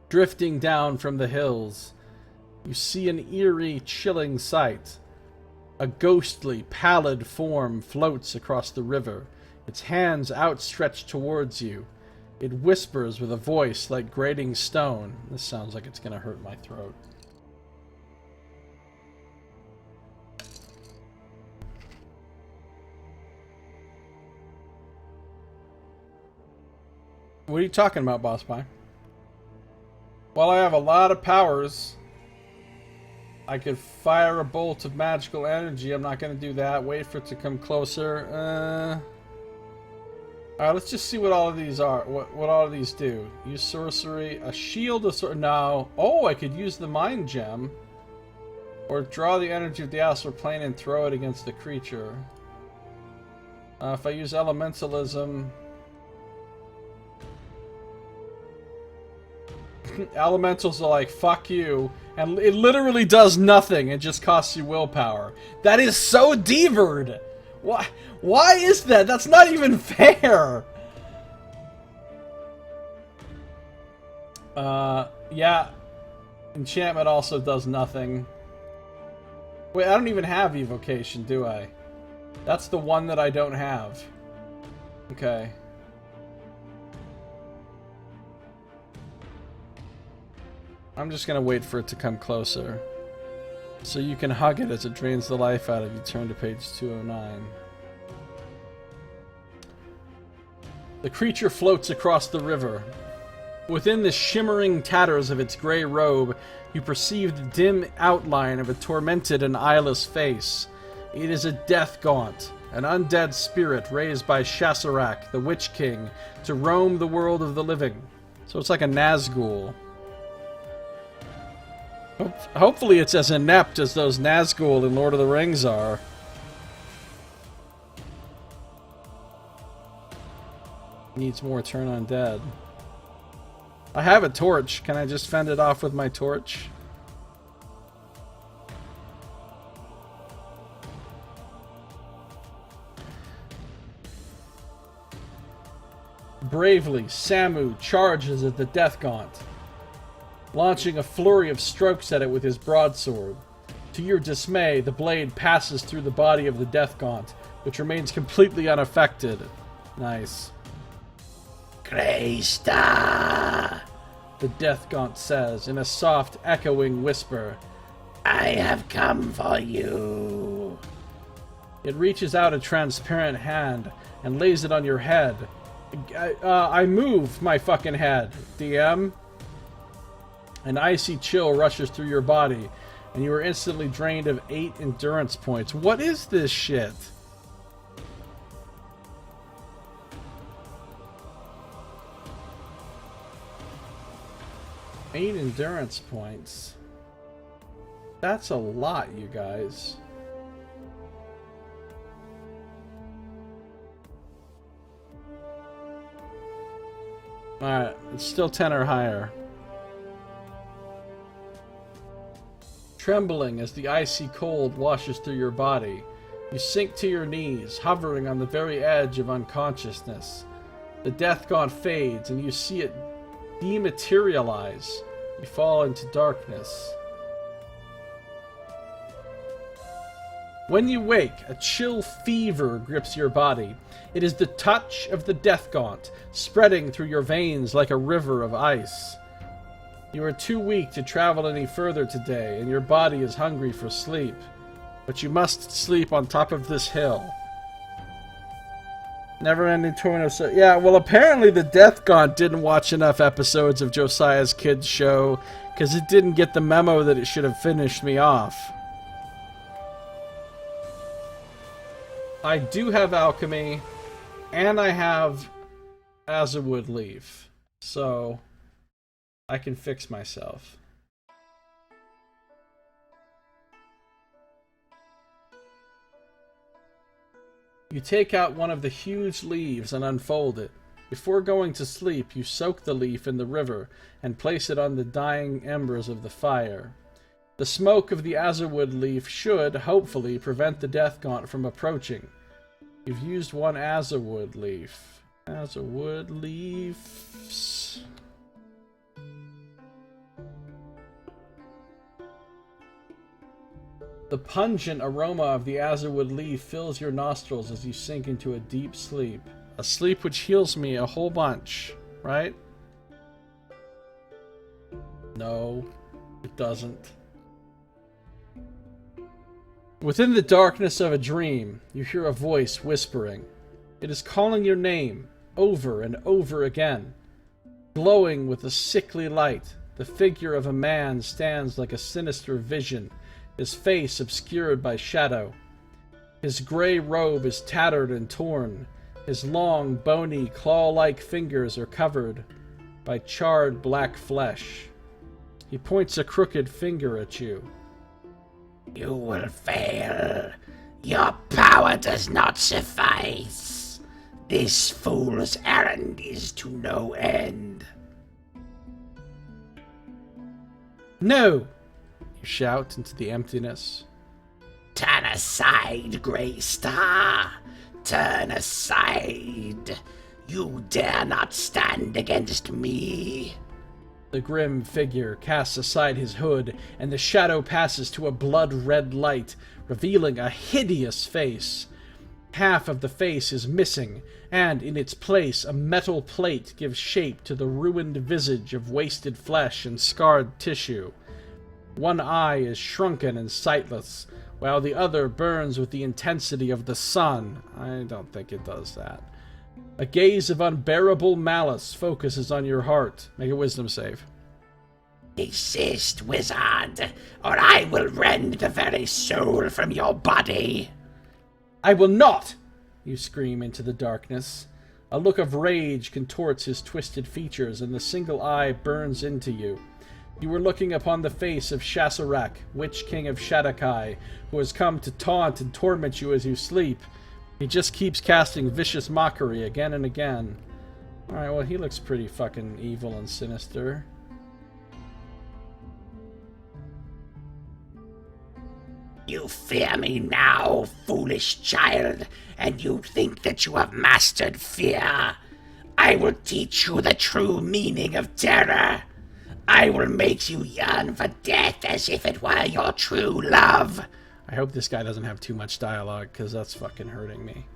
Drifting down from the hills, you see an eerie, chilling sight. A ghostly, pallid form floats across the river, its hands outstretched towards you. It whispers with a voice like grating stone. This sounds like it's gonna hurt my throat. What are you talking about, Boss Pie? Well, I have a lot of powers. I could fire a bolt of magical energy. I'm not going to do that. Wait for it to come closer. Alright, let's just see what all of these are. What all of these do. Use sorcery. A shield of sorcery. No. Oh, I could use the mind gem. Or draw the energy of the astral plane and throw it against the creature. If I use elementalism... Elementals are like, fuck you. And it literally does nothing. It just costs you willpower. That is so devered. Why is that? That's not even fair. Yeah. Enchantment also does nothing. Wait, I don't even have evocation, do I? That's the one that I don't have. Okay. I'm just gonna wait for it to come closer. So you can hug it as it drains the life out of you. Turn to page 209. The creature floats across the river. Within the shimmering tatters of its gray robe, you perceive the dim outline of a tormented and eyeless face. It is a death gaunt, an undead spirit raised by Shasarak, the Witch King, to roam the world of the living. So it's like a Nazgul. Hopefully it's as inept as those Nazgul in Lord of the Rings are. Needs more turn undead. I have a torch. Can I just fend it off with my torch? Bravely, Samu charges at the Death Gaunt, launching a flurry of strokes at it with his broadsword. To your dismay, the blade passes through the body of the Death Gaunt, which remains completely unaffected. Nice. Grey Star, the Death Gaunt says in a soft, echoing whisper. I have come for you. It reaches out a transparent hand and lays it on your head. I move my fucking head, DM. An icy chill rushes through your body, and you are instantly drained of 8 endurance points. What is this shit? Eight endurance points. That's a lot, you guys. Alright, it's still 10 or higher. Trembling as the icy cold washes through your body, you sink to your knees, hovering on the very edge of unconsciousness. The Death Gaunt fades, and you see it dematerialize. You fall into darkness. When you wake, a chill fever grips your body. It is the touch of the Death Gaunt, spreading through your veins like a river of ice. You are too weak to travel any further today, and your body is hungry for sleep. But you must sleep on top of this hill. Never-ending tornado. So yeah, well, apparently the Death Gaunt didn't watch enough episodes of Josiah's Kids show, because it didn't get the memo that it should have finished me off. I do have alchemy, and I have Azurwood Leaf, so I can fix myself. You take out one of the huge leaves and unfold it. Before going to sleep, you soak the leaf in the river and place it on the dying embers of the fire. The smoke of the Azurwood Leaf should, hopefully, prevent the Death Gaunt from approaching. You've used one Azurwood Leaf. Azurwood Leaves. The pungent aroma of the Azurwood Leaf fills your nostrils as you sink into a deep sleep. A sleep which heals me a whole bunch. right? No, it doesn't. Within the darkness of a dream, you hear a voice whispering. It is calling your name over and over again. Glowing with a sickly light, the figure of a man stands like a sinister vision, his face obscured by shadow. His gray robe is tattered and torn. His long, bony, claw-like fingers are covered by charred black flesh. He points a crooked finger at you. You will fail. Your power does not suffice. This fool's errand is to no end. No! You shout into the emptiness. Turn aside, Grey Star. Turn aside. You dare not stand against me. The grim figure casts aside his hood, and the shadow passes to a blood-red light, revealing a hideous face. Half of the face is missing, and in its place a metal plate gives shape to the ruined visage of wasted flesh and scarred tissue. One eye is shrunken and sightless, while the other burns with the intensity of the sun. I don't think it does that. A gaze of unbearable malice focuses on your heart. Make a wisdom save. Desist, wizard, or I will rend the very soul from your body. I will not! You scream into the darkness. A look of rage contorts his twisted features, and the single eye burns into you. You are looking upon the face of Shasarak, Witch King of Shadakai, who has come to taunt and torment you as you sleep. He just keeps casting vicious mockery again and again. Alright, well, he looks pretty fucking evil and sinister. You fear me now, foolish child, and you think that you have mastered fear. I will teach you the true meaning of terror. I will make you yearn for death as if it were your true love. I hope this guy doesn't have too much dialogue, because that's fucking hurting me.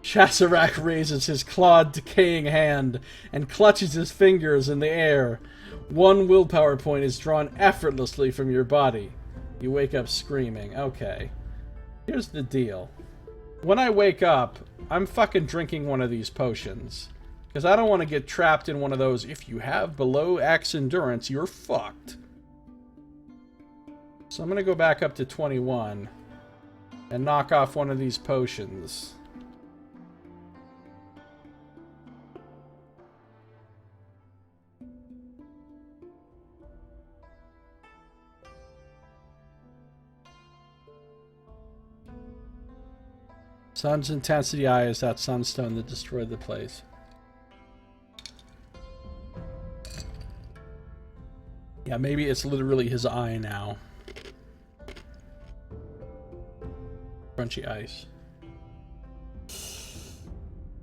Shasarak raises his clawed, decaying hand and clutches his fingers in the air. One willpower point is drawn effortlessly from your body. You wake up screaming. Okay. Here's the deal. When I wake up, I'm fucking drinking one of these potions. Because I don't want to get trapped in one of those, if you have below X endurance, you're fucked. So I'm going to go back up to 21 and knock off one of these potions. Sun's intensity eye is that sunstone that destroyed the place. Yeah, maybe it's literally his eye now. Crunchy ice.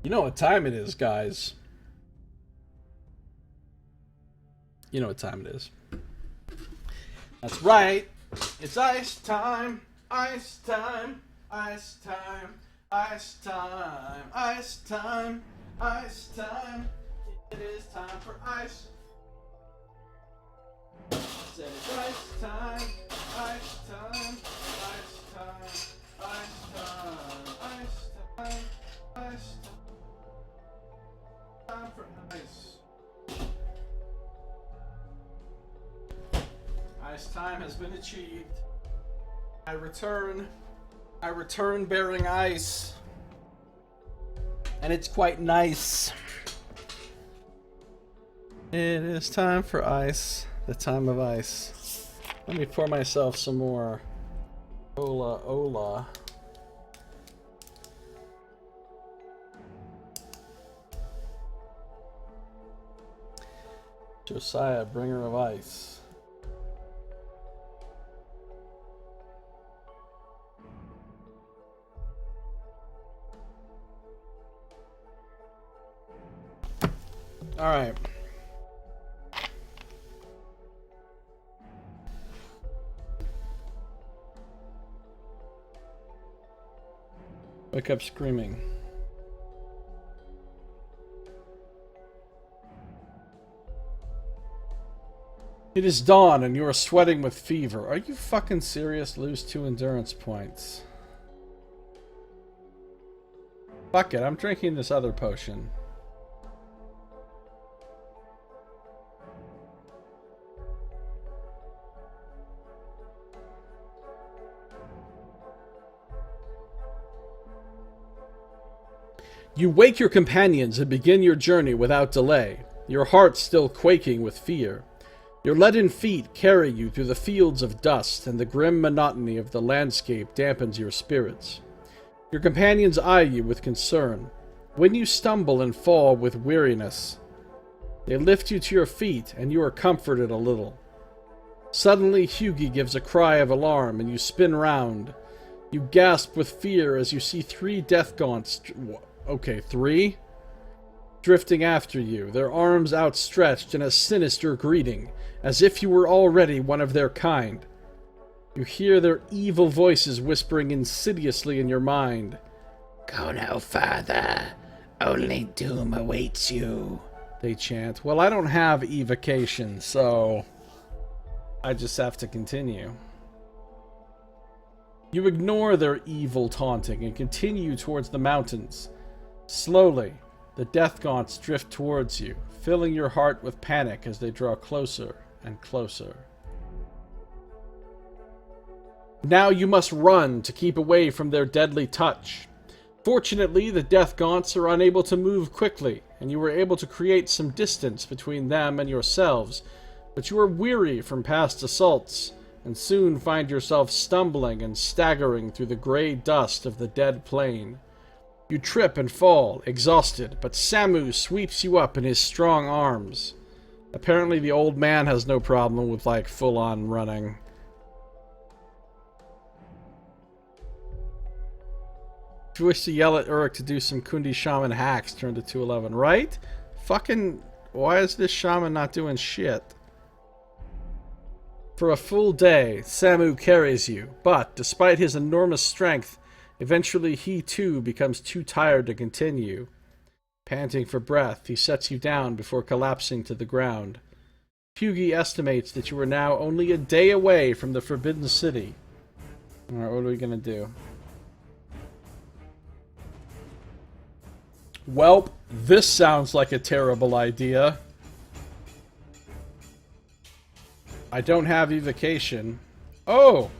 You know what time it is, guys. You know what time it is. That's right. It's ice time. Ice time. Ice time. Ice time. Ice time. Ice time. It is time for ice. Said it's ice time. Ice time. Ice time. Ice time. Ice time. Ice time. Time for ice. Ice time has been achieved. I return bearing ice. And it's quite nice. It is time for ice. The time of ice. Let me pour myself some more. Ola Ola. Josiah, bringer of ice. All right. Wake up screaming. It is dawn and you are sweating with fever. Are you fucking serious? Lose 2 endurance points. Fuck it, I'm drinking this other potion. You wake your companions and begin your journey without delay, your heart still quaking with fear. Your leaden feet carry you through the fields of dust, and the grim monotony of the landscape dampens your spirits. Your companions eye you with concern. When you stumble and fall with weariness, they lift you to your feet, and you are comforted a little. Suddenly, Hughie gives a cry of alarm, and you spin round. You gasp with fear as you see 3 death gaunts... Okay, 3? Drifting after you, their arms outstretched in a sinister greeting, as if you were already one of their kind. You hear their evil voices whispering insidiously in your mind. Go no further. Only doom awaits you, they chant. Well, I don't have evocation, so I just have to continue. You ignore their evil taunting and continue towards the mountains. Slowly, the death gaunts drift towards you, filling your heart with panic as they draw closer and closer. Now you must run to keep away from their deadly touch. Fortunately, the death gaunts are unable to move quickly, and you were able to create some distance between them and yourselves, but you are weary from past assaults, and soon find yourself stumbling and staggering through the gray dust of the dead plain. You trip and fall, exhausted, but Samu sweeps you up in his strong arms. Apparently the old man has no problem with, like, full-on running. If you wish to yell at Uruk to do some Kundi Shaman hacks, turn to 211, right? Fucking, why is this shaman not doing shit? For a full day, Samu carries you, but, despite his enormous strength, eventually he too becomes too tired to continue. Panting for breath, he sets you down before collapsing to the ground. Hughie estimates that you are now only a day away from the Forbidden City. Alright, what are we gonna do? Welp, this sounds like a terrible idea. I don't have evocation. Oh!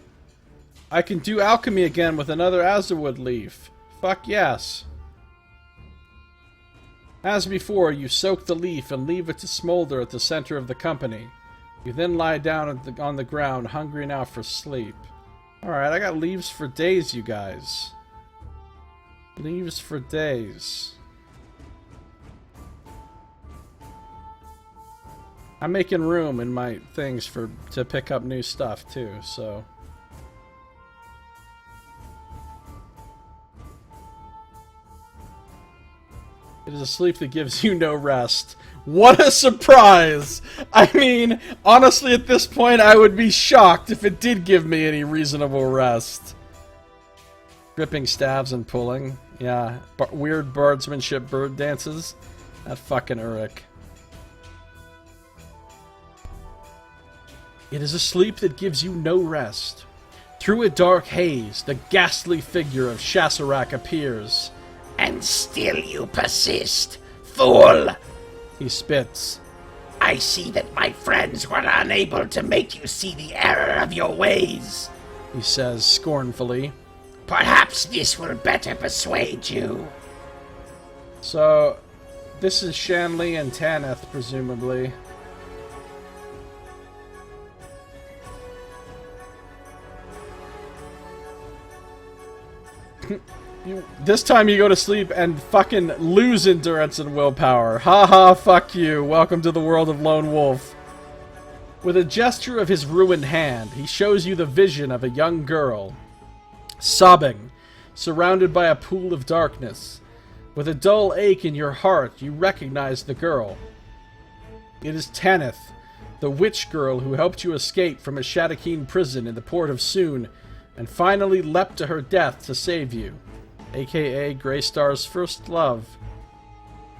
I can do alchemy again with another Azurwood leaf. Fuck yes. As before, you soak the leaf and leave it to smolder at the center of the company. You then lie down on the ground, hungry now for sleep. Alright, I got leaves for days, you guys. Leaves for days. I'm making room in my things to pick up new stuff too, so... It is a sleep that gives you no rest. What a surprise! I mean, honestly at this point I would be shocked if it did give me any reasonable rest. Gripping stabs and pulling. Yeah, weird bardsmanship bird dances. That fucking Uruk. It is a sleep that gives you no rest. Through a dark haze, the ghastly figure of Shasarak appears. And still you persist, fool! He spits. I see that my friends were unable to make you see the error of your ways, he says scornfully. Perhaps this will better persuade you. So, this is Shanley and Tanith, presumably. This time you go to sleep and fucking lose endurance and willpower. Haha, fuck you. Welcome to the world of Lone Wolf. With a gesture of his ruined hand, he shows you the vision of a young girl, sobbing, surrounded by a pool of darkness. With a dull ache in your heart, you recognize the girl. It is Tanith, the witch girl who helped you escape from a Shadakeen prison in the port of Soon, and finally leapt to her death to save you. AKA Greystar's first love.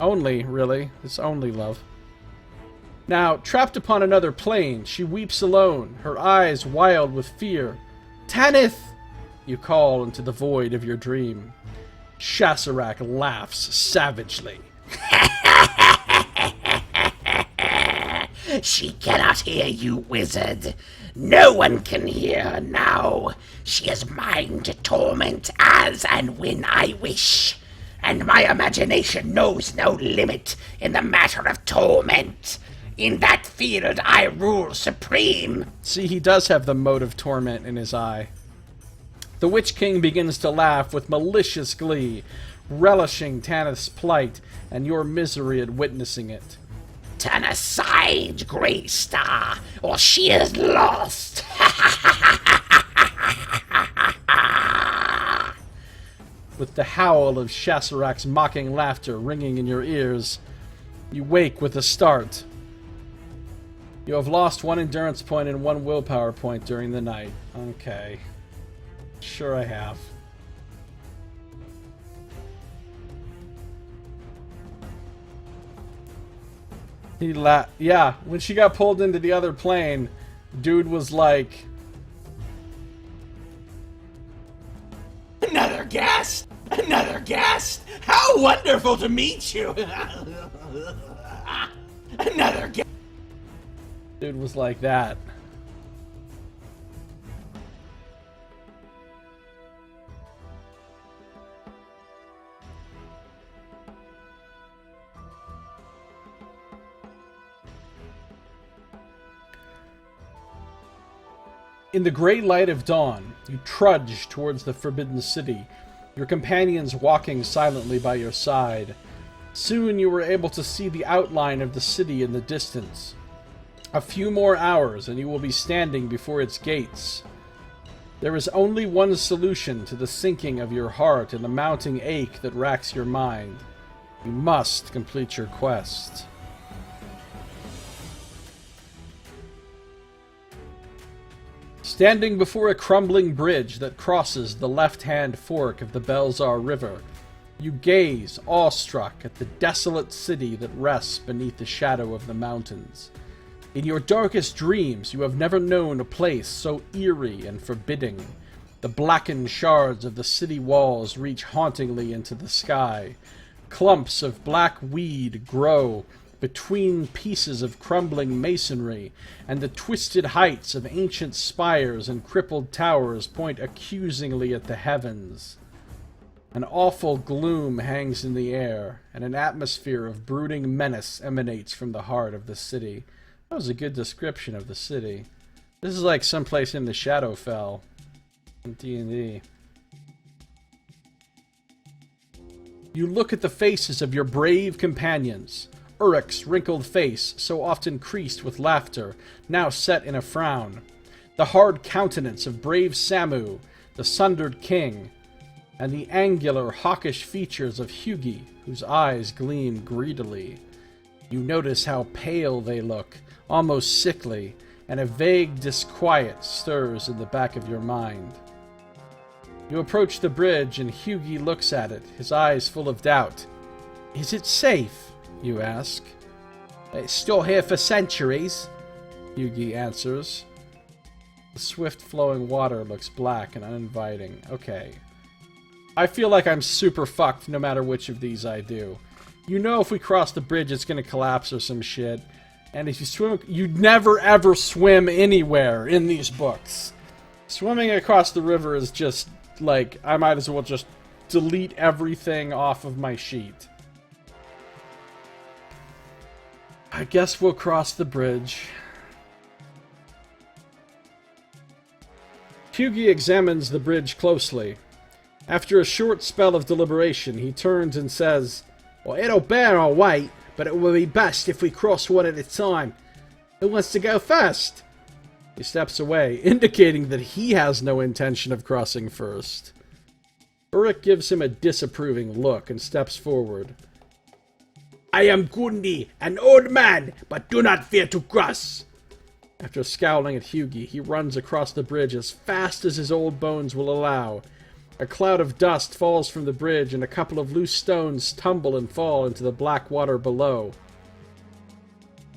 Only, really. It's only love. Now, trapped upon another plane, she weeps alone, her eyes wild with fear. Tanith! You call into the void of your dream. Shasarak laughs savagely. She cannot hear you, wizard. No one can hear her now. She is mine to torment as and when I wish. And my imagination knows no limit in the matter of torment. In that field I rule supreme. See, he does have the mote of torment in his eye. The Witch King begins to laugh with malicious glee, relishing Tanith's plight and your misery at witnessing it. Turn aside, Grey Star, or she is lost. With the howl of Shasarak's mocking laughter ringing in your ears, you wake with a start. You have lost 1 endurance point and 1 willpower point during the night. Okay. Sure I have. Yeah, when she got pulled into the other plane, dude was like... Another guest! Another guest! How wonderful to meet you! Another guest! Dude was like that. In the gray light of dawn, you trudge towards the Forbidden City, your companions walking silently by your side. Soon you were able to see the outline of the city in the distance. A few more hours and you will be standing before its gates. There is only one solution to the sinking of your heart and the mounting ache that racks your mind. You must complete your quest. Standing before a crumbling bridge that crosses the left-hand fork of the Belzar River, you gaze, awestruck, at the desolate city that rests beneath the shadow of the mountains. In your darkest dreams, you have never known a place so eerie and forbidding. The blackened shards of the city walls reach hauntingly into the sky. Clumps of black weed grow between pieces of crumbling masonry, and the twisted heights of ancient spires and crippled towers point accusingly at the heavens. An awful gloom hangs in the air, and an atmosphere of brooding menace emanates from the heart of the city. That was a good description of the city. This is like someplace in the Shadowfell in D&D. You look at the faces of your brave companions. Uruk's wrinkled face, so often creased with laughter, now set in a frown. The hard countenance of brave Samu, the sundered king, and the angular, hawkish features of Hugi, whose eyes gleam greedily. You notice how pale they look, almost sickly, and a vague disquiet stirs in the back of your mind. You approach the bridge, and Hugi looks at it, his eyes full of doubt. "Is it safe?" you ask. "It's still here for centuries," Hugi answers. The swift-flowing water looks black and uninviting. Okay. I feel like I'm super fucked no matter which of these I do. You know if we cross the bridge it's gonna collapse or some shit. And if you swim... You never ever swim anywhere in these books. Swimming across the river is just, like, I might as well just delete everything off of my sheet. I guess we'll cross the bridge. Hugi examines the bridge closely. After a short spell of deliberation, he turns and says, "Well, it'll bear our weight, but it will be best if we cross one at a time. Who wants to go first?" He steps away, indicating that he has no intention of crossing first. Uruk gives him a disapproving look and steps forward. "I am Gundi, an old man, but do not fear to cross." After scowling at Hugi, he runs across the bridge as fast as his old bones will allow. A cloud of dust falls from the bridge, and a couple of loose stones tumble and fall into the black water below.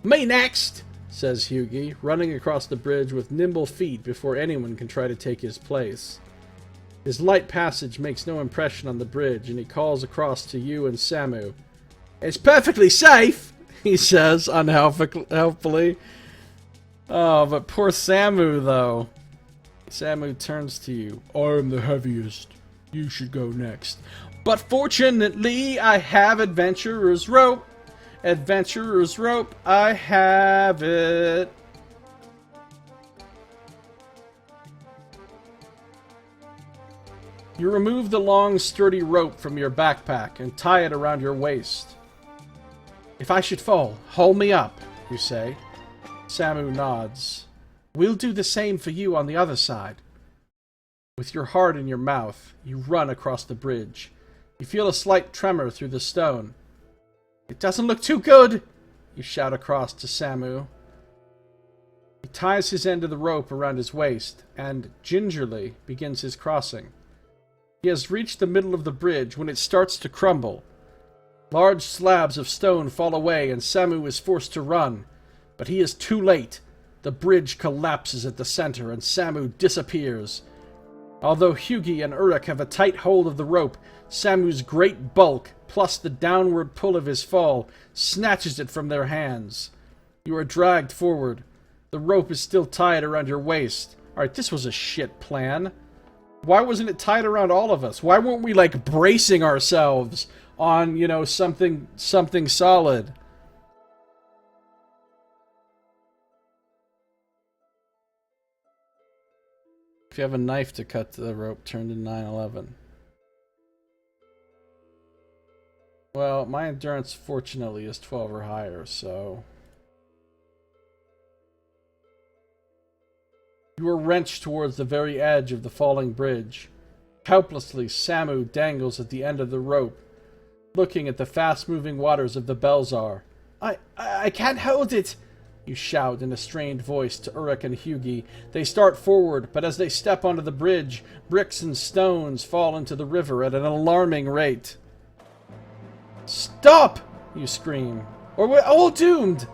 Me next, says Hughie, running across the bridge with nimble feet before anyone can try to take his place. His light passage makes no impression on the bridge, and he calls across to you and Samu. It's perfectly safe, he says, unhelpfully. Oh, but poor Samu, though. Samu turns to you. I'm the heaviest. You should go next. But fortunately, I have Adventurer's Rope. Adventurer's Rope, I have it. You remove the long, sturdy rope from your backpack and tie it around your waist. If I should fall, hold me up, you say. Samu nods. We'll do the same for you on the other side. With your heart in your mouth, you run across the bridge. You feel a slight tremor through the stone. It doesn't look too good, you shout across to Samu. He ties his end of the rope around his waist and, gingerly, begins his crossing. He has reached the middle of the bridge when it starts to crumble. Large slabs of stone fall away and Samu is forced to run. But he is too late. The bridge collapses at the center and Samu disappears. Although Hughie and Uruk have a tight hold of the rope, Samu's great bulk, plus the downward pull of his fall, snatches it from their hands. You are dragged forward. The rope is still tied around your waist. Alright, this was a shit plan. Why wasn't it tied around all of us? Why weren't we, like, bracing ourselves on, you know, something solid? If you have a knife to cut the rope, turn to 9/11. Well, my endurance, fortunately, is 12 or higher, so... You are wrenched towards the very edge of the falling bridge. Helplessly, Samu dangles at the end of the rope, looking at the fast-moving waters of the Belzar. I can't hold it! You shout in a strained voice to Uruk and Hughie. They start forward, but as they step onto the bridge, bricks and stones fall into the river at an alarming rate. Stop! You scream. Or we're all doomed!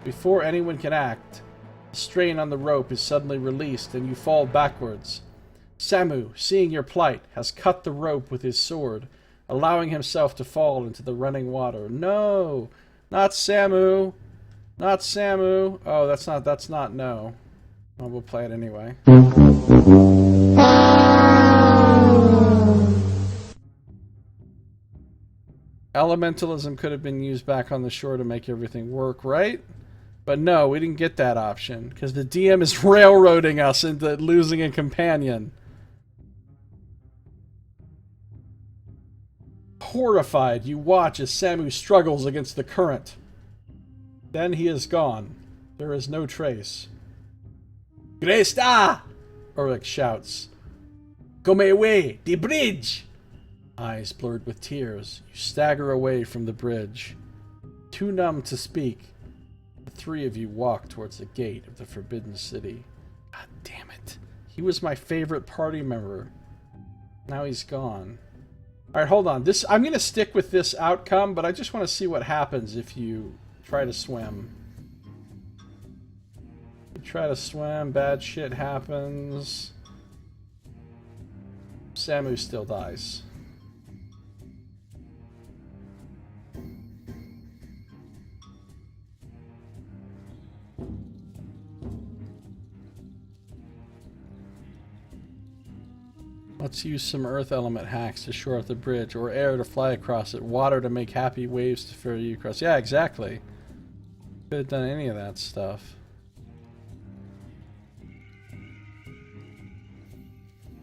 Before anyone can act, the strain on the rope is suddenly released and you fall backwards. Samu, seeing your plight, has cut the rope with his sword, allowing himself to fall into the running water. No! Not Samu! Not Samu! Oh, that's not no. Well, we'll play it anyway. Elementalism could have been used back on the shore to make everything work, right? But no, we didn't get that option, because the DM is railroading us into losing a companion. Horrified, you watch as Samu struggles against the current. Then he is gone. There is no trace. Gresta! Uruk shouts. Come away! The bridge! Eyes blurred with tears, you stagger away from the bridge. Too numb to speak, the three of you walk towards the gate of the Forbidden City. God damn it. He was my favorite party member. Now he's gone. Alright, hold on. I'm going to stick with this outcome, but I just want to see what happens if you try to swim. You try to swim, bad shit happens. Samu still dies. Let's use some earth element hacks to shore up the bridge, or air to fly across it, water to make happy waves to ferry you across. Yeah, exactly. Could have done any of that stuff.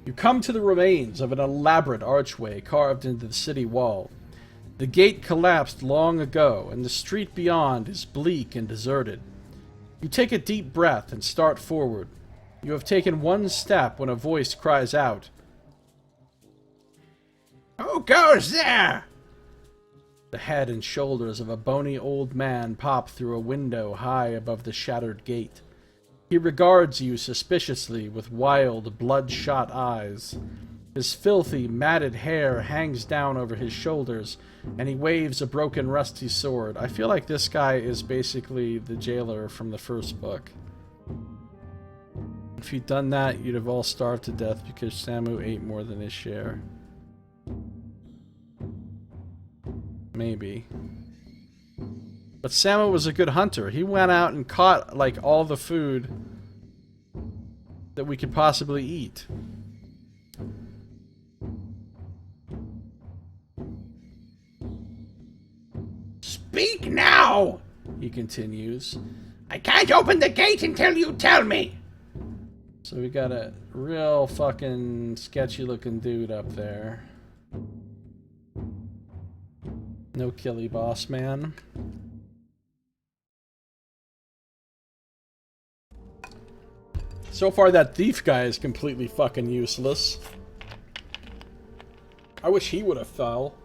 You come to the remains of an elaborate archway carved into the city wall. The gate collapsed long ago, and the street beyond is bleak and deserted. You take a deep breath and start forward. You have taken one step when a voice cries out, "Who goes there?" The head and shoulders of a bony old man pop through a window high above the shattered gate. He regards you suspiciously with wild, bloodshot eyes. His filthy, matted hair hangs down over his shoulders, and he waves a broken, rusty sword. I feel like this guy is basically the jailer from the first book. If you'd done that, you'd have all starved to death because Samu ate more than his share. Maybe. But Samu was a good hunter. He went out and caught, like, all the food that we could possibly eat. Speak now! He continues. I can't open the gate until you tell me! So we got a real fucking sketchy looking dude up there. No killy boss man. So far that thief guy is completely fucking useless. I wish he would have fell.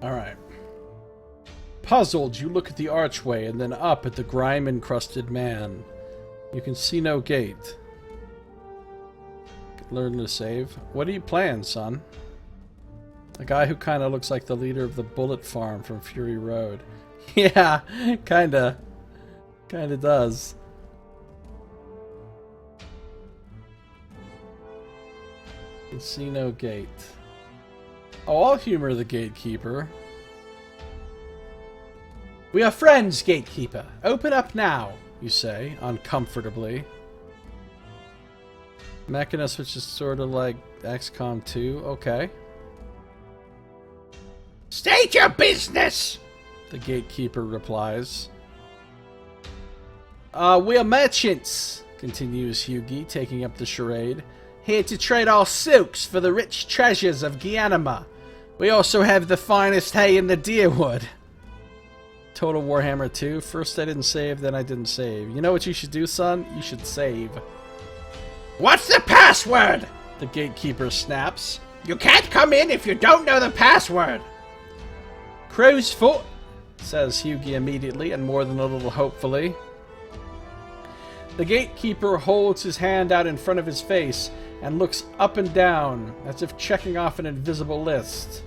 Alright. Puzzled, you look at the archway and then up at the grime-encrusted man. You can see no gate. Learn to save. What are you playing, son? A guy who kind of looks like the leader of the Bullet Farm from Fury Road. Yeah, kinda. Kinda does. Can see no gate. Oh, I'll humor the gatekeeper. We are friends, gatekeeper. Open up now, you say, uncomfortably. Mechanist, which is sort of like XCOM 2. Okay. State your business! The gatekeeper replies. We are merchants, continues Hughie, taking up the charade. Here to trade our silks for the rich treasures of Guianima. We also have the finest hay in the Deerwood. Total Warhammer 2. First I didn't save, then I didn't save. You know what you should do, son? You should save. What's the password? The gatekeeper snaps. You can't come in if you don't know the password. Crow's foot, says Hughie immediately and more than a little hopefully. The gatekeeper holds his hand out in front of his face and looks up and down as if checking off an invisible list.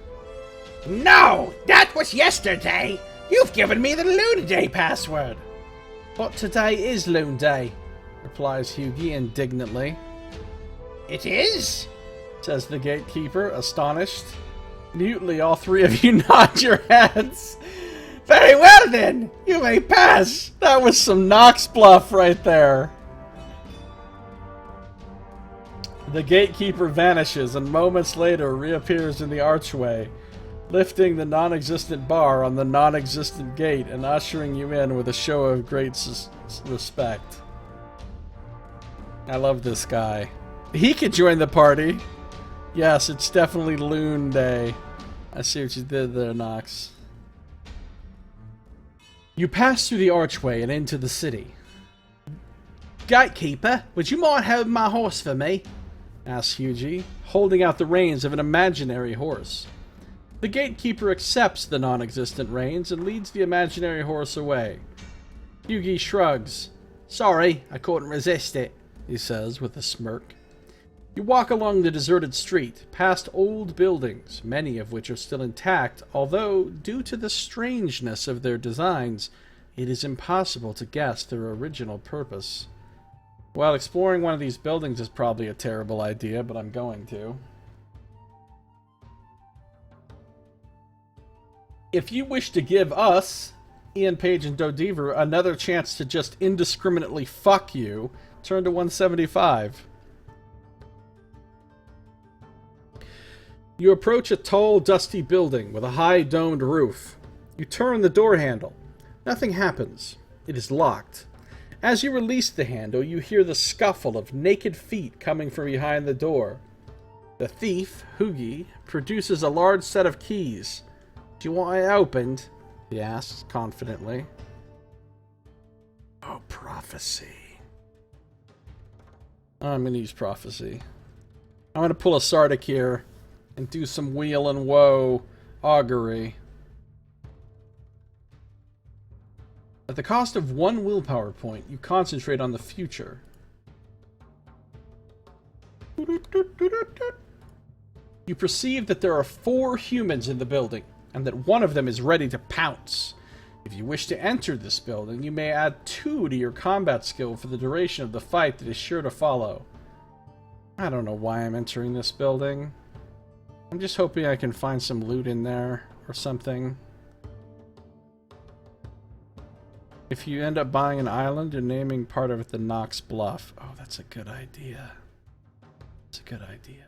No, that was yesterday. You've given me the Loon Day password. But today is Loon Day, replies Hughie indignantly. It is? Says the gatekeeper, astonished. Mutely, all three of you nod your heads. Very well then, you may pass. That was some Knox bluff right there. The gatekeeper vanishes and moments later reappears in the archway, lifting the non-existent bar on the non-existent gate and ushering you in with a show of great respect. I love this guy. He could join the party. Yes, it's definitely Loon Day. I see what you did there, Knox. You pass through the archway and into the city. Gatekeeper, would you mind holding my horse for me? Asks Hughie, holding out the reins of an imaginary horse. The gatekeeper accepts the non-existent reins and leads the imaginary horse away. Hughie shrugs. Sorry, I couldn't resist it, he says with a smirk. You walk along the deserted street, past old buildings, many of which are still intact, although, due to the strangeness of their designs, it is impossible to guess their original purpose. Well, exploring one of these buildings is probably a terrible idea, but I'm going to. If you wish to give us, Ian Page and Dodiver, another chance to just indiscriminately fuck you, turn to 175. You approach a tall, dusty building with a high domed roof. You turn the door handle. Nothing happens. It is locked. As you release the handle, you hear the scuffle of naked feet coming from behind the door. The thief, Hughie, produces a large set of keys. Do you want it opened? He asks confidently. Oh, prophet. prophecy. I'm going to use prophecy. I'm going to pull a Sardic here and do some wheel and woe augury. At the cost of 1 willpower point, you concentrate on the future. You perceive that there are 4 humans in the building, and that one of them is ready to pounce. If you wish to enter this building, you may add 2 to your combat skill for the duration of the fight that is sure to follow. I don't know why I'm entering this building. I'm just hoping I can find some loot in there, or something. If you end up buying an island, you're naming part of it the Nox Bluff. Oh, that's a good idea. That's a good idea.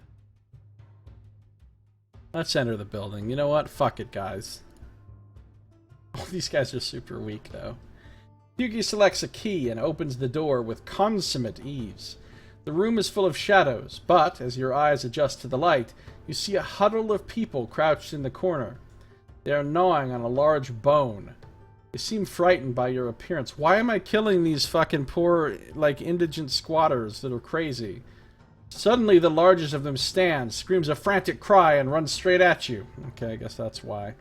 Let's enter the building. You know what? Fuck it, guys. Oh, these guys are super weak, though. Yugi selects a key and opens the door with consummate ease. The room is full of shadows, but as your eyes adjust to the light, you see a huddle of people crouched in the corner. They are gnawing on a large bone. They seem frightened by your appearance. Why am I killing these fucking poor, like, indigent squatters that are crazy? Suddenly, the largest of them stands, screams a frantic cry, and runs straight at you. Okay, I guess that's why.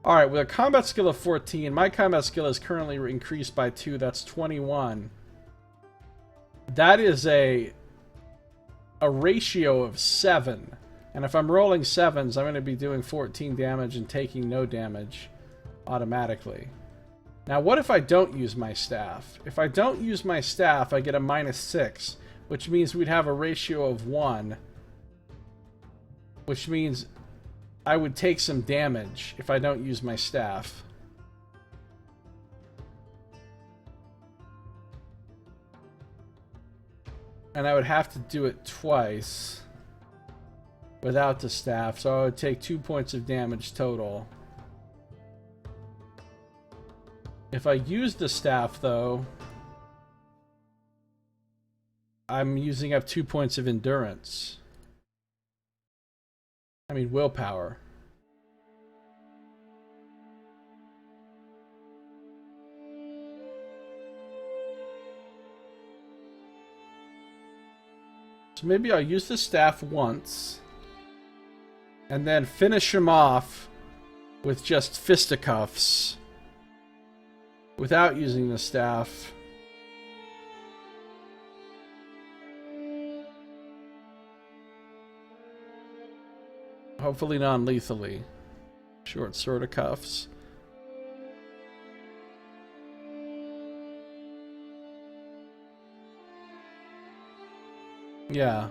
Alright, with a combat skill of 14, my combat skill is currently increased by 2, that's 21. That is a ratio of 7. And if I'm rolling 7s, I'm going to be doing 14 damage and taking no damage automatically. Now, what if I don't use my staff? If I don't use my staff, I get a -6, which means we'd have a ratio of 1. Which means I would take some damage if I don't use my staff. And I would have to do it twice without the staff, so I would take 2 points of damage total. If I use the staff, though, I'm using up 2 points of endurance. I mean, willpower. So maybe I'll use the staff once, and then finish him off with just fisticuffs without using the staff. Hopefully non-lethally. Short sword of cuffs. Yeah.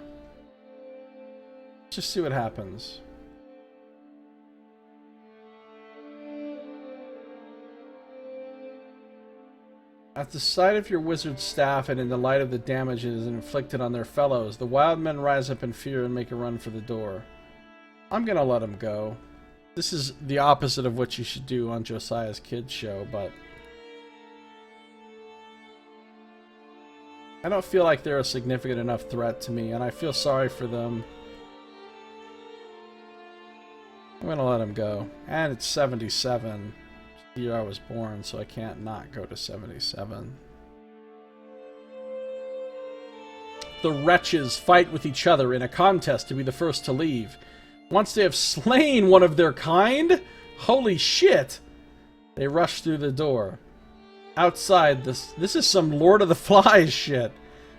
Just see what happens. At the sight of your wizard's staff and in the light of the damage it has inflicted on their fellows, the wild men rise up in fear and make a run for the door. I'm gonna let them go. This is the opposite of what you should do on Josiah's kids show, but I don't feel like they're a significant enough threat to me, and I feel sorry for them. I'm gonna let them go. And it's 77. It's the year I was born, so I can't not go to 77. The wretches fight with each other in a contest to be the first to leave. Once they have slain one of their kind, holy shit, they rush through the door. Outside, this is some Lord of the Flies shit.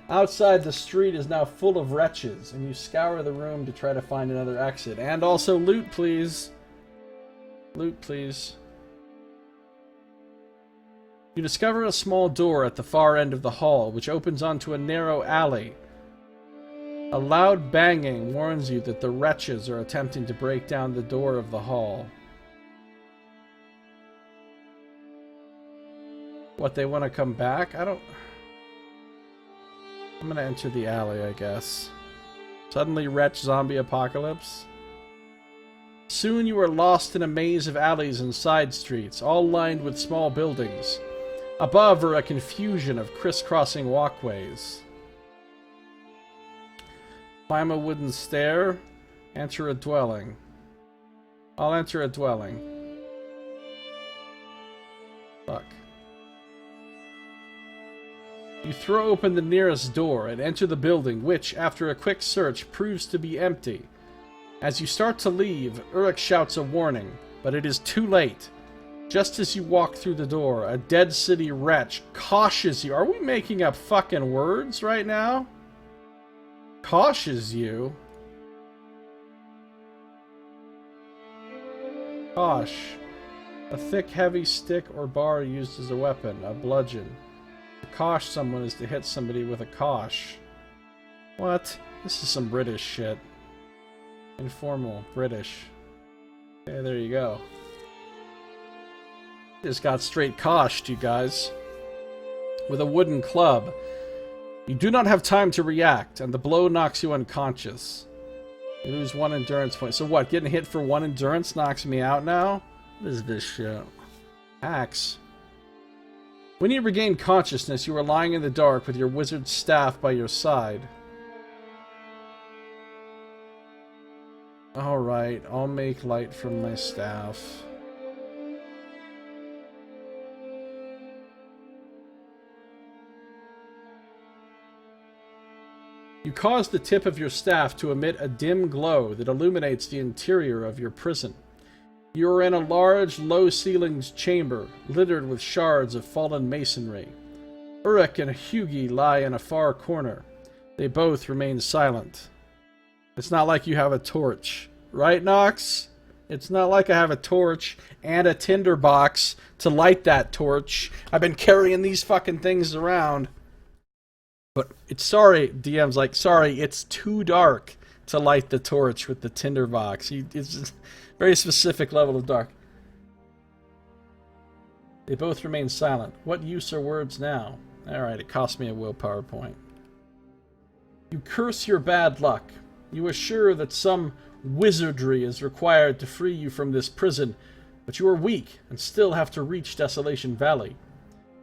Outside, the street is now full of wretches, and you scour the room to try to find another exit. And also loot, please. Loot, please. You discover a small door at the far end of the hall, which opens onto a narrow alley. A loud banging warns you that the wretches are attempting to break down the door of the hall. What, they want to come back? I'm gonna enter the alley, I guess. Suddenly wretch zombie apocalypse. Soon you are lost in a maze of alleys and side streets, all lined with small buildings. Above are a confusion of crisscrossing walkways. Climb a wooden stair. Enter a dwelling. I'll enter a dwelling. Fuck. You throw open the nearest door and enter the building, which, after a quick search, proves to be empty. As you start to leave, Uruk shouts a warning, but it is too late. Just as you walk through the door, a Dead City wretch cautious you. Are we making up fucking words right now? Cautious you? Kosh. A thick, heavy stick or bar used as a weapon, a bludgeon. To kosh someone is to hit somebody with a kosh. What? This is some British shit. Informal, British. Okay, there you go. Just got straight koshed, you guys. With a wooden club. You do not have time to react, and the blow knocks you unconscious. You lose 1 endurance point. So what, getting hit for 1 endurance knocks me out now? What is this shit? Axe. When you regain consciousness, you are lying in the dark with your wizard's staff by your side. Alright, I'll make light from my staff. You cause the tip of your staff to emit a dim glow that illuminates the interior of your prison. You are in a large, low-ceilinged chamber, littered with shards of fallen masonry. Uruk and Hugi lie in a far corner. They both remain silent. It's not like you have a torch. Right, Nox? It's not like I have a torch and a tinder box to light that torch. I've been carrying these fucking things around. But it's sorry, DM's like, sorry, it's too dark to light the torch with the tinder box. It's just a very specific level of dark. They both remain silent. What use are words now? Alright, it cost me a willpower point. You curse your bad luck. You are sure that some wizardry is required to free you from this prison, but you are weak and still have to reach Desolation Valley.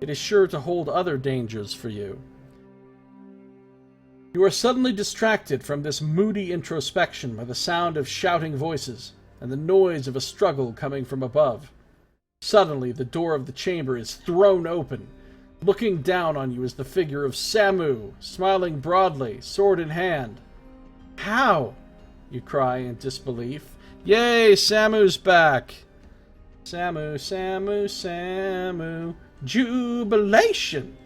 It is sure to hold other dangers for you. You are suddenly distracted from this moody introspection by the sound of shouting voices and the noise of a struggle coming from above. Suddenly, the door of the chamber is thrown open. Looking down on you is the figure of Samu, smiling broadly, sword in hand. How? You cry in disbelief. Yay, Samu's back! Samu, Samu, Samu. Jubilation!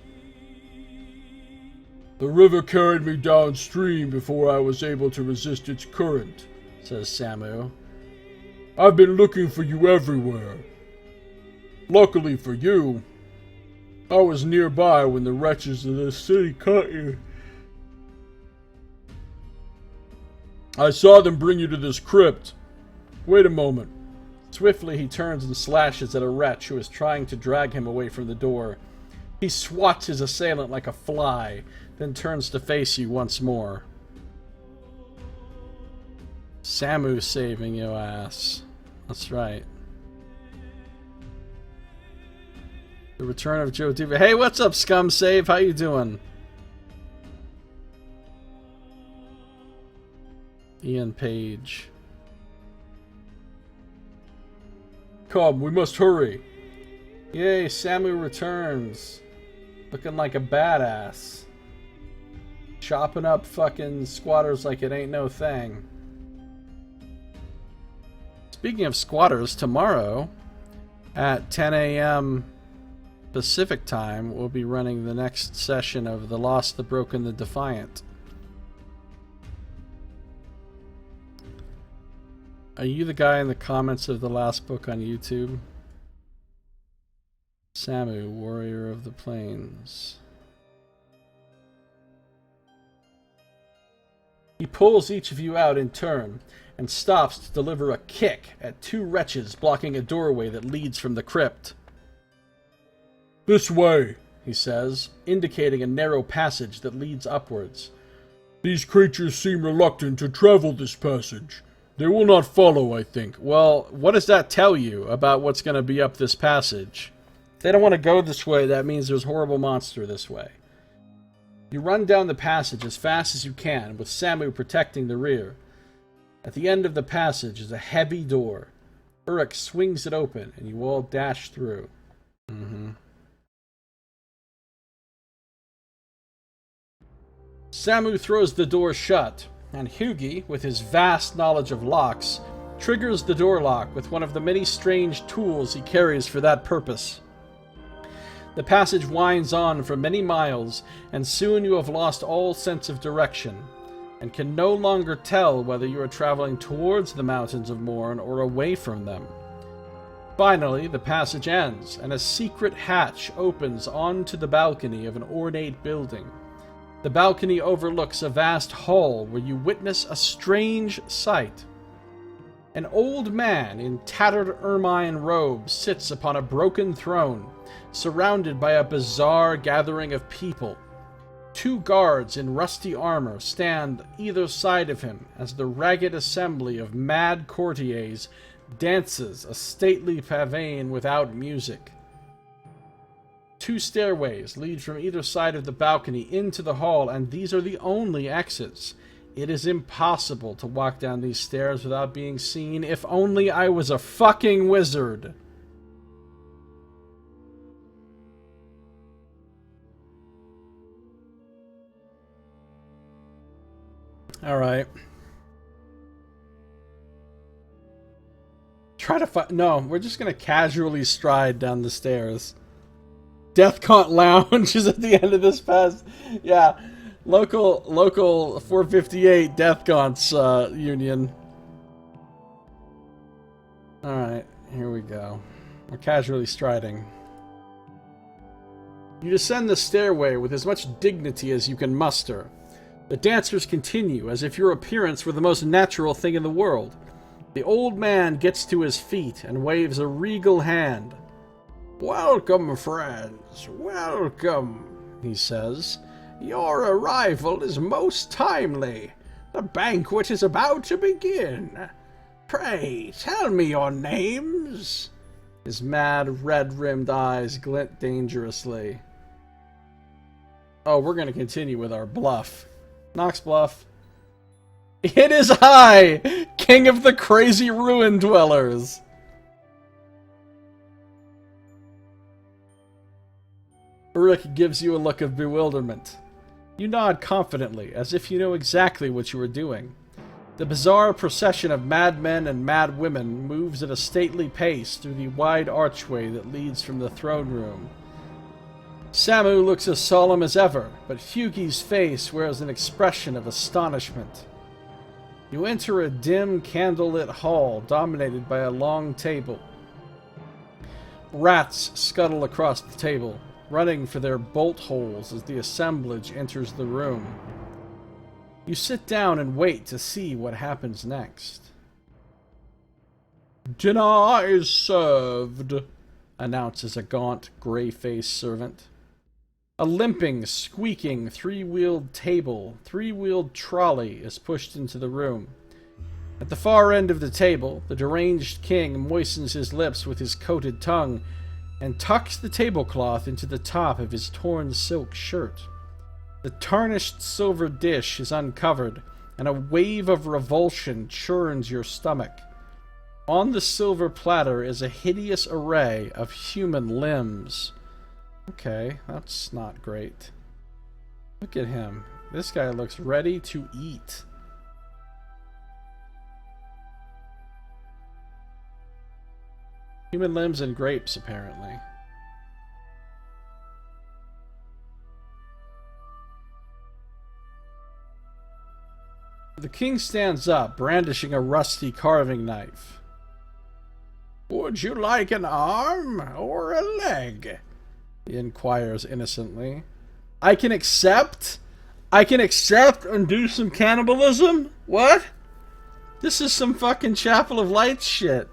The river carried me downstream before I was able to resist its current, says Samu. I've been looking for you everywhere. Luckily for you, I was nearby when the wretches of this city caught you. I saw them bring you to this crypt. Wait a moment. Swiftly he turns and slashes at a wretch who is trying to drag him away from the door. He swats his assailant like a fly, then turns to face you once more. Samu saving you, ass. That's right. The return of Joe Diva. Hey, what's up, Scum Save? How you doing? Ian Page. Come, we must hurry. Yay, Samu returns. Looking like a badass. Chopping up fucking squatters like it ain't no thing. Speaking of squatters, tomorrow at 10 a.m. Pacific time, we'll be running the next session of The Lost, the Broken, the Defiant. Are you the guy in the comments of the last book on YouTube? Samu, Warrior of the Plains. He pulls each of you out in turn and stops to deliver a kick at 2 wretches blocking a doorway that leads from the crypt. This way, he says, indicating a narrow passage that leads upwards. These creatures seem reluctant to travel this passage. They will not follow, I think. Well, what does that tell you about what's going to be up this passage? If they don't want to go this way, that means there's a horrible monster this way. You run down the passage as fast as you can, with Samu protecting the rear. At the end of the passage is a heavy door. Uruk swings it open, and you all dash through. Samu throws the door shut, and Hugi, with his vast knowledge of locks, triggers the door lock with one of the many strange tools he carries for that purpose. The passage winds on for many miles, and soon you have lost all sense of direction, and can no longer tell whether you are traveling towards the mountains of Morn or away from them. Finally, the passage ends, and a secret hatch opens onto the balcony of an ornate building. The balcony overlooks a vast hall where you witness a strange sight. An old man in tattered ermine robes sits upon a broken throne, surrounded by a bizarre gathering of people. 2 guards in rusty armor stand either side of him as the ragged assembly of mad courtiers dances a stately pavane without music. 2 stairways lead from either side of the balcony into the hall, and these are the only exits. It is impossible to walk down these stairs without being seen. If only I was a fucking wizard. Alright. Try to find... No, we're just gonna casually stride down the stairs. Deathcont Lounge is at the end of this pass. Yeah. Local 458 Deathcont's union. Alright, here we go. We're casually striding. You descend the stairway with as much dignity as you can muster. The dancers continue, as if your appearance were the most natural thing in the world. The old man gets to his feet and waves a regal hand. "Welcome, friends, welcome," he says. "Your arrival is most timely. The banquet is about to begin. Pray, tell me your names." His mad, red-rimmed eyes glint dangerously. Oh, we're gonna continue with our bluff. Nox bluff. It is I, King of the Crazy Ruin Dwellers. Rick gives you a look of bewilderment. You nod confidently, as if you know exactly what you are doing. The bizarre procession of madmen and mad women moves at a stately pace through the wide archway that leads from the throne room. Samu looks as solemn as ever, but Hugi's face wears an expression of astonishment. You enter a dim, candlelit hall dominated by a long table. Rats scuttle across the table, running for their bolt holes as the assemblage enters the room. You sit down and wait to see what happens next. "Dinner is served," announces a gaunt, gray-faced servant. A limping, squeaking, 3-wheeled table, 3-wheeled trolley is pushed into the room. At the far end of the table, the deranged king moistens his lips with his coated tongue and tucks the tablecloth into the top of his torn silk shirt. The tarnished silver dish is uncovered, and a wave of revulsion churns your stomach. On the silver platter is a hideous array of human limbs. Okay, that's not great. Look at him. This guy looks ready to eat. Human limbs and grapes, apparently. The king stands up, brandishing a rusty carving knife. "Would you like an arm or a leg?" he inquires innocently. I can accept and do some cannibalism? What? This is some fucking Chapel of Lights shit.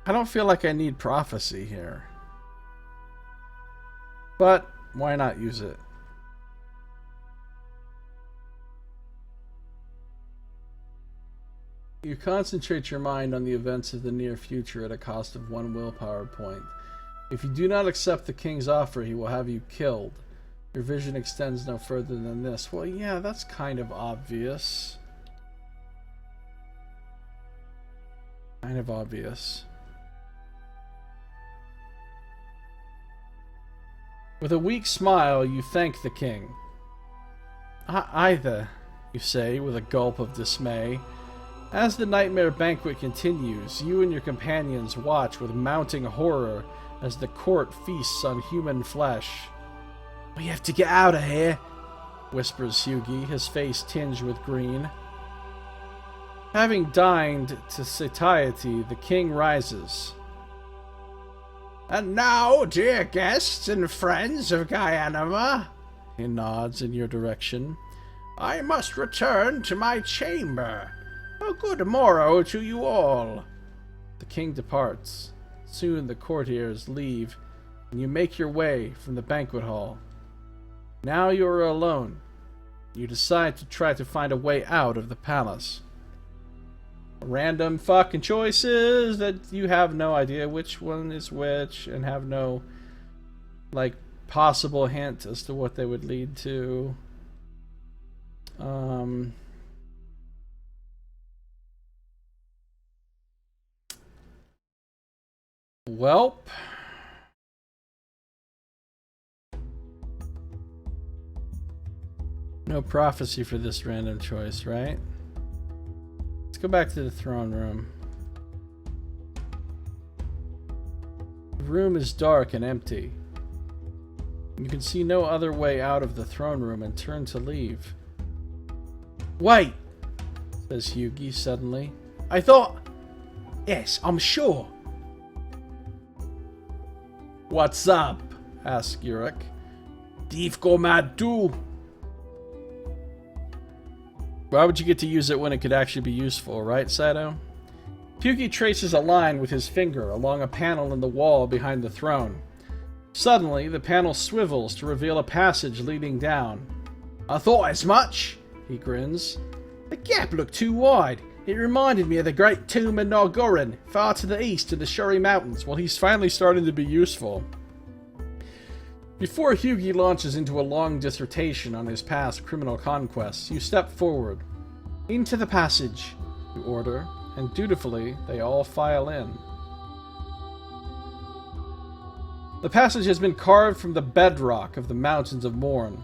I don't feel like I need prophecy here. But why not use it? You concentrate your mind on the events of the near future at a cost of 1 willpower point. If you do not accept the king's offer, he will have you killed. Your vision extends no further than this. Well, yeah, that's kind of obvious. Kind of obvious. With a weak smile, you thank the king. Either, you say, with a gulp of dismay. As the nightmare banquet continues, you and your companions watch with mounting horror as the court feasts on human flesh. We have to get out of here, whispers Hughie, his face tinged with green. Having dined to satiety, the king rises. And now, dear guests and friends of Guyana, he nods in your direction, I must return to my chamber. A good morrow to you all. The king departs. Soon the courtiers leave, and you make your way from the banquet hall. Now you are alone. You decide to try to find a way out of the palace. Random fucking choices that you have no idea which one is which, and have no, like, possible hint as to what they would lead to. Welp. No prophecy for this random choice, right? Let's go back to the throne room. The room is dark and empty. You can see no other way out of the throne room and turn to leave. Wait, says Hughie suddenly. I thought... Yes, I'm sure. What's up? Asks Yurik. Thief go mad too. Why would you get to use it when it could actually be useful, right, Sato? Hughie traces a line with his finger along a panel in the wall behind the throne. Suddenly, the panel swivels to reveal a passage leading down. I thought as much, he grins. The gap looked too wide. It reminded me of the great tomb of Nargoran, far to the east in the Shuri Mountains. Well, he's finally starting to be useful. Before Hughie launches into a long dissertation on his past criminal conquests, you step forward. Into the passage, you order, and dutifully they all file in. The passage has been carved from the bedrock of the mountains of Morn.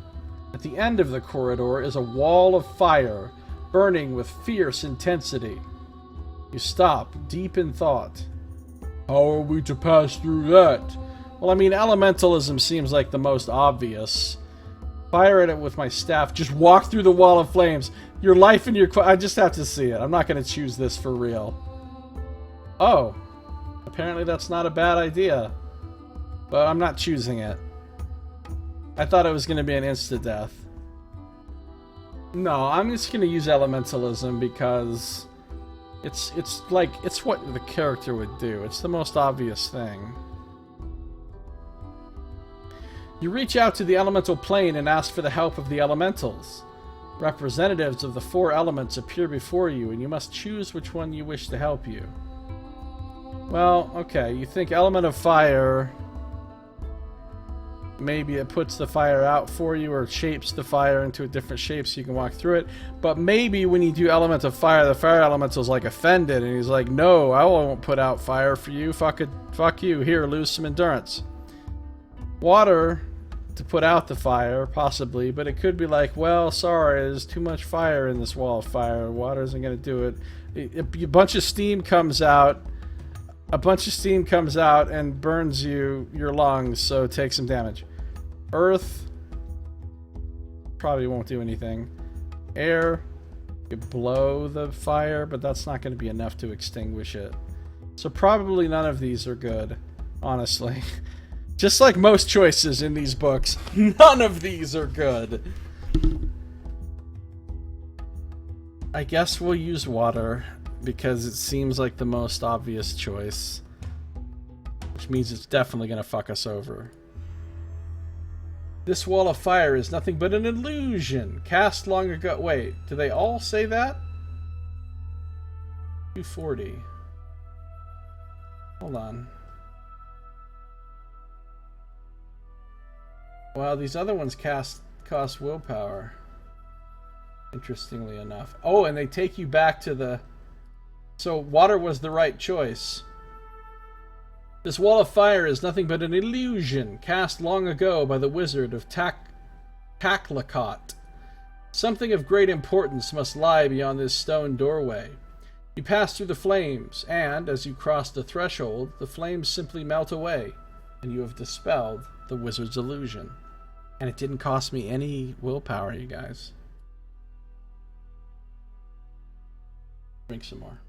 At the end of the corridor is a wall of fire, burning with fierce intensity. You stop, deep in thought. How are we to pass through that? Well, I mean, elementalism seems like the most obvious. Fire at it with my staff. Just walk through the wall of flames. Your life and your... I just have to see it. I'm not going to choose this for real. Oh. Apparently that's not a bad idea. But I'm not choosing it. I thought it was going to be an insta-death. No, I'm just going to use elementalism because... It's like... It's what the character would do. It's the most obvious thing. You reach out to the elemental plane and ask for the help of the elementals. Representatives of the four elements appear before you, and you must choose which one you wish to help you. Well, okay, you think element of fire... Maybe it puts the fire out for you, or shapes the fire into a different shape so you can walk through it. But maybe when you do element of fire, the fire elemental's like offended, and he's like, no, I won't put out fire for you. Fuck you. Here, lose some endurance. Water to put out the fire, possibly, but it could be like, well, sorry, there's too much fire in this wall of fire. Water isn't going to do it. A bunch of steam comes out. And burns your lungs, so take some damage. Earth probably won't do anything. Air, you blow the fire, but that's not going to be enough to extinguish it. So probably none of these are good, honestly. Just like most choices in these books, none of these are good. I guess we'll use water, because it seems like the most obvious choice. Which means it's definitely going to fuck us over. This wall of fire is nothing but an illusion, cast long ago. Wait, do they all say that? 240. Hold on. Wow, these other ones cost willpower. Interestingly enough. Oh, and they take you back to the... So water was the right choice. This wall of fire is nothing but an illusion cast long ago by the wizard of Taklakot. Something of great importance must lie beyond this stone doorway. You pass through the flames, and as you cross the threshold, the flames simply melt away, and you have dispelled the wizard's illusion. And it didn't cost me any willpower, you guys. Drink some more.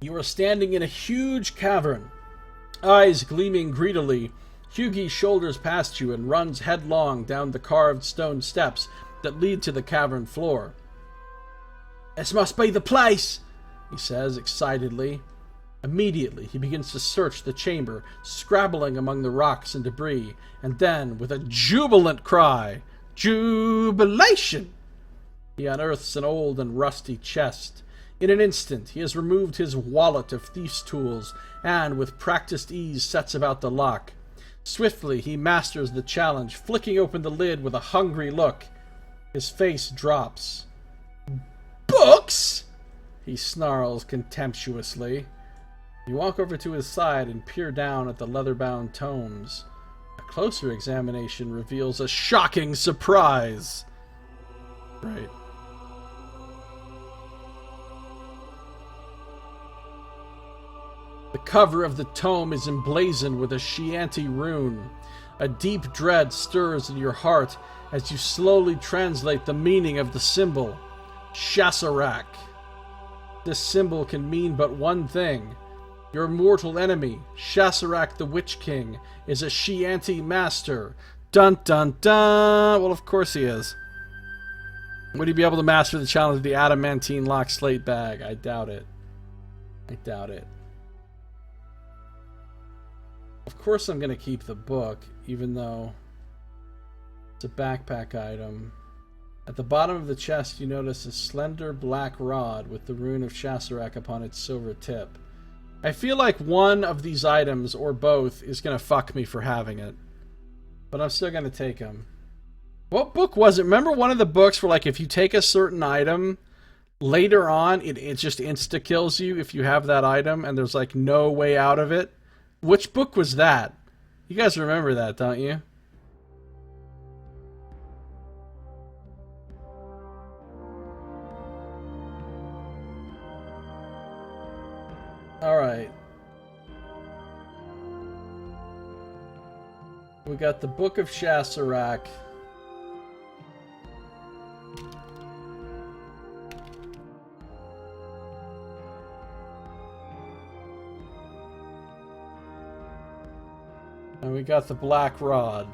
You are standing in a huge cavern. Eyes gleaming greedily, Hughie shoulders past you and runs headlong down the carved stone steps that lead to the cavern floor. "This must be the place," he says excitedly. Immediately, he begins to search the chamber, scrabbling among the rocks and debris, and then, with a jubilant cry, "Jubilation!" he unearths an old and rusty chest. In an instant, he has removed his wallet of thief's tools, and with practiced ease sets about the lock. Swiftly, he masters the challenge, flicking open the lid with a hungry look. His face drops. "Books?" he snarls contemptuously. You walk over to his side and peer down at the leather-bound tomes. A closer examination reveals a shocking surprise. Right. The cover of the tome is emblazoned with a Chianti rune. A deep dread stirs in your heart as you slowly translate the meaning of the symbol. Shasarak. This symbol can mean but one thing. Your mortal enemy, Shasarak the Witch King, is a Chianti master. Dun dun dun! Well, of course he is. Would he be able to master the challenge of the adamantine lock slate bag? I doubt it. I doubt it. Of course I'm going to keep the book, even though it's a backpack item. At the bottom of the chest you notice a slender black rod with the rune of Shasarak upon its silver tip. I feel like one of these items, or both, is going to fuck me for having it. But I'm still going to take them. What book was it? Remember one of the books where, like, if you take a certain item, later on, it just insta-kills you if you have that item, and there's, like, no way out of it? Which book was that? You guys remember that, don't you? Alright. We got the Book of Shasarak. And we got the Black Rod.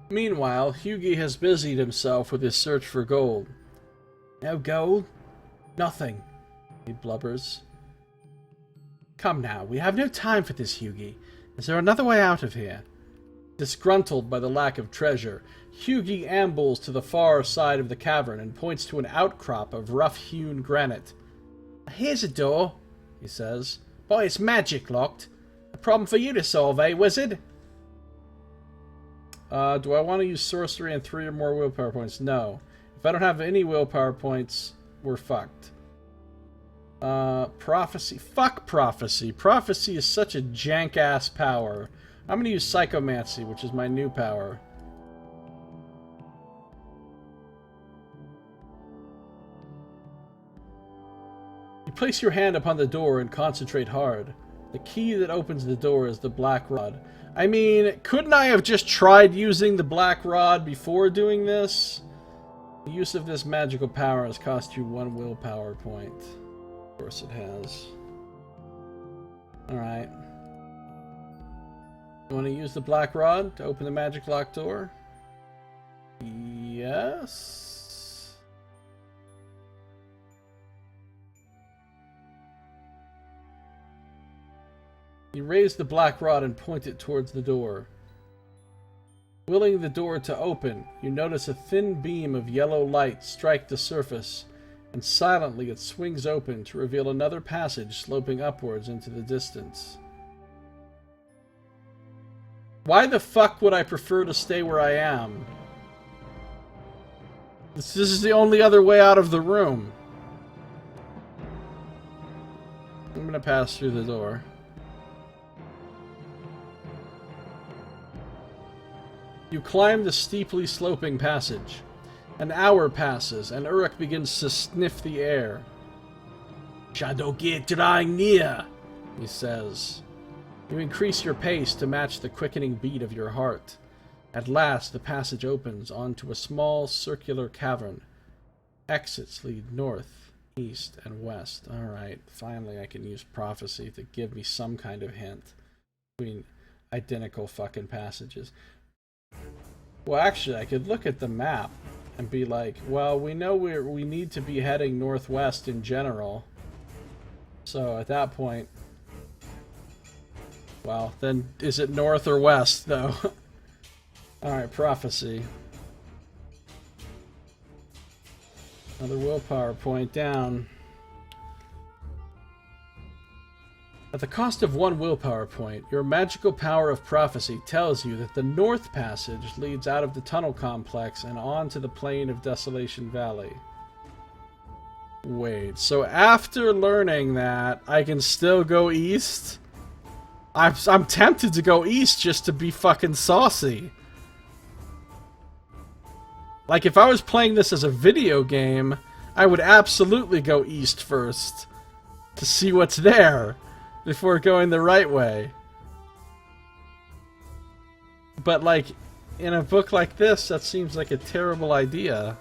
Meanwhile, Hughie has busied himself with his search for gold. "No gold? Nothing," he blubbers. "Come now, we have no time for this, Hughie. Is there another way out of here?" Disgruntled by the lack of treasure, Hughie ambles to the far side of the cavern and points to an outcrop of rough-hewn granite. "Here's a door," he says. "Boy, it's magic locked. A problem for you to solve, eh, wizard?" Do I want to use sorcery and 3 or more willpower points? No. If I don't have any willpower points, we're fucked. Prophecy. Fuck prophecy. Prophecy is such a jank-ass power. I'm gonna use psychomancy, which is my new power. You place your hand upon the door and concentrate hard. The key that opens the door is the black rod. I mean, couldn't I have just tried using the black rod before doing this? The use of this magical power has cost you 1 willpower point. Of course it has. Alright. You want to use the black rod to open the magic lock door? Yes. You raise the black rod and point it towards the door. Willing the door to open, you notice a thin beam of yellow light strike the surface, and silently it swings open to reveal another passage sloping upwards into the distance. Why the fuck would I prefer to stay where I am? This is the only other way out of the room. I'm gonna pass through the door. You climb the steeply sloping passage. An hour passes, and Uruk begins to sniff the air. "Shadow gate drawing near," he says. You increase your pace to match the quickening beat of your heart. At last, the passage opens onto a small circular cavern. Exits lead north, east, and west. Alright, finally I can use prophecy to give me some kind of hint between identical fucking passages. Well, actually, I could look at the map and be like, well, we know we need to be heading northwest in general. So at that point, well, then is it north or west, though? Alright, prophecy. Another willpower point down. At the cost of 1 willpower point, your magical power of prophecy tells you that the North Passage leads out of the tunnel complex and on to the plain of Desolation Valley. Wait, so after learning that, I can still go east? I'm tempted to go east just to be fucking saucy. Like, if I was playing this as a video game, I would absolutely go east first to see what's there before going the right way. But, like, in a book like this, that seems like a terrible idea.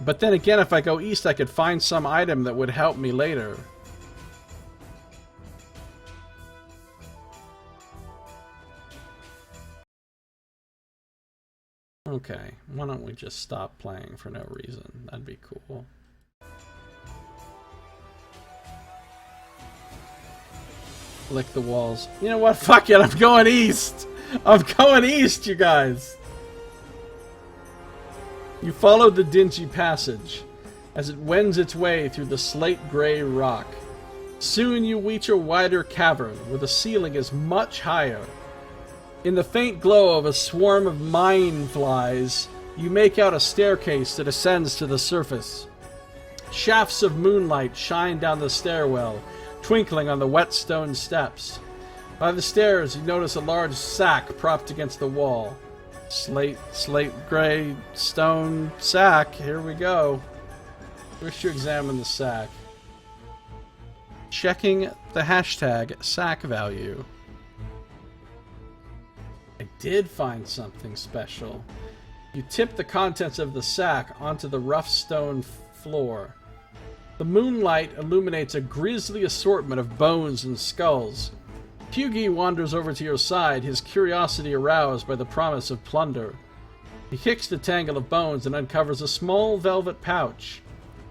But then again, if I go east, I could find some item that would help me later. Okay, why don't we just stop playing for no reason? That'd be cool. Lick the walls. You know what? Fuck it, I'm going east! I'm going east, you guys! You follow the dingy passage as it wends its way through the slate-gray rock. Soon you reach a wider cavern where the ceiling is much higher. In the faint glow of a swarm of mine flies, you make out a staircase that ascends to the surface. Shafts of moonlight shine down the stairwell, twinkling on the wet stone steps. By the stairs, you notice a large sack propped against the wall. Slate gray stone sack. Here we go. Wish to examine the sack. Checking the hashtag sack value. I did find something special. You tip the contents of the sack onto the rough stone floor. The moonlight illuminates a grisly assortment of bones and skulls. Hughie wanders over to your side, his curiosity aroused by the promise of plunder. He kicks the tangle of bones and uncovers a small velvet pouch.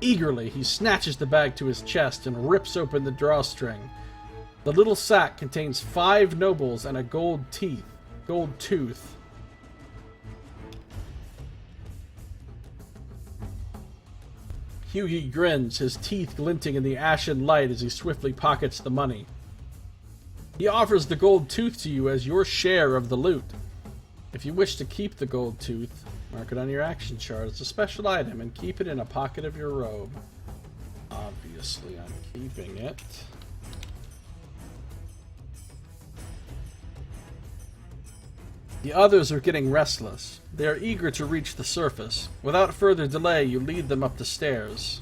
Eagerly, he snatches the bag to his chest and rips open the drawstring. The little sack contains 5 nobles and a gold tooth. Hughie grins, his teeth glinting in the ashen light as he swiftly pockets the money. He offers the gold tooth to you as your share of the loot. If you wish to keep the gold tooth, mark it on your action chart as a special item and keep it in a pocket of your robe. Obviously, I'm keeping it. The others are getting restless. They are eager to reach the surface. Without further delay, you lead them up the stairs.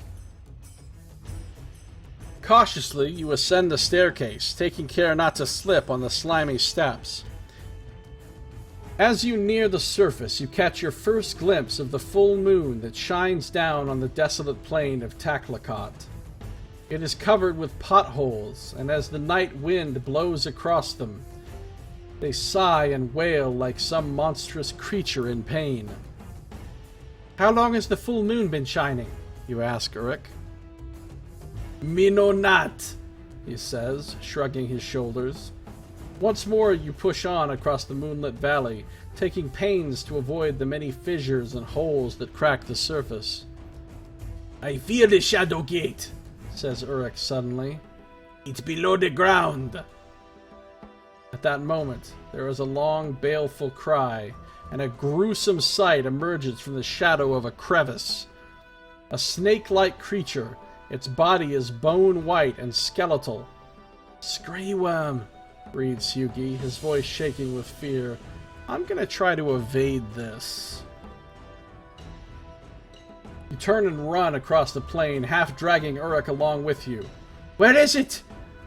Cautiously, you ascend the staircase, taking care not to slip on the slimy steps. As you near the surface, you catch your first glimpse of the full moon that shines down on the desolate plain of Taklakot. It is covered with potholes, and as the night wind blows across them, they sigh and wail like some monstrous creature in pain. How long has the full moon been shining? You ask Uruk. Me know not, he says, shrugging his shoulders. Once more you push on across the moonlit valley, taking pains to avoid the many fissures and holes that crack the surface. I fear the Shadow Gate, says Uruk suddenly. It's below the ground. At that moment, there is a long, baleful cry, and a gruesome sight emerges from the shadow of a crevice. A snake-like creature, its body is bone-white and skeletal. Screeworm, breathes Hugi, his voice shaking with fear. I'm gonna try to evade this. You turn and run across the plain, half dragging Uruk along with you. Where is it?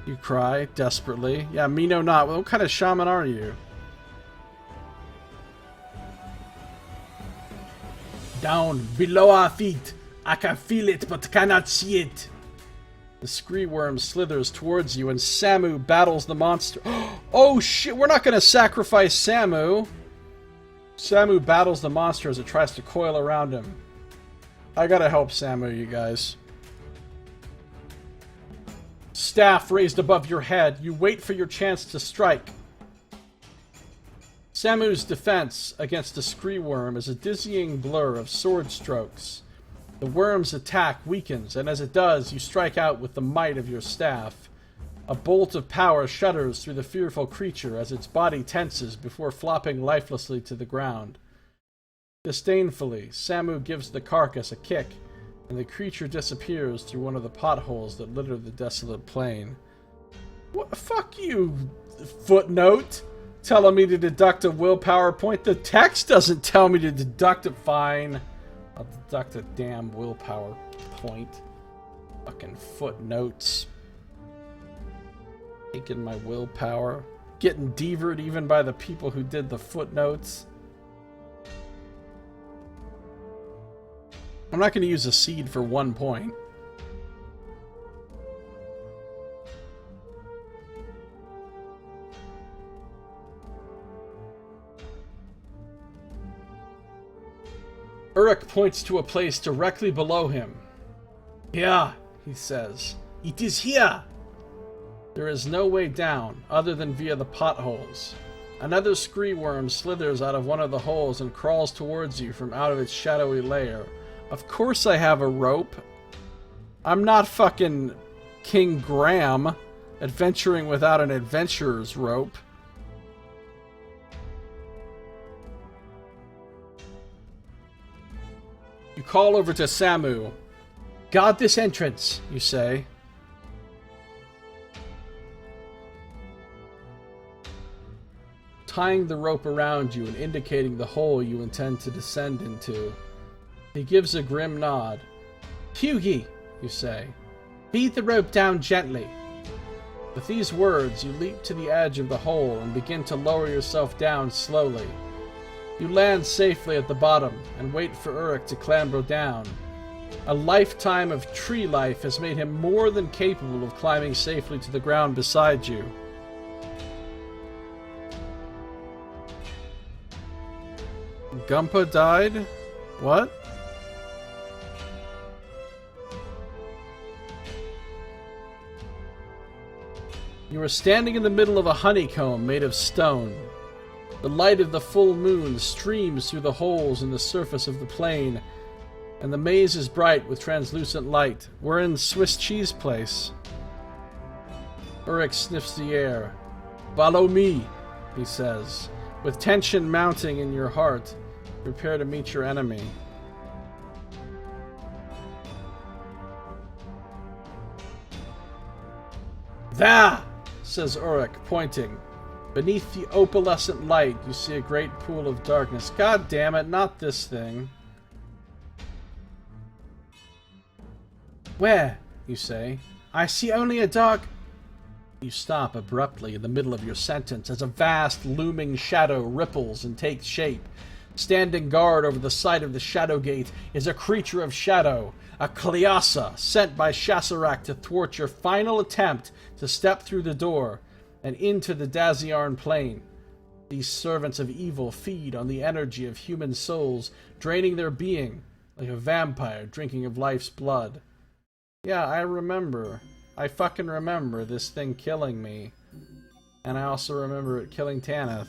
You cry, desperately. Yeah, me know not. What kind of shaman are you? Down, below our feet. I can feel it, but cannot see it. The Screeworm slithers towards you, and Samu battles the monster. Oh shit, we're not gonna sacrifice Samu! Samu battles the monster as it tries to coil around him. I gotta help Samu, you guys. Staff raised above your head, you wait for your chance to strike. Samu's defense against the Screeworm is a dizzying blur of sword strokes. The worm's attack weakens, and as it does, you strike out with the might of your staff. A bolt of power shudders through the fearful creature as its body tenses before flopping lifelessly to the ground. Disdainfully, Samu gives the carcass a kick, and the creature disappears through one of the potholes that litter the desolate plain. What? Fuck you, footnote! Telling me to deduct a willpower point? The text doesn't tell me to deduct it. Fine. I'll deduct a damn willpower point. Fucking footnotes. Taking my willpower. Getting devered even by the people who did the footnotes. I'm not going to use a seed for 1 point. Uruk points to a place directly below him. Here, He says. it is here. There is no way down, other than via the potholes. Another Screeworm slithers out of one of the holes and crawls towards you from out of its shadowy lair. Of course I have a rope. I'm not fucking King Graham, adventuring without an adventurer's rope. You call over to Samu. Guard this entrance, you say. Tying the rope around you and indicating the hole you intend to descend into. He gives a grim nod. Hugi, you say. Feed the rope down gently. With these words, you leap to the edge of the hole and begin to lower yourself down slowly. You land safely at the bottom and wait for Uruk to clamber down. A lifetime of tree life has made him more than capable of climbing safely to the ground beside you. Gumpa died? What? You are standing in the middle of a honeycomb made of stone. The light of the full moon streams through the holes in the surface of the plain, and the maze is bright with translucent light. We're in Swiss cheese place. Uruk sniffs the air. Follow me, he says. With tension mounting in your heart, prepare to meet your enemy. There, says Uruk, pointing. Beneath the opalescent light, you see a great pool of darkness. God damn it, not this thing. Where? You say. I see only a dark... You stop abruptly in the middle of your sentence as a vast, looming shadow ripples and takes shape. Standing guard over the site of the Shadow Gate is a creature of shadow, a Cleasa, sent by Shasarak to thwart your final attempt to step through the door and into the Daziarn plain. These servants of evil feed on the energy of human souls, draining their being, like a vampire drinking of life's blood. Yeah, I remember. I fucking remember this thing killing me. And I also remember it killing Tanith.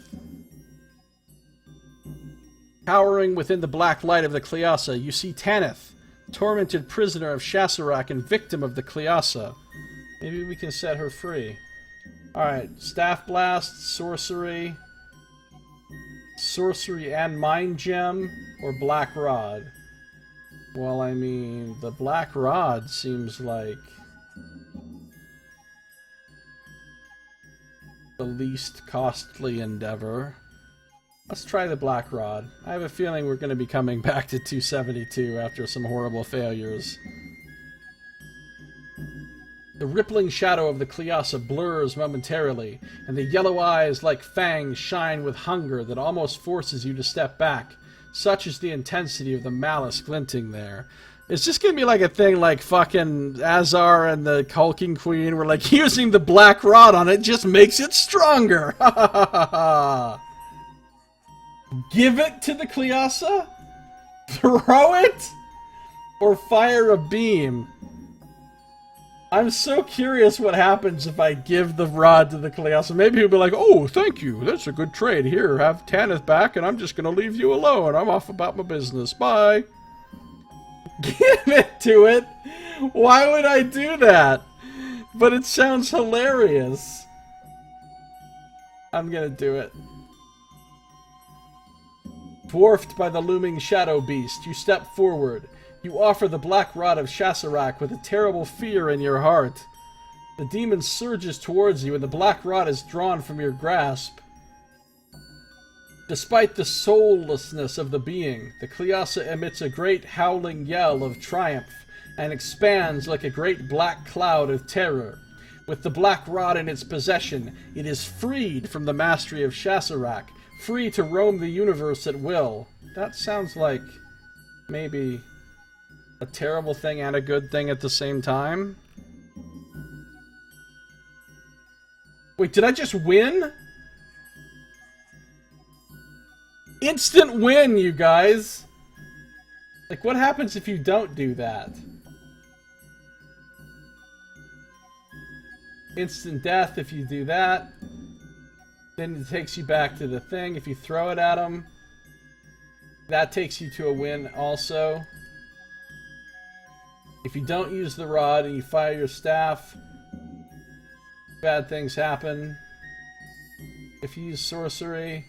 Cowering within the black light of the Cleasa, you see Tanith, tormented prisoner of Shasarak and victim of the Cleasa. Maybe we can set her free. Alright, Staff Blast, Sorcery... Sorcery and Mind Gem, or Black Rod? Well, I mean, the Black Rod seems like the least costly endeavor. Let's try the Black Rod. I have a feeling we're going to be coming back to 272 after some horrible failures. The rippling shadow of the Cleasa blurs momentarily, and the yellow eyes like fangs shine with hunger that almost forces you to step back. Such is the intensity of the malice glinting there. It's just gonna be like a thing like fucking Azar and the Hulking Queen were like, using the Black Rod on it just makes it stronger! Ha ha ha ha ha! Give it to the Cleasa? Throw it? Or fire a beam? I'm so curious what happens if I give the rod to the Cleasa. Maybe he'll be like, oh, thank you. That's a good trade. Here, have Tanith back, and I'm just going to leave you alone. I'm off about my business. Bye. Give it to it? Why would I do that? But it sounds hilarious. I'm going to do it. Dwarfed by the looming shadow beast, you step forward. You offer the Black Rod of Shasarak with a terrible fear in your heart. The demon surges towards you and the Black Rod is drawn from your grasp. Despite the soullessness of the being, the Cleasa emits a great howling yell of triumph and expands like a great black cloud of terror. With the Black Rod in its possession, it is freed from the mastery of Shasarak, free to roam the universe at will. That sounds like maybe a terrible thing and a good thing at the same time. Wait, did I just win? Instant win, you guys! Like, what happens if you don't do that? Instant death if you do that. Then it takes you back to the thing. If you throw it at him, that takes you to a win also. If you don't use the rod and you fire your staff, bad things happen. If you use sorcery,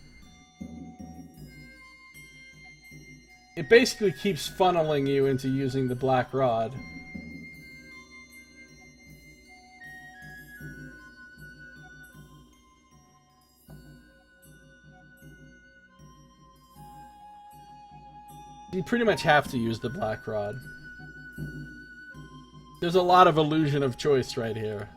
it basically keeps funneling you into using the Black Rod. You pretty much have to use the Black Rod. There's a lot of illusion of choice right here.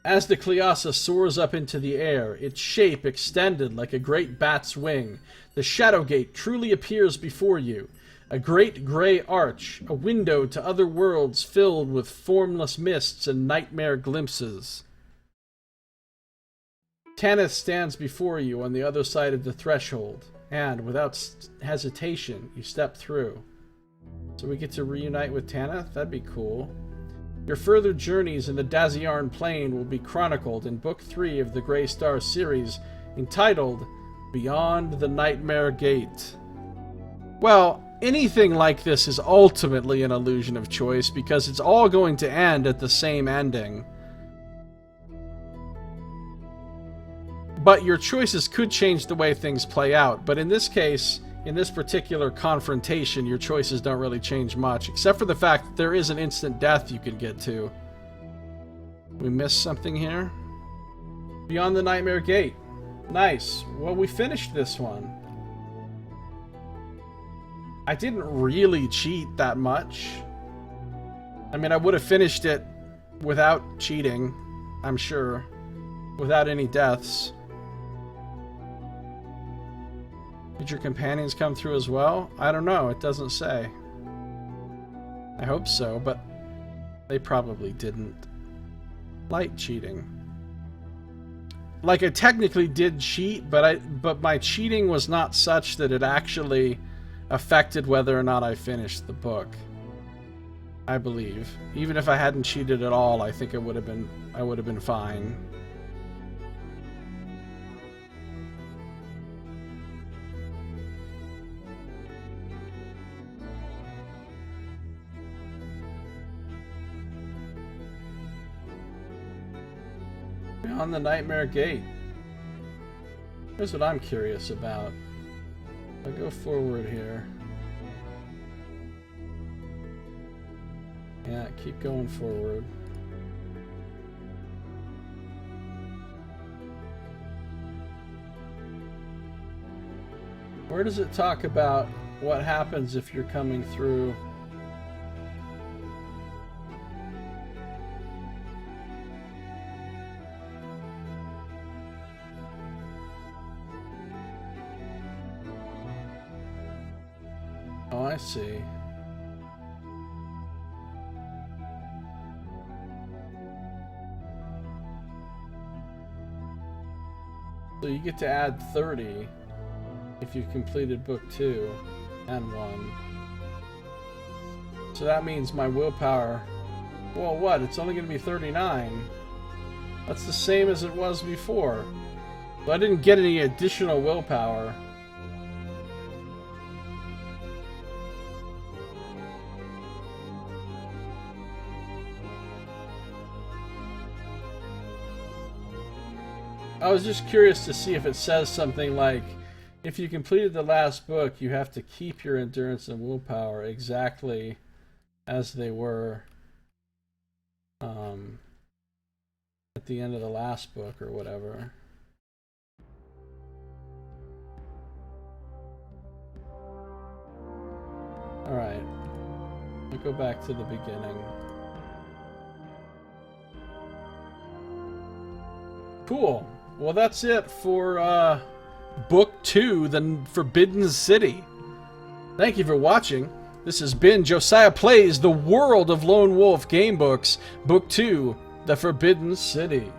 As the Cleasa soars up into the air, its shape extended like a great bat's wing, the Shadow Gate truly appears before you. A great gray arch, a window to other worlds filled with formless mists and nightmare glimpses. Tanith stands before you on the other side of the threshold, and without hesitation, you step through. So we get to reunite with Tanith? That'd be cool. Your further journeys in the Daziarn Plain will be chronicled in Book 3 of the Grey Star series, entitled Beyond the Nightmare Gate. Well, anything like this is ultimately an illusion of choice, because it's all going to end at the same ending. But your choices could change the way things play out, but in this case, in this particular confrontation, your choices don't really change much, except for the fact that there is an instant death you can get to. We missed something here? Beyond the Nightmare Gate. Nice. Well, we finished this one. I didn't really cheat that much. I mean, I would have finished it without cheating, I'm sure. Without any deaths. Did your companions come through as well? I don't know, it doesn't say. I hope so, but they probably didn't. Light cheating. Like, I technically did cheat, but my cheating was not such that it actually affected whether or not I finished the book. I believe. Even if I hadn't cheated at all, I think I would have been fine. Beyond the Nightmare Gate. Here's what I'm curious about. I go forward here. Yeah, keep going forward. Where does it talk about what happens if you're coming through? Oh, I see. So you get to add 30 if you've completed book 2 and 1. So that means my willpower... Well, what? It's only going to be 39. That's the same as it was before. So I didn't get any additional willpower. I was just curious to see if it says something like, if you completed the last book, you have to keep your endurance and willpower exactly as they were at the end of the last book or whatever. Alright, I'll go back to the beginning. Cool. Well, that's it for Book 2, The Forbidden City. Thank you for watching. This has been Josiah Plays The World of Lone Wolf Gamebooks, Book 2, The Forbidden City.